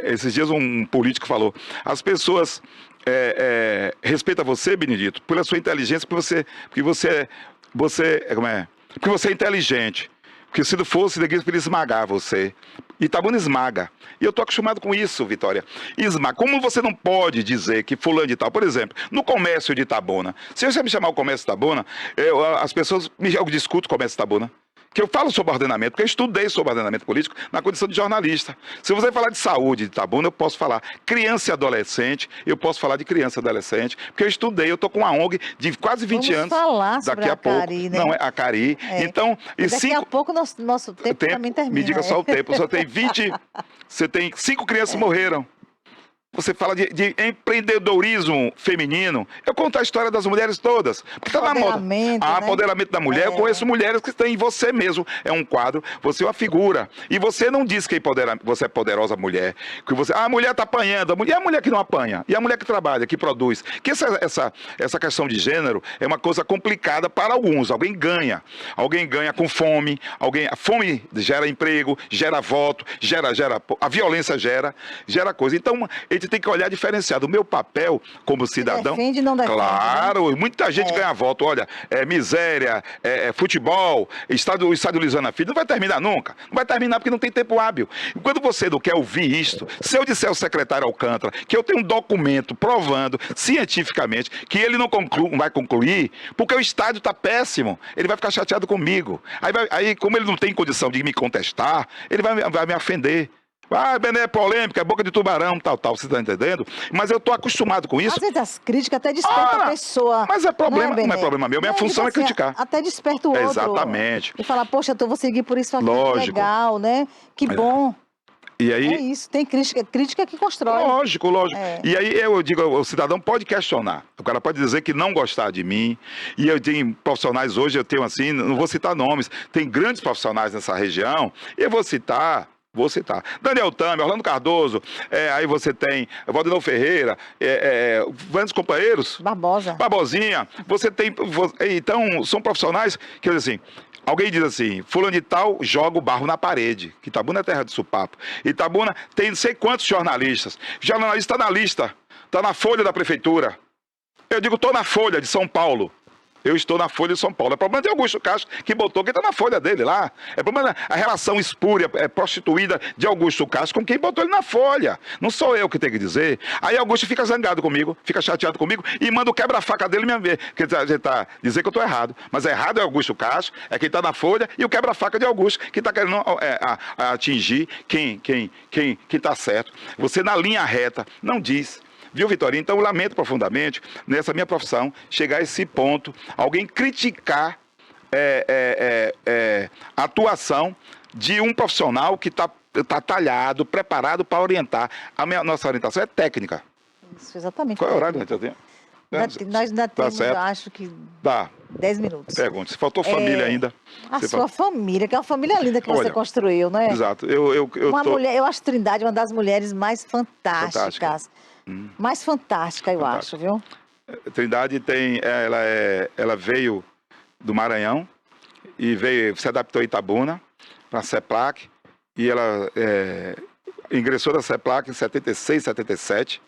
esses dias um político falou, as pessoas respeita você, Benedito, pela sua inteligência, porque você é inteligente. Porque se não fosse, ninguém poderia esmagar você. Itabuna esmaga. E eu estou acostumado com isso, Vitória. Esmaga. Como você não pode dizer que fulano de tal, por exemplo, no comércio de Itabuna, se você me chamar o comércio de Itabuna, eu discuto o comércio de Itabuna. Que eu falo sobre ordenamento, porque eu estudei sobre ordenamento político na condição de jornalista. Se você falar de saúde de Itabuna, eu posso falar criança e adolescente, eu posso falar de criança e adolescente, porque eu estudei, eu estou com uma ONG de quase 20 anos. Vamos falar sobre daqui a pouco, Cari, né? Não, é a Cari. Então, daqui a pouco nosso tempo também termina. Me diga só o tempo, só tem 20, você tem 5 crianças morreram. Você fala de empreendedorismo feminino. Eu conto a história das mulheres todas. Porque está na moda. Empoderamento da mulher. Eu conheço mulheres que têm em você mesmo. É um quadro, você é uma figura. E você não diz que você é poderosa mulher. Que a mulher está apanhando. E a mulher que não apanha? E a mulher que trabalha, que produz? Que essa questão de gênero é uma coisa complicada para alguns. Alguém ganha. Alguém ganha com fome. A fome gera emprego, gera voto, a violência gera coisa. Então, ele tem que olhar diferenciado. O meu papel como cidadão... Defende, não defende. Claro, né? Muita gente ganha voto. Olha, miséria, futebol, Estado Luiziana Filho, não vai terminar nunca. Não vai terminar porque não tem tempo hábil. E quando você não quer ouvir isto, se eu disser ao secretário Alcântara que eu tenho um documento provando cientificamente que ele não vai concluir, porque o estádio está péssimo, ele vai ficar chateado comigo. Aí, como ele não tem condição de me contestar, ele vai me ofender. Bené é polêmica, é boca de tubarão, tal, você tá entendendo? Mas eu tô acostumado com isso. Às vezes as críticas até despertam a pessoa. Mas não é problema meu, minha função é criticar. Até desperta o outro. Exatamente. E falar, poxa, eu vou seguir por isso aqui, Lógico. Legal, né? Que bom. E aí, é isso, tem crítica que constrói. Lógico. E aí eu digo, o cidadão pode questionar. O cara pode dizer que não gostar de mim. E eu tenho profissionais hoje, eu tenho assim, não vou citar nomes, tem grandes profissionais nessa região, e eu vou citar. Daniel Tamer, Orlando Cardoso, aí você tem Valdinão Ferreira, vários companheiros. Barbosinha. Você tem. Então, são profissionais que, assim, alguém diz assim, fulano de tal joga o barro na parede, que Itabuna é terra de supapo. Itabuna tem não sei quantos jornalistas. Jornalista está na lista, está na folha da prefeitura. Eu digo, estou na folha de São Paulo. Eu estou na Folha de São Paulo. É problema de Augusto Castro, que botou quem está na folha dele lá. É problema da relação espúria, prostituída de Augusto Castro com quem botou ele na folha. Não sou eu que tenho que dizer. Aí Augusto fica zangado comigo, fica chateado comigo e manda o quebra-faca dele me ver. Quer dizer que eu estou errado. Mas errado é Augusto Castro, é quem está na folha, e o quebra-faca de Augusto, que está querendo atingir quem está certo. Você na linha reta, não diz. Viu, Vitória? Então, eu lamento profundamente, nessa minha profissão, chegar a esse ponto, alguém criticar a atuação de um profissional que está está talhado, preparado para orientar. Nossa orientação é técnica. Isso, exatamente. Qual é o horário que a gente tem? Nós ainda temos, certo. acho que, Dá. 10 minutos. Pergunte. Se faltou família ainda. A Você sua família, que é uma família linda que você Olha, construiu, não é? Exato. Mulher, eu acho Trindade uma das mulheres mais fantásticas. Fantástica. Mais fantástica, eu Fantástica. acho, viu? Trindade ela veio do Maranhão e se adaptou a Itabuna para a CEPLAC e ela ingressou na CEPLAC em 76, 77,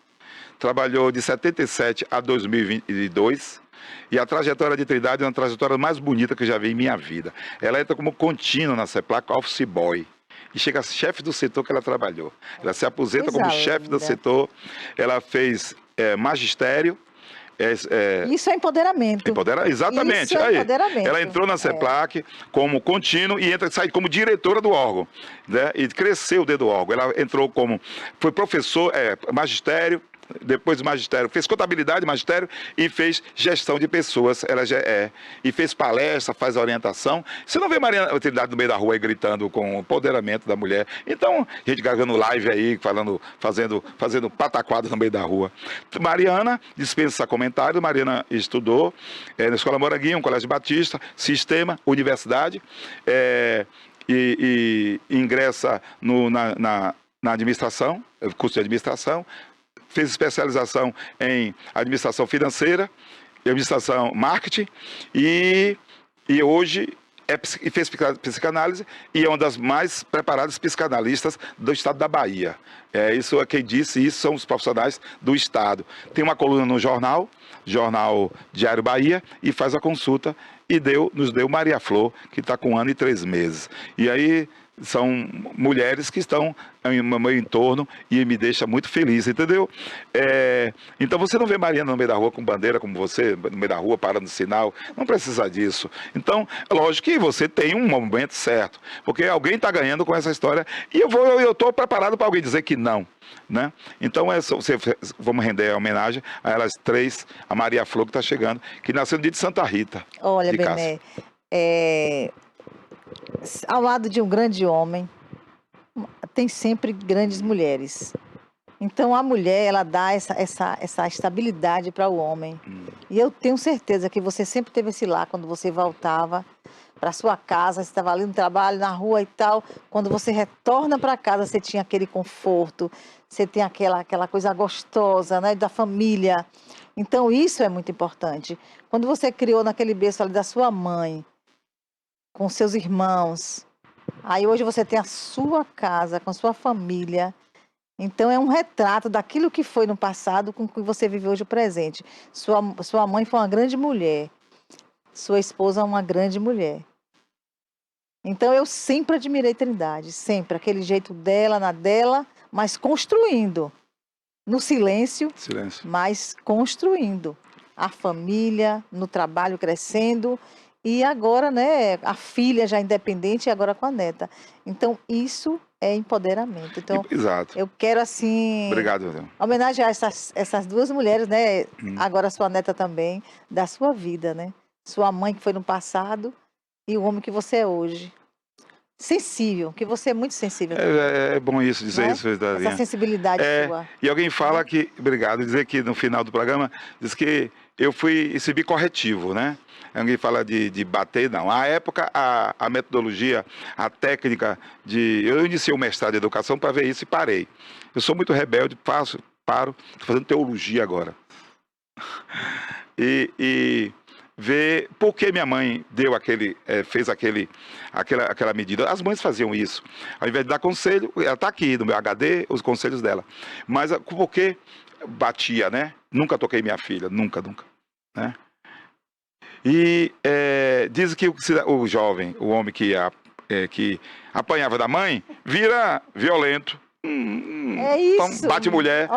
trabalhou de 77 a 2022 e a trajetória de Trindade é uma trajetória mais bonita que eu já vi em minha vida. Ela entra como contínua na CEPLAC, office boy. E chega a chefe do setor que ela trabalhou. Ela se aposenta como chefe do setor, ela fez magistério. Isso é empoderamento. Exatamente. Isso é empoderamento. Ela entrou na CEPLAC como contínuo e sai como diretora do órgão. Né? E cresceu dentro do órgão. Ela entrou foi professor, magistério, depois do magistério, fez contabilidade, magistério e fez gestão de pessoas. Ela já e fez palestra, faz orientação. Você não vê Mariana Trindade no meio da rua aí gritando com o empoderamento da mulher. Então, gente gravando live aí, fazendo pataquada no meio da rua. Mariana dispensa comentário. Mariana estudou na Escola Moranguinho, Colégio Batista, Sistema, Universidade, e ingressa na administração, curso de administração. Fez especialização em administração financeira, administração marketing e hoje fez psicanálise e é uma das mais preparadas psicanalistas do estado da Bahia. Isso é quem disse, isso são os profissionais do estado. Tem uma coluna no jornal Diário Bahia e faz a consulta e nos deu Maria Flor, que está com 1 ano e 3 meses. E aí são mulheres que estão no meu entorno e me deixa muito feliz, entendeu? Então você não vê Mariana no meio da rua com bandeira como você, no meio da rua parando no sinal, não precisa disso. Então, lógico que você tem um momento certo, porque alguém está ganhando com essa história e eu estou preparado para alguém dizer que não. Né? Então vamos render a homenagem a elas três, a Maria Flor que está chegando, que nasceu no dia de Santa Rita. Olha, Bené, ao lado de um grande homem, tem sempre grandes mulheres. Então a mulher, ela dá essa estabilidade para o homem. E eu tenho certeza que você sempre teve esse lar quando você voltava para sua casa, você estava ali no trabalho, na rua e tal. Quando você retorna para casa, você tinha aquele conforto, você tem aquela coisa gostosa, né, da família. Então isso é muito importante. Quando você criou naquele berço ali da sua mãe, com seus irmãos, aí hoje você tem a sua casa, com sua família. Então é um retrato daquilo que foi no passado com o que você vive hoje o presente. Sua mãe foi uma grande mulher. Sua esposa é uma grande mulher. Então eu sempre admirei Trindade, sempre. Aquele jeito dela, na dela, mas construindo. No silêncio, mas construindo. A família, no trabalho crescendo. E agora, né, a filha já independente e agora com a neta. Então isso é empoderamento. Então, exato. Eu quero, assim, obrigado, homenagear essas duas mulheres, né? Agora sua neta também, da sua vida, né? Sua mãe que foi no passado e o homem que você é hoje. Sensível, que você é muito sensível. É bom isso, dizer, né? Isso. Essa sensibilidade sua. E alguém fala que, obrigado, dizer que no final do programa, diz que eu recebi corretivo, né? Alguém fala de bater, não. À época, a metodologia, a técnica eu iniciei o mestrado em educação para ver isso e parei. Eu sou muito rebelde, paro, estou fazendo teologia agora. E ver por que minha mãe fez aquela medida. As mães faziam isso. Ao invés de dar conselho, ela está aqui no meu HD, os conselhos dela. Mas por que batia, né? Nunca toquei minha filha, nunca, né? E diz que o jovem, o homem que apanhava da mãe, vira violento. É isso. Então, bate mulher.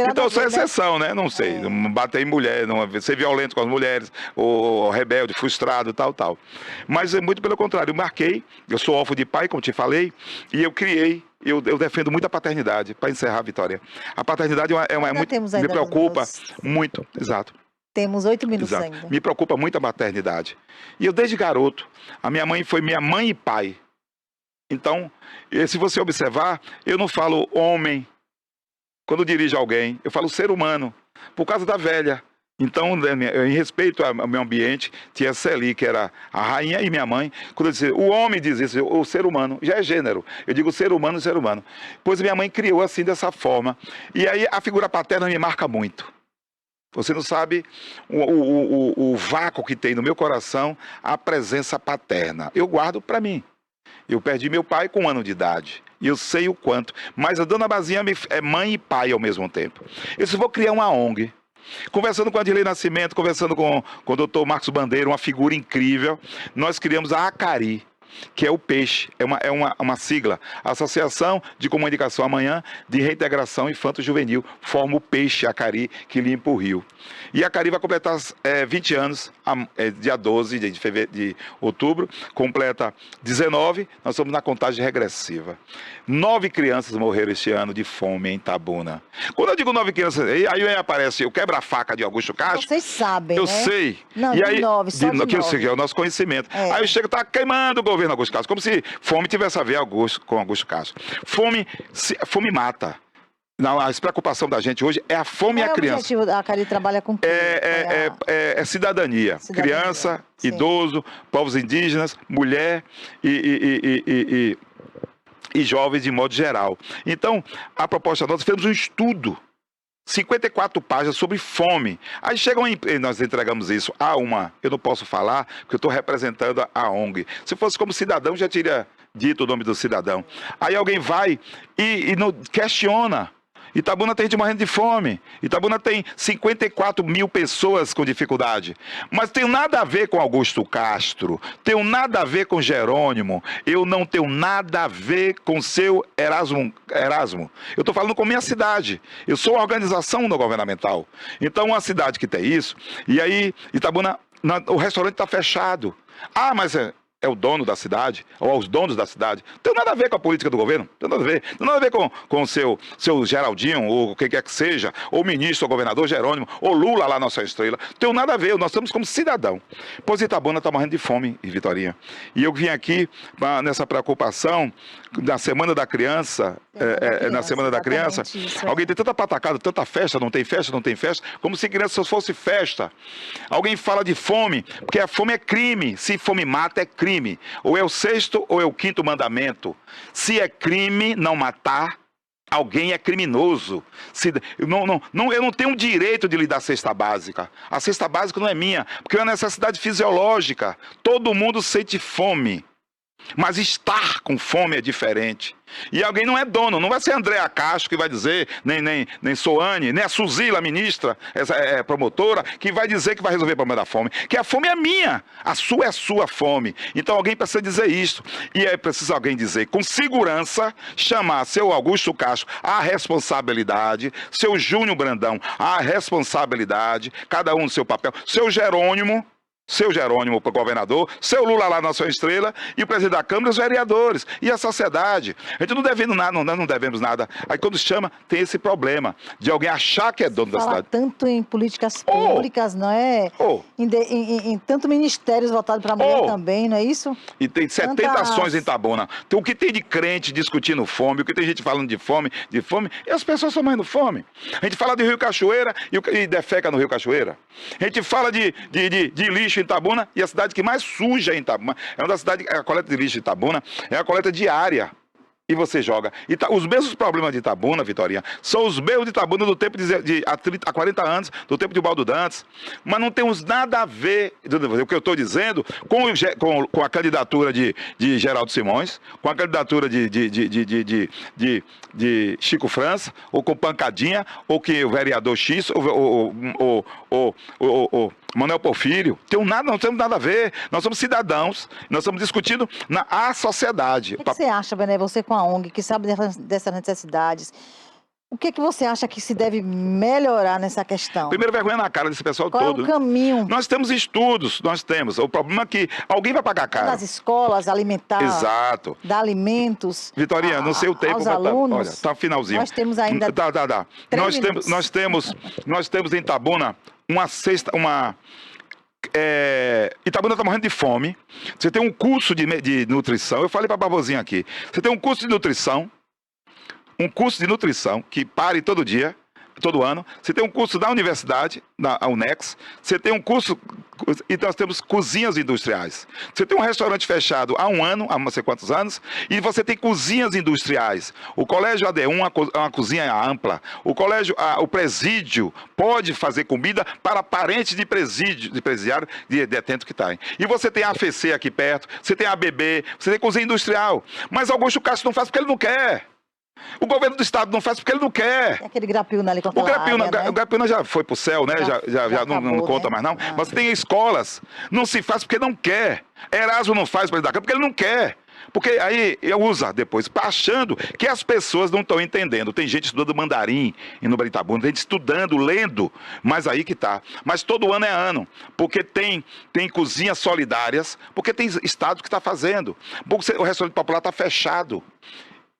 Então eu sou exceção, né? Não sei. Não bater em mulher, não ser violento com as mulheres, ou rebelde, frustrado, tal. Mas é muito pelo contrário. Eu marquei, eu sou órfão de pai, como te falei, e eu criei. Eu defendo muito a paternidade, para encerrar, Vitória. A paternidade me preocupa muito. Exato. Temos 8 minutos Exato. ainda. Me preocupa muito a maternidade. E eu, desde garoto, a minha mãe foi minha mãe e pai. Então, se você observar, eu não falo homem quando dirijo alguém, eu falo ser humano, por causa da velha. Então, em respeito ao meu ambiente, tia Celi, que era a rainha, e minha mãe, quando eu disse, o homem diz isso, o ser humano, já é gênero. Eu digo ser humano, ser humano. Pois minha mãe criou assim, dessa forma. E aí a figura paterna me marca muito. Você não sabe o vácuo que tem no meu coração a presença paterna. Eu guardo para mim. Eu perdi meu pai com 1 ano de idade. E eu sei o quanto. Mas a dona Bazinha é mãe e pai ao mesmo tempo. Eu disse, vou criar uma ONG. Conversando com a Adilei Nascimento, conversando com o doutor Marcos Bandeira, uma figura incrível, nós criamos a Acari, que é o peixe, é uma sigla, Associação de Comunicação Amanhã de Reintegração Infanto-Juvenil, forma o peixe Acari que limpa o rio. E a Acari vai completar 20 anos, dia 12 de outubro, completa 19, nós estamos na contagem regressiva. 9 crianças morreram este ano de fome em Itabuna. Quando eu digo 9 crianças, aí aparece o quebra-faca de Augusto Castro. Vocês sabem, eu né? sei. Não, e aí, 9, só de 9. Eu sei que é o nosso conhecimento. Aí eu chego, tá queimando o governo Augusto Castro, como se fome tivesse a ver com Augusto Castro. Fome mata. Não, a preocupação da gente hoje é a fome e a criança. O objetivo da Acari trabalha com quê? É cidadania. Criança, sim. idoso, povos indígenas, mulher e jovens de modo geral. Então, a proposta nossa, fizemos um estudo, 54 páginas sobre fome. Aí nós entregamos isso a eu não posso falar, porque eu estou representando a ONG. Se fosse como cidadão, já teria dito o nome do cidadão. Aí alguém vai e questiona. Itabuna tem gente morrendo de fome. Itabuna tem 54 mil pessoas com dificuldade. Mas tem nada a ver com Augusto Castro. Tem nada a ver com Jerônimo. Eu não tenho nada a ver com seu Erasmo. Eu estou falando com minha cidade. Eu sou uma organização não governamental. Então, uma cidade que tem isso. E aí, Itabuna, o restaurante está fechado. Ah, mas é o dono da cidade, ou os donos da cidade. Não tem nada a ver com a política do governo, não tem nada a ver. Não tem nada a ver com o seu Geraldinho, ou o que quer que seja, ou o ministro, ou o governador Jerônimo, ou Lula lá, nossa estrela. Não tem nada a ver, nós estamos como cidadão. Pois Itabuna está morrendo de fome, Vitorinha. E eu vim aqui nessa preocupação, na Semana da Criança, na Semana da Criança, alguém tem tanta patacada, tanta festa, não tem festa, como se criança fosse festa. Alguém fala de fome, porque a fome é crime, se fome mata é crime. Ou é o 6º ou é o 5º mandamento. Se é crime não matar, alguém é criminoso. Eu não tenho o direito de lhe dar cesta básica. A cesta básica não é minha, porque é uma necessidade fisiológica. Todo mundo sente fome. Mas estar com fome é diferente. E alguém não é dono, não vai ser Andréa Castro que vai dizer, nem Soane, nem a Suzila, ministra, essa promotora, que vai dizer que vai resolver o problema da fome. Que a fome é minha, a sua é sua fome. Então alguém precisa dizer isso. E é preciso alguém dizer, com segurança, chamar seu Augusto Castro à responsabilidade, seu Júnior Brandão à responsabilidade, cada um no seu papel, seu Jerônimo para o governador, seu Lula lá na sua estrela, e o presidente da Câmara e os vereadores, e a sociedade. A gente não devemos nada, não devemos nada. Aí quando chama, tem esse problema de alguém achar que é dono da cidade. Tanto em políticas públicas, não é? Em tanto ministérios voltados para a mulher também, não é isso? E tem 70 ações em Itabuna. Então, o que tem de crente discutindo fome, o que tem gente falando de fome, e as pessoas estão morrendo de fome. A gente fala de Rio Cachoeira e defeca no Rio Cachoeira. A gente fala de lixo em Itabuna, e a cidade que mais suja em Itabuna, a coleta de lixo de Itabuna é a coleta diária. E você joga. Os mesmos problemas de Itabuna, Vitorinha, são os mesmos de Itabuna do tempo há 40 anos, do tempo de Baldo Dantas. Mas não temos nada a ver, o que eu estou dizendo, com a candidatura de Geraldo Simões, com a candidatura de Chico França, ou com Pancadinha, ou que o vereador X, ou Manuel Porfírio. Não temos nada a ver. Nós somos cidadãos, nós estamos discutindo a sociedade. O que você acha, Bené, você com a ONG, que sabe dessas necessidades, o que você acha que se deve melhorar nessa questão? Primeiro, vergonha na cara desse pessoal todo. Qual é o caminho? Nós temos estudos, nós temos. O problema é que alguém vai pagar caro. Nas escolas, alimentar. Exato. Dar alimentos. Vitorinha, não sei o tempo. Aos alunos. Olha, tá finalzinho. Nós temos ainda. Nós temos em Itabuna uma Itabuna está morrendo de fome. Você tem um curso de nutrição. Eu falei para Barbosinha aqui. Você tem um curso de nutrição. Um curso de nutrição que pare todo dia, todo ano. Você tem um curso da universidade, na UNEX. Você tem um curso... E nós temos cozinhas industriais. Você tem um restaurante fechado há um ano, há não sei quantos anos, e você tem cozinhas industriais. O Colégio AD1 é uma cozinha ampla. O presídio pode fazer comida para parentes de presidiário, de detento que está. E você tem a AFC aqui perto, você tem a ABB, você tem cozinha industrial. Mas Augusto Castro não faz porque ele não quer. O governo do estado não faz porque ele não quer. É aquele Grapiúna ali com O Grapiúna já foi pro céu, né? Já não acabou, conta né? mais não. Mas tem escolas, não se faz porque não quer. Erasmo não faz para ele dar porque ele não quer. Porque aí usa depois, achando que as pessoas não estão entendendo. Tem gente estudando mandarim no Itabuna, tem gente estudando, lendo, mas aí que tá. Mas todo ano é ano, porque tem cozinhas solidárias, porque tem estado que está fazendo. Porque o restaurante popular está fechado.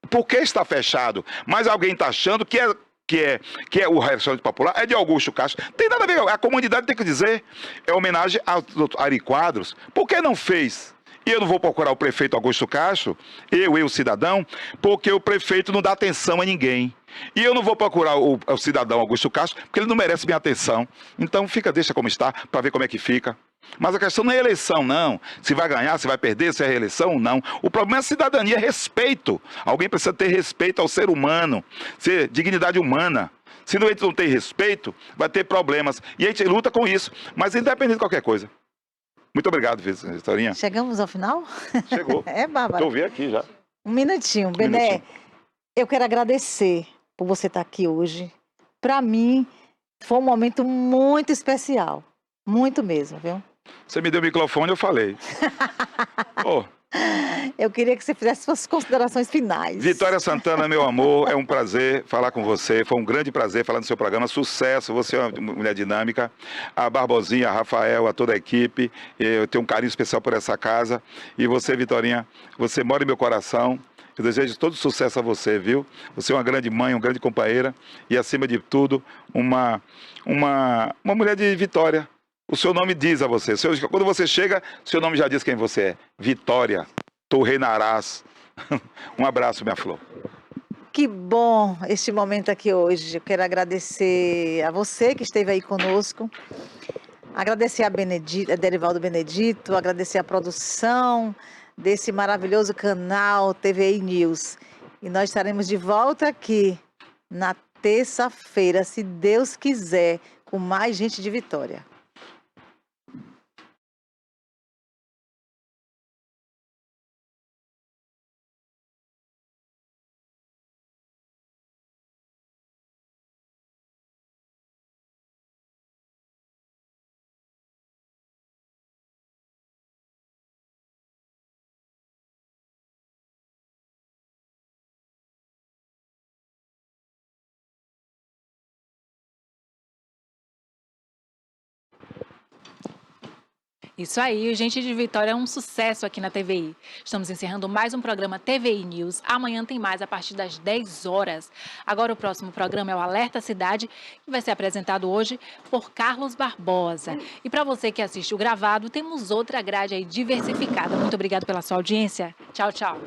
Por que está fechado? Mas alguém está achando que é o restaurante popular, é de Augusto Castro. Tem nada a ver, a comunidade tem que dizer. É homenagem ao Dr. Ari Quadros. Por que não fez? E eu não vou procurar o prefeito Augusto Castro, eu cidadão, porque o prefeito não dá atenção a ninguém. E eu não vou procurar o cidadão Augusto Castro, porque ele não merece minha atenção. Então deixa como está, para ver como é que fica. Mas a questão não é eleição, não. Se vai ganhar, se vai perder, se é reeleição ou não. O problema é cidadania, é respeito. Alguém precisa ter respeito ao ser humano, ser dignidade humana. Se a gente não tem respeito, vai ter problemas. E a gente luta com isso, mas independente de qualquer coisa. Muito obrigado, Vitorinha. Chegamos ao final? Chegou. É, Bárbara. Eu vi aqui já. Um minutinho. Bené, eu quero agradecer por você estar aqui hoje. Para mim, foi um momento muito especial. Muito mesmo, viu? Você me deu o microfone, eu falei. Eu queria que você fizesse suas considerações finais. Vitória Santana, meu amor, é um prazer falar com você. Foi um grande prazer falar no seu programa. Sucesso, você é uma mulher dinâmica. A Barbosinha, a Rafael, a toda a equipe. Eu tenho um carinho especial por essa casa. E você, Vitorinha, você mora em meu coração. Eu desejo todo sucesso a você, viu? Você é uma grande mãe, uma grande companheira. E, acima de tudo, uma mulher de vitória. O seu nome diz a você. Quando você chega, seu nome já diz quem você é. Vitória, tu reinarás. Um abraço, minha flor. Que bom este momento aqui hoje. Eu quero agradecer a você que esteve aí conosco. Agradecer a Derivaldo Benedito, agradecer a produção desse maravilhoso canal TVI News. E nós estaremos de volta aqui na terça-feira, se Deus quiser, com mais gente de Vitória. Isso aí, o Gente de Vitória é um sucesso aqui na TVI. Estamos encerrando mais um programa TVI News. Amanhã tem mais a partir das 10 horas. Agora o próximo programa é o Alerta Cidade, que vai ser apresentado hoje por Carlos Barbosa. E para você que assiste o gravado, temos outra grade aí diversificada. Muito obrigada pela sua audiência. Tchau, tchau.